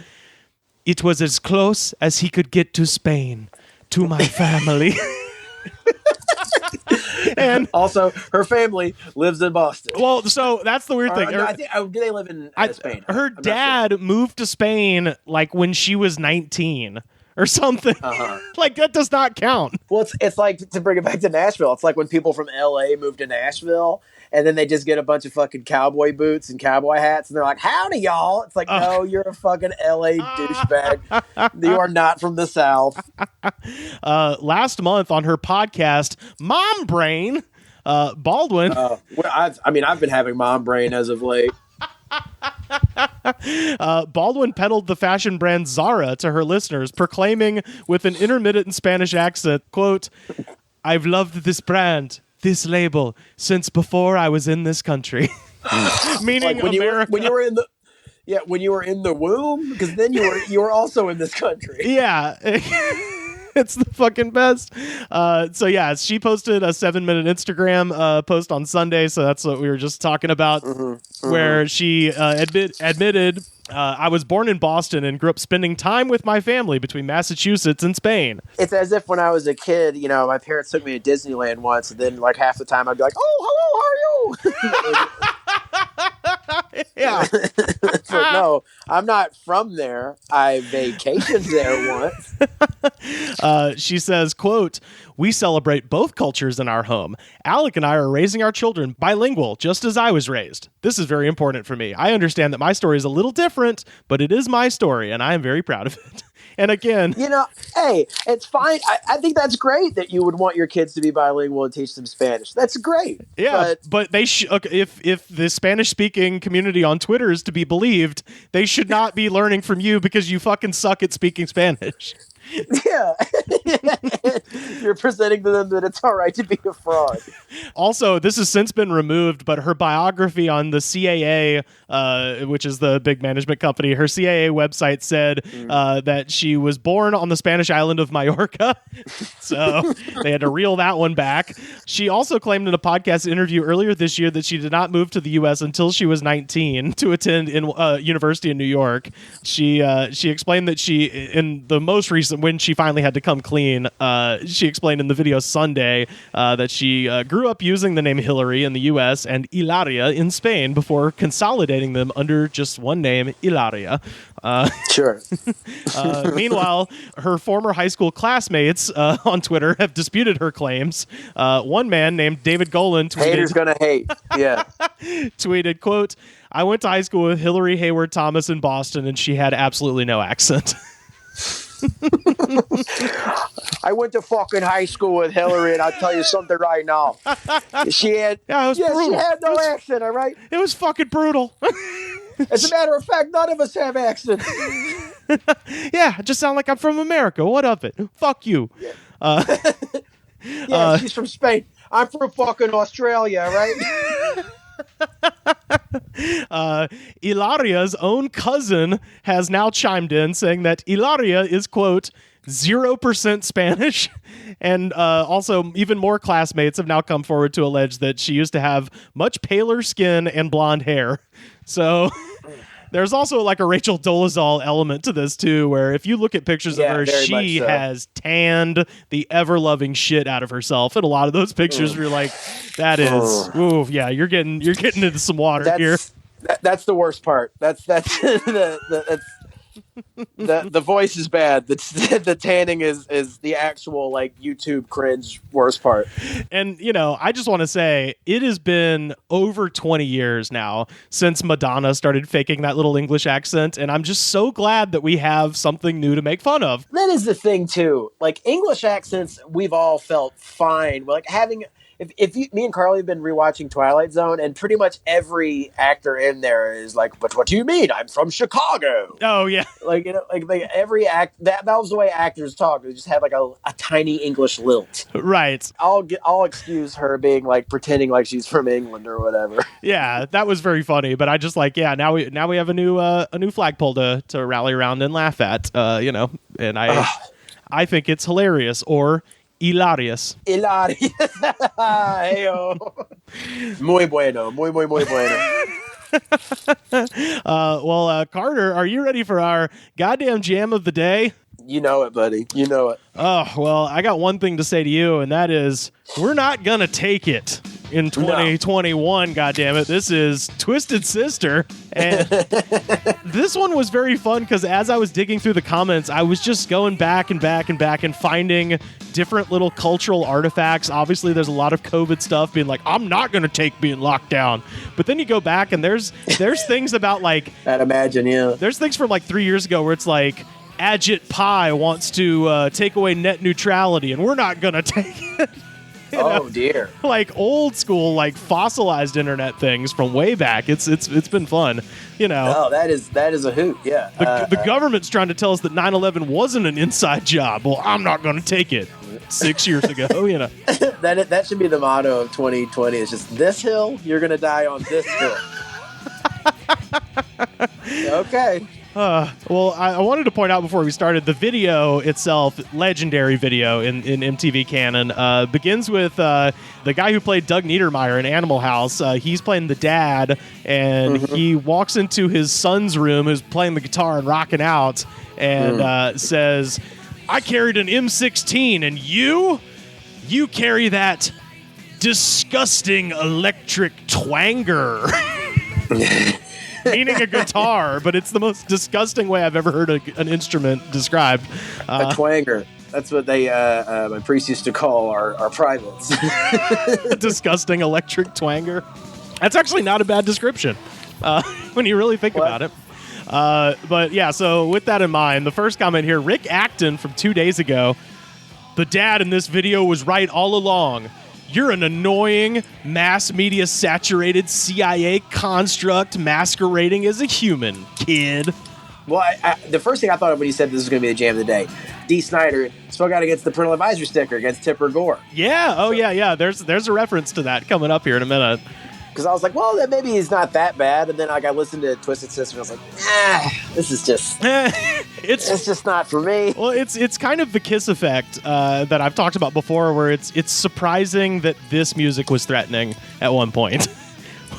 S1: "It was as close as he could get to Spain, to my family." And
S8: also, her family lives in Boston.
S1: Well, so that's the weird thing.
S8: Do they live in Spain?
S1: Her dad moved to Spain like when she was 19 or something. Like, that does not count.
S8: Well, it's like, to bring it back to Nashville, it's like when people from LA move to Nashville and then they just get a bunch of fucking cowboy boots and cowboy hats and they're like, "Howdy, y'all." It's like, no, you're a fucking LA douchebag. You are not from the South.
S1: Last month on her podcast, Mom Brain, Baldwin.
S8: I've been having mom brain as of late.
S1: Baldwin peddled the fashion brand Zara to her listeners, proclaiming with an intermittent Spanish accent, quote, "I've loved this brand, this label, since before I was in this country." Meaning, like when America.
S8: When you were in the womb, because then you were also in this country.
S1: Yeah. It's the fucking best. So yeah, she posted a 7-minute Instagram post on Sunday. So that's what we were just talking about, where she admitted, "I was born in Boston and grew up spending time with my family between Massachusetts and Spain."
S8: It's as if when I was a kid, my parents took me to Disneyland once, and then like half the time I'd be like, "Oh, hello, how are you?"
S1: Yeah.
S8: It's like, no, I'm not from there. I vacationed there once.
S1: She says, quote, "We celebrate both cultures in our home. Alec and I are raising our children bilingual, just as I was raised. This is very important for me. I understand that my story is a little different, but it is my story, and I am very proud of it." And again,
S8: hey, it's fine. I think that's great that you would want your kids to be bilingual and teach them Spanish. That's great.
S1: yeah, but they if the Spanish-speaking community on Twitter is to be believed, they should not be learning from you because you fucking suck at speaking Spanish.
S8: Yeah. You're presenting to them that it's all right to be a fraud.
S1: Also, this has since been removed, but her biography on the CAA, which is the big management company, her CAA website said that she was born on the Spanish island of Mallorca. So they had to reel that one back. She also claimed in a podcast interview earlier this year that she did not move to the U.S. until she was 19 to attend in university in New York. She explained that she, in the most recent, when she finally had to come clean, she explained in the video Sunday that she grew up using the name Hillary in the U.S. and Hilaria in Spain before consolidating them under just one name, Hilaria.
S8: Sure.
S1: Meanwhile, her former high school classmates on Twitter have disputed her claims. One man named David Golan tweeted,
S8: Haters gonna hate. Yeah.
S1: tweeted, quote, "I went to high school with Hillary Hayward Thomas in Boston, and she had absolutely no accent."
S8: I went to fucking high school with Hillary, and I'll tell you something right now. She had
S1: She had
S8: no accent, all right?
S1: It was fucking brutal.
S8: As a matter of fact, none of us have accents.
S1: Yeah, I just sound like I'm from America. What of it? Fuck you.
S8: Yeah, she's from Spain. I'm from fucking Australia, right?
S1: Hilaria's own cousin has now chimed in saying that Hilaria is, quote, 0% Spanish. And also, even more classmates have now come forward to allege that she used to have much paler skin and blonde hair. So there's also like a Rachel Dolezal element to this, too, where if you look at pictures of her, she has tanned the ever-loving shit out of herself. And a lot of those pictures you're like, that is, ooh, yeah, you're getting into some water here.
S8: That's the worst part. That's the voice is bad. The tanning is the actual like YouTube cringe worst part.
S1: And I just want to say it has been over 20 years now since Madonna started faking that little English accent, and I'm just so glad that we have something new to make fun of.
S8: That is the thing too. Like English accents, we've all felt fine. Like having. If me and Carly have been rewatching Twilight Zone, and pretty much every actor in there is like, "But what do you mean? I'm from Chicago."
S1: Oh yeah,
S8: like every act that was the way actors talk. They just had like a tiny English lilt.
S1: Right.
S8: I'll excuse her being like pretending like she's from England or whatever.
S1: Yeah, that was very funny. But I just like now we have a new flagpole to rally around and laugh at. And I think it's hilarious or hilarious.
S8: Hilarious. Heyo. Muy bueno. Muy bueno.
S1: Well, Carter, are you ready for our goddamn jam of the day?
S8: You know it, buddy. You know it.
S1: Oh, well, I got one thing to say to you, and that is we're not going to take it in 2021, goddammit. This is Twisted Sister. And this one was very fun because as I was digging through the comments, I was just going back and finding different little cultural artifacts. Obviously, there's a lot of COVID stuff being like, I'm not going to take being locked down. But then you go back and there's things about like...
S8: I'd imagine, yeah.
S1: There's things from like 3 years ago where it's like, Ajit Pai wants to take away net neutrality, and we're not going to take it.
S8: Oh dear!
S1: Like old school, like fossilized internet things from way back. It's been fun,
S8: Oh, that is a hoot. Yeah.
S1: The government's trying to tell us that 9/11 wasn't an inside job. Well, I'm not going to take it. 6 years ago,
S8: that should be the motto of 2020. It's just this hill, you're going to die on this hill. Okay.
S1: Well, I wanted to point out before we started, the video itself, legendary video in MTV canon, begins with the guy who played Doug Niedermeyer in Animal House. He's playing the dad, and he walks into his son's room, who's playing the guitar and rocking out, and says, I carried an M16, and you carry that disgusting electric twanger. Meaning a guitar, but it's the most disgusting way I've ever heard an instrument described.
S8: A twanger. That's what they my priest used to call our privates.
S1: A disgusting electric twanger. That's actually not a bad description when you really think about it. But yeah, so with that in mind, the first comment here, Rick Acton from 2 days ago. The dad in this video was right all along. You're an annoying, mass media saturated CIA construct masquerading as a human, kid.
S8: Well, the first thing I thought of when he said this was going to be the jam of the day, D. Snyder spoke out against the parental advisory sticker against Tipper Gore.
S1: Yeah, yeah. There's a reference to that coming up here in a minute.
S8: Because I was like, well, then maybe he's not that bad. And then I listened to Twisted Sister and I was like, this is just, it's just not for me.
S1: Well, it's kind of the Kiss effect that I've talked about before, where it's surprising that this music was threatening at one point.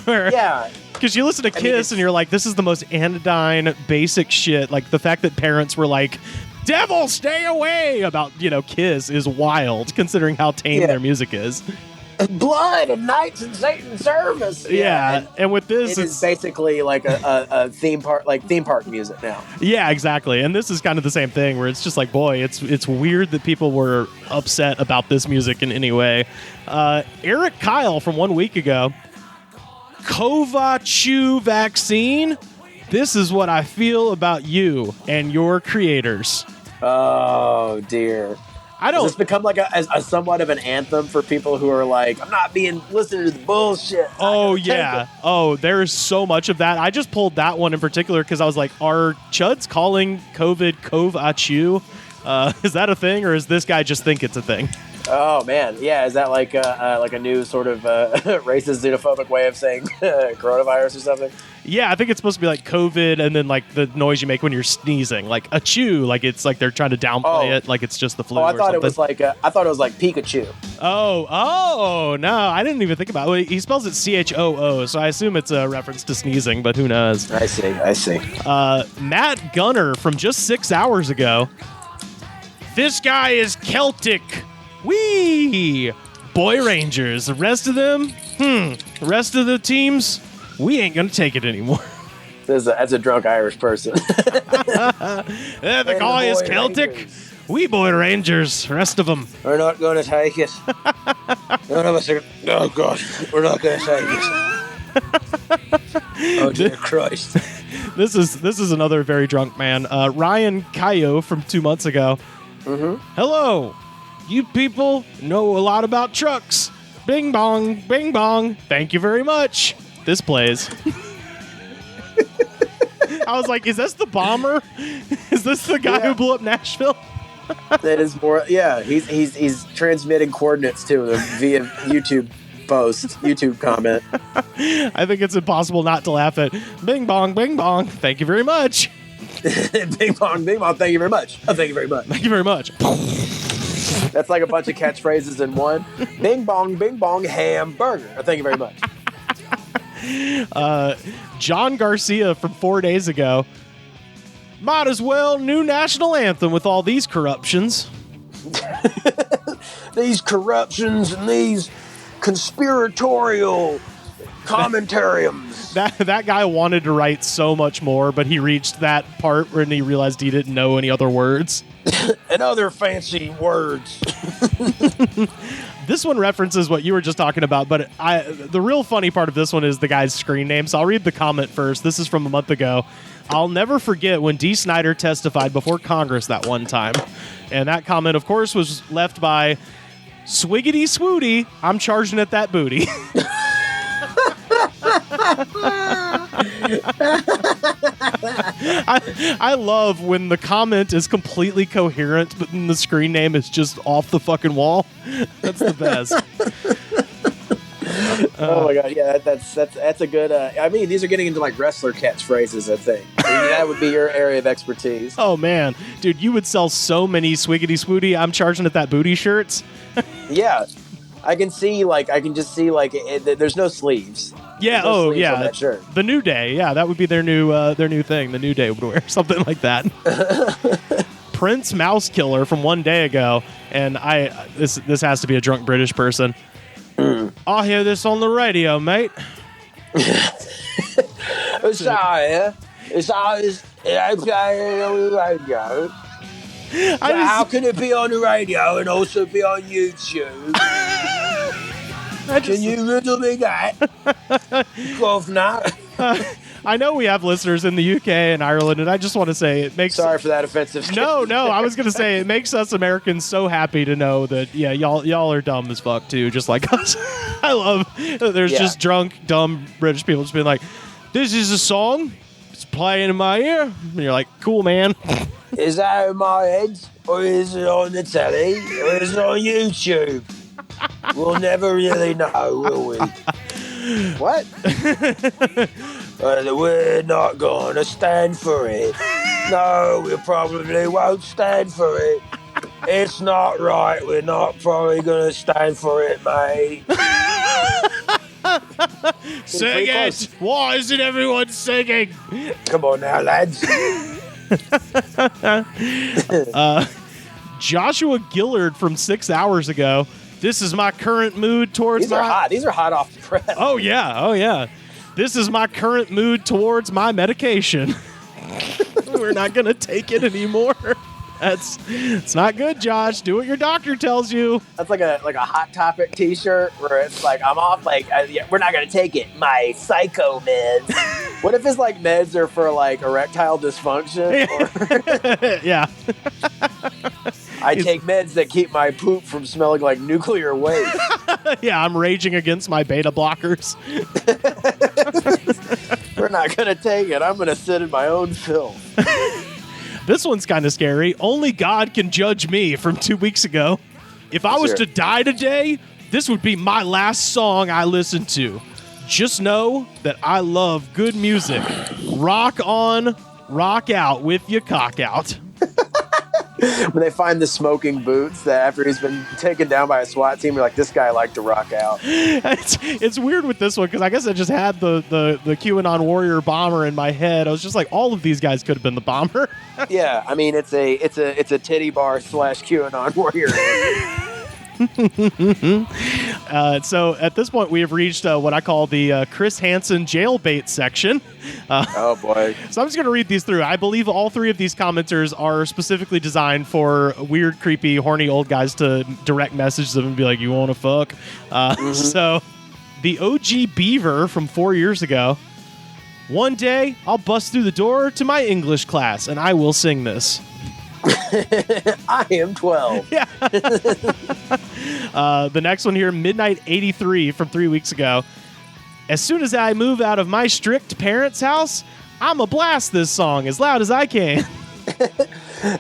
S1: Where,
S8: yeah.
S1: Because you listen to Kiss and you're like, this is the most anodyne, basic shit. Like the fact that parents were like, devil, stay away about, Kiss is wild, considering how tame their music is.
S8: Blood and knights in Satan's service.
S1: Yeah, and with this,
S8: it's basically like a theme park music now.
S1: Yeah, exactly. And this is kind of the same thing, where it's just like, boy, it's weird that people were upset about this music in any way. Eric Kyle from 1 week ago, Covachu vaccine. This is what I feel about you and your creators.
S8: Oh dear.
S1: Does
S8: this become like a somewhat of an anthem for people who are like, I'm not listening to the bullshit.
S1: Oh, yeah. Oh, there's so much of that. I just pulled that one in particular because I was like, are Chuds calling COVID Covachu? Is that a thing, or is this guy just think it's a thing?
S8: Oh, man. Yeah, is that like a new sort of racist, xenophobic way of saying coronavirus or something?
S1: Yeah, I think it's supposed to be like COVID and then like the noise you make when you're sneezing, like achoo, like it's like they're trying to downplay it, like it's just the flu.
S8: I thought it was like Pikachu.
S1: Oh, no, I didn't even think about it. He spells it CHOO, so I assume it's a reference to sneezing, but who knows?
S8: I see.
S1: Matt Gunner from just 6 hours ago. This guy is Celtic. Wee! Boy Rangers. The rest of them? The rest of the teams? We ain't gonna take it anymore.
S8: That's a drunk Irish person.
S1: The guy is Celtic. Rangers. We Boy Rangers. The rest of them.
S8: We're not gonna take it. None of us are. Oh, God. We're not gonna take it. Oh, dear Christ.
S1: This is another very drunk man. Ryan Cayo from 2 months ago.
S8: Mm-hmm.
S1: Hello. You people know a lot about trucks. Bing bong, bing bong. Thank you very much. This plays. I was like, is this the bomber? Is this the guy who blew up Nashville?
S8: That is more. Yeah, he's transmitting coordinates to him via YouTube comment.
S1: I think it's impossible not to laugh at bing bong, bing bong. Thank you very much.
S8: Bing bong, bing bong. Thank you very much. Oh, thank you very much.
S1: Thank you very much.
S8: That's like a bunch of catchphrases in one. Bing bong, hamburger. Oh, thank you very much.
S1: John Garcia from 4 days ago. Might as well new national anthem with all these corruptions.
S8: These corruptions and these conspiratorial commentariums.
S1: That guy wanted to write so much more, but he reached that part when he realized he didn't know any other words.
S8: And other fancy words.
S1: This one references what you were just talking about, but the real funny part of this one is the guy's screen name. So I'll read the comment first. This is from a month ago. I'll never forget when D. Snyder testified before Congress that one time. And that comment, of course, was left by Swiggity Swooty. I'm charging at that booty. I love when the comment is completely coherent, but then the screen name is just off the fucking wall. That's the best.
S8: Oh my god, yeah, that's a good. I mean, these are getting into like wrestler catchphrases. I think that would be your area of expertise.
S1: Oh man, dude, you would sell so many Swiggity Swooty. I'm charging at that booty shirts.
S8: Yeah, I can just see there's no sleeves.
S1: Yeah.
S8: No
S1: sleeves on
S8: that shirt.
S1: The New Day. Yeah, that would be their new thing. The New Day would wear something like that. Prince Mouse Killer from 1 day ago, and this has to be a drunk British person. I'll hear this on the radio, mate.
S8: Sorry, it's always on the radio. How can it be on the radio and also be on YouTube? Can you riddle me that, governor?
S1: I know we have listeners in the UK and Ireland, and I just want to say it makes.
S8: Sorry for that offensive.
S1: No, I was gonna say it makes us Americans so happy to know that y'all are dumb as fuck too, just like us. I love there's just drunk, dumb British people just being like, "This is a song, it's playing in my ear," and you're like, "Cool, man."
S8: Is that in my head, or is it on the telly, or is it on YouTube? We'll never really know, will we? What? We're not gonna stand for it. No, we probably won't stand for it. It's not right. We're not probably gonna stand for it, mate.
S1: Sing it! Why isn't everyone singing?
S8: Come on now, lads.
S1: Joshua Gillard from 6 hours ago. This is my current mood towards
S8: These are hot. These are hot off the press.
S1: Oh yeah. This is my current mood towards my medication. We're not gonna take it anymore. It's not good, Josh. Do what your doctor tells you.
S8: That's like a Hot Topic T-shirt where it's like, I'm off. Like, we're not gonna take it. My psycho meds. What if his like meds are for like erectile dysfunction? Or
S1: Yeah.
S8: I take meds that keep my poop from smelling like nuclear waste.
S1: Yeah, I'm raging against my beta blockers.
S8: We're not gonna take it. I'm gonna sit in my own filth.
S1: This one's kind of scary. Only God Can Judge Me from 2 weeks ago. If I was to die today, this would be my last song I listened to. Just know that I love good music. Rock on, rock out with your cock out.
S8: When they find the smoking boots that after he's been taken down by a SWAT team, you're like, this guy liked to rock out.
S1: It's weird with this one because I guess I just had the QAnon warrior bomber in my head. I was just like, all of these guys could have been the bomber.
S8: Yeah, I mean it's a titty bar / QAnon warrior.
S1: So at this point, we have reached what I call the Chris Hansen jailbait section.
S8: Oh, boy.
S1: So I'm just going to read these through. I believe all three of these commenters are specifically designed for weird, creepy, horny old guys to direct message them and be like, you want to fuck? So the OG Beaver from 4 years ago. One day, I'll bust through the door to my English class, and I will sing this.
S8: I am 12.
S1: Yeah. The next one here, Midnight 83 from 3 weeks ago. As soon as I move out of my strict parents' house, I'ma blast this song as loud as I can.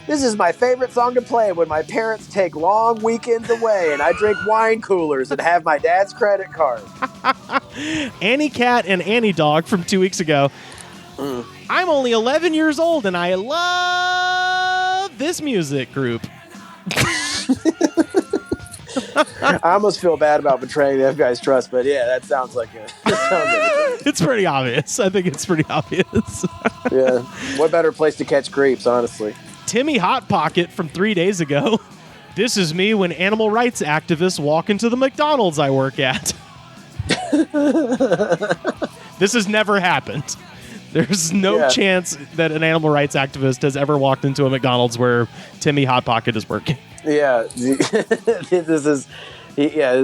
S8: This is my favorite song to play when my parents take long weekends away and I drink wine coolers and have my dad's credit card.
S1: Annie Cat and Annie Dog from 2 weeks ago. I'm only 11 years old and I love this music group.
S8: I almost feel bad about betraying the FBI's trust, but yeah, that sounds like it.
S1: It's pretty obvious. I think it's pretty obvious.
S8: Yeah. What better place to catch creeps, honestly? Timmy
S1: Hot Pocket from 3 days ago. This is me when animal rights activists walk into the McDonald's I work at. This has never happened. There's no chance that an animal rights activist has ever walked into a McDonald's where Timmy Hot Pocket is working.
S8: Yeah, this is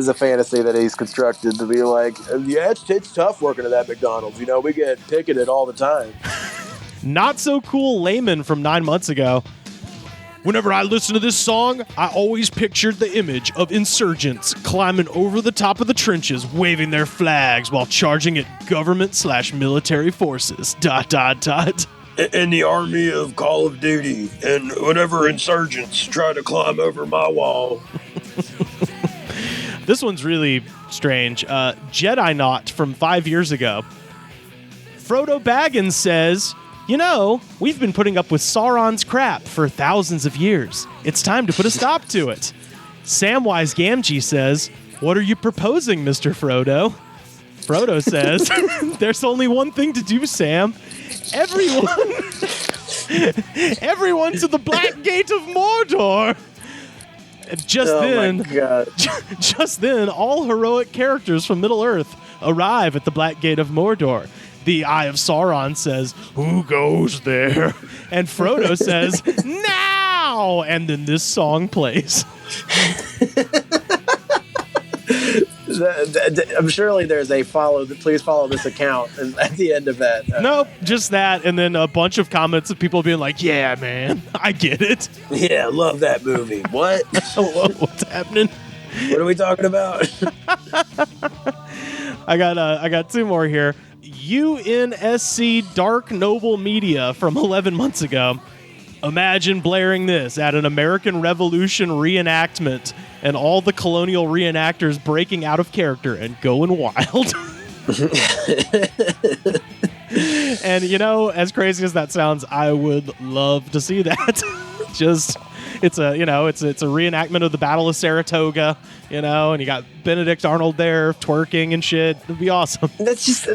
S8: a fantasy that he's constructed to be like, yeah, it's tough working at that McDonald's. You know, we get picketed all the time.
S1: Not so cool layman from 9 months ago. Whenever I listen to this song, I always pictured the image of insurgents climbing over the top of the trenches, waving their flags while charging at government/military forces. ...
S8: In the army of Call of Duty, and whenever insurgents try to climb over my wall.
S1: This one's really strange. Jedi Knot from 5 years ago. Frodo Baggins says, you know, we've been putting up with Sauron's crap for thousands of years. It's time to put a stop to it. Samwise Gamgee says, what are you proposing, Mr. Frodo? Frodo says, there's only one thing to do, Sam. Everyone to the Black Gate of Mordor. Just then, all heroic characters from Middle-earth arrive at the Black Gate of Mordor. The Eye of Sauron says, who goes there? And Frodo says, now! And then this song plays.
S8: I'm surely there's a please follow this account at the end of that.
S1: Nope, just that, and then a bunch of comments of people being like, "Yeah, man, I get it.
S8: Yeah, love that movie. What?
S1: What's happening?
S8: What are we talking about?"
S1: I got two more here. UNSC Dark Noble Media from 11 months ago. Imagine blaring this at an American Revolution reenactment and all the colonial reenactors breaking out of character and going wild. And, as crazy as that sounds, I would love to see that. It's a reenactment of the Battle of Saratoga, and you got Benedict Arnold there twerking and shit. It'd be awesome.
S8: That's just,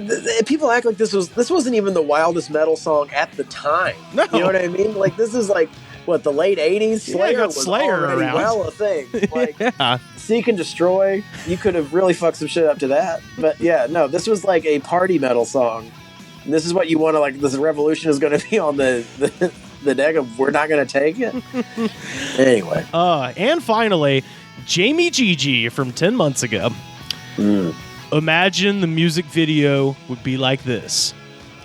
S8: people act like this wasn't even the wildest metal song at the time.
S1: No.
S8: You know what I mean? Like, this is like, what, the late 80s? Slayer was already
S1: around.
S8: well a thing. Like,
S1: Yeah.
S8: Seek and Destroy, you could have really fucked some shit up to that. But yeah, no, this was like a party metal song. And this is what you want to, like, this revolution is going to be on the deck of we're not going to take it. Anyway.
S1: And finally, Jamie Gigi from 10 months ago. Imagine the music video would be like this.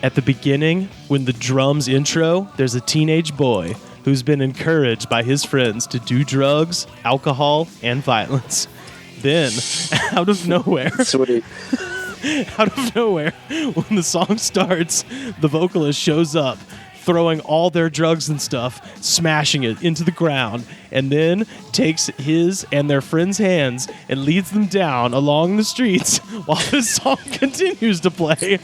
S1: At the beginning, when the drums intro, there's a teenage boy who's been encouraged by his friends to do drugs, alcohol, and violence. Then, out of nowhere...
S8: Sweet.
S1: Out of nowhere, when the song starts, the vocalist shows up, throwing all their drugs and stuff, smashing it into the ground, and then takes his and their friends' hands and leads them down along the streets while the song continues to play.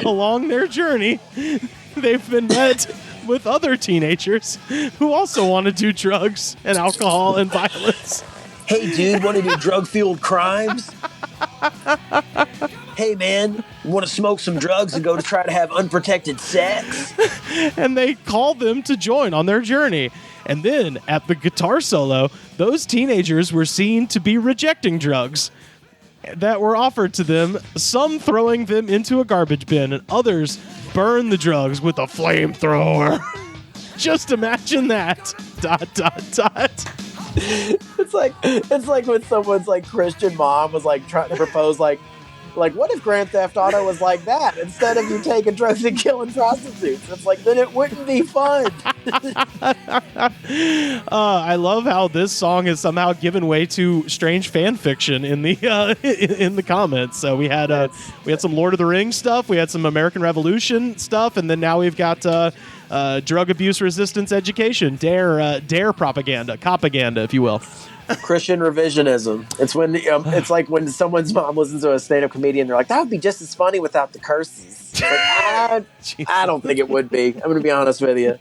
S1: Along their journey, they've been met with other teenagers who also want to do drugs and alcohol and violence.
S8: Hey, dude, want to do drug-fueled crimes? Hey, man, want to smoke some drugs and go to try to have unprotected sex?
S1: And they call them to join on their journey. And then, at the guitar solo, those teenagers were seen to be rejecting drugs that were offered to them, some throwing them into a garbage bin, and others burn the drugs with a flamethrower. Just imagine that. ...
S8: It's like when someone's like Christian mom was like trying to propose like what if Grand Theft Auto was like that instead of you taking drugs and killing prostitutes? It's like, then it wouldn't be fun.
S1: I love how this song has somehow given way to strange fan fiction in the comments. So we had some Lord of the Rings stuff, we had some American Revolution stuff, and then now we've got drug abuse resistance education, dare propaganda, copaganda, if you will.
S8: Christian revisionism. It's when it's like when someone's mom listens to a stand-up comedian, they're like, that would be just as funny without the curses. Like, I don't think it would be. I'm going to be honest with you.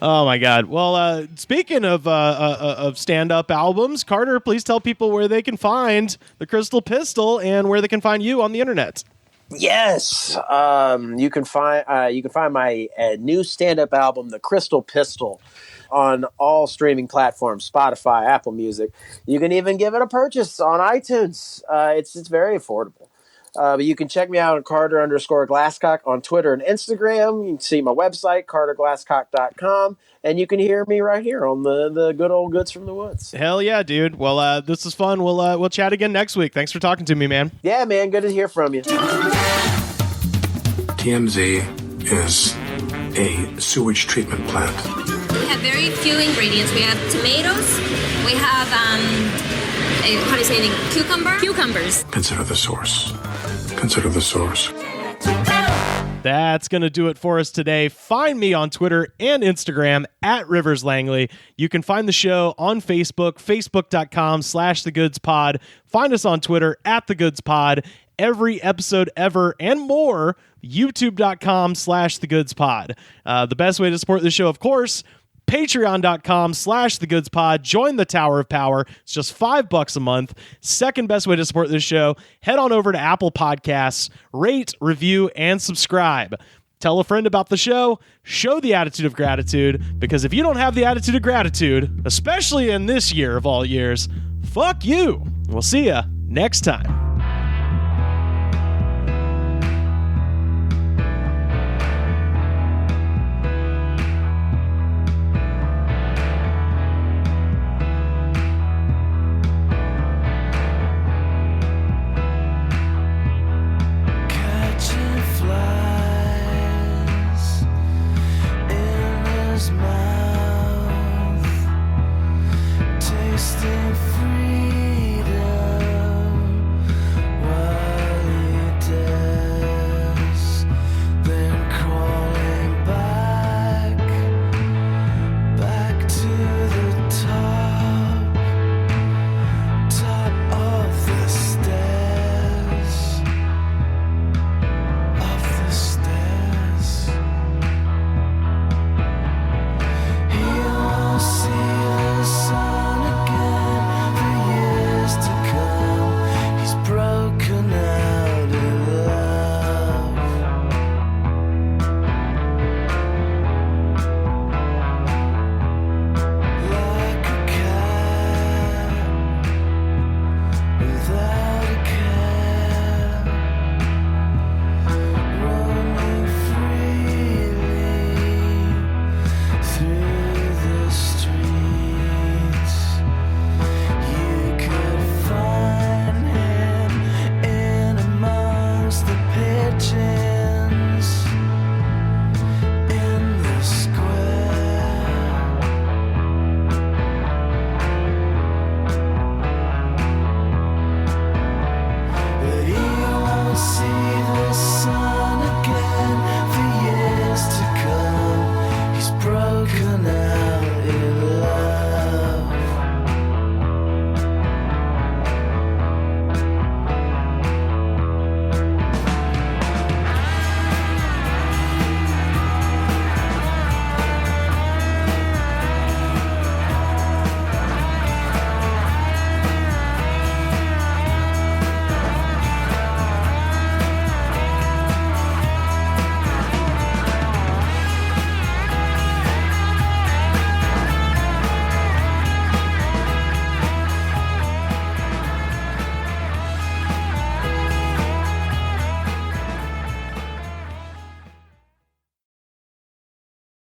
S1: Oh my God. Well, speaking of stand-up albums, Carter, please tell people where they can find the Crystal Pistol and where they can find you on the internet.
S8: Yes, you can find my new stand-up album, The Crystal Pistol, on all streaming platforms, Spotify, Apple Music. You can even give it a purchase on iTunes. It's very affordable. But you can check me out at Carter_Glascock on Twitter and Instagram. You can see my website, CarterGlascock.com, and you can hear me right here on the good old Goods from the Woods.
S1: Hell yeah, dude. Well, this is fun. We'll chat again next week. Thanks for talking to me, man.
S8: Yeah, man. Good to hear from you.
S9: TMZ is a sewage treatment plant.
S10: We have very few ingredients. We have tomatoes. We have, how do you say it? Cucumbers.
S9: Consider the source. Consider the source.
S1: That's going to do it for us today. Find me on Twitter and Instagram at Rivers Langley. You can find the show on Facebook, facebook.com/thegoodspod. Find us on Twitter at thegoodspod. Every episode ever and more, youtube.com/thegoodspod. The best way to support the show, of course, patreon.com/thegoodspod. Join the Tower of Power. It's just $5 a month. Second best way to support this show, head on over to Apple Podcasts, rate, review, and subscribe. Tell a friend about the show. Show the attitude of gratitude, because if you don't have the attitude of gratitude, especially in this year of all years, fuck you. We'll see ya next time.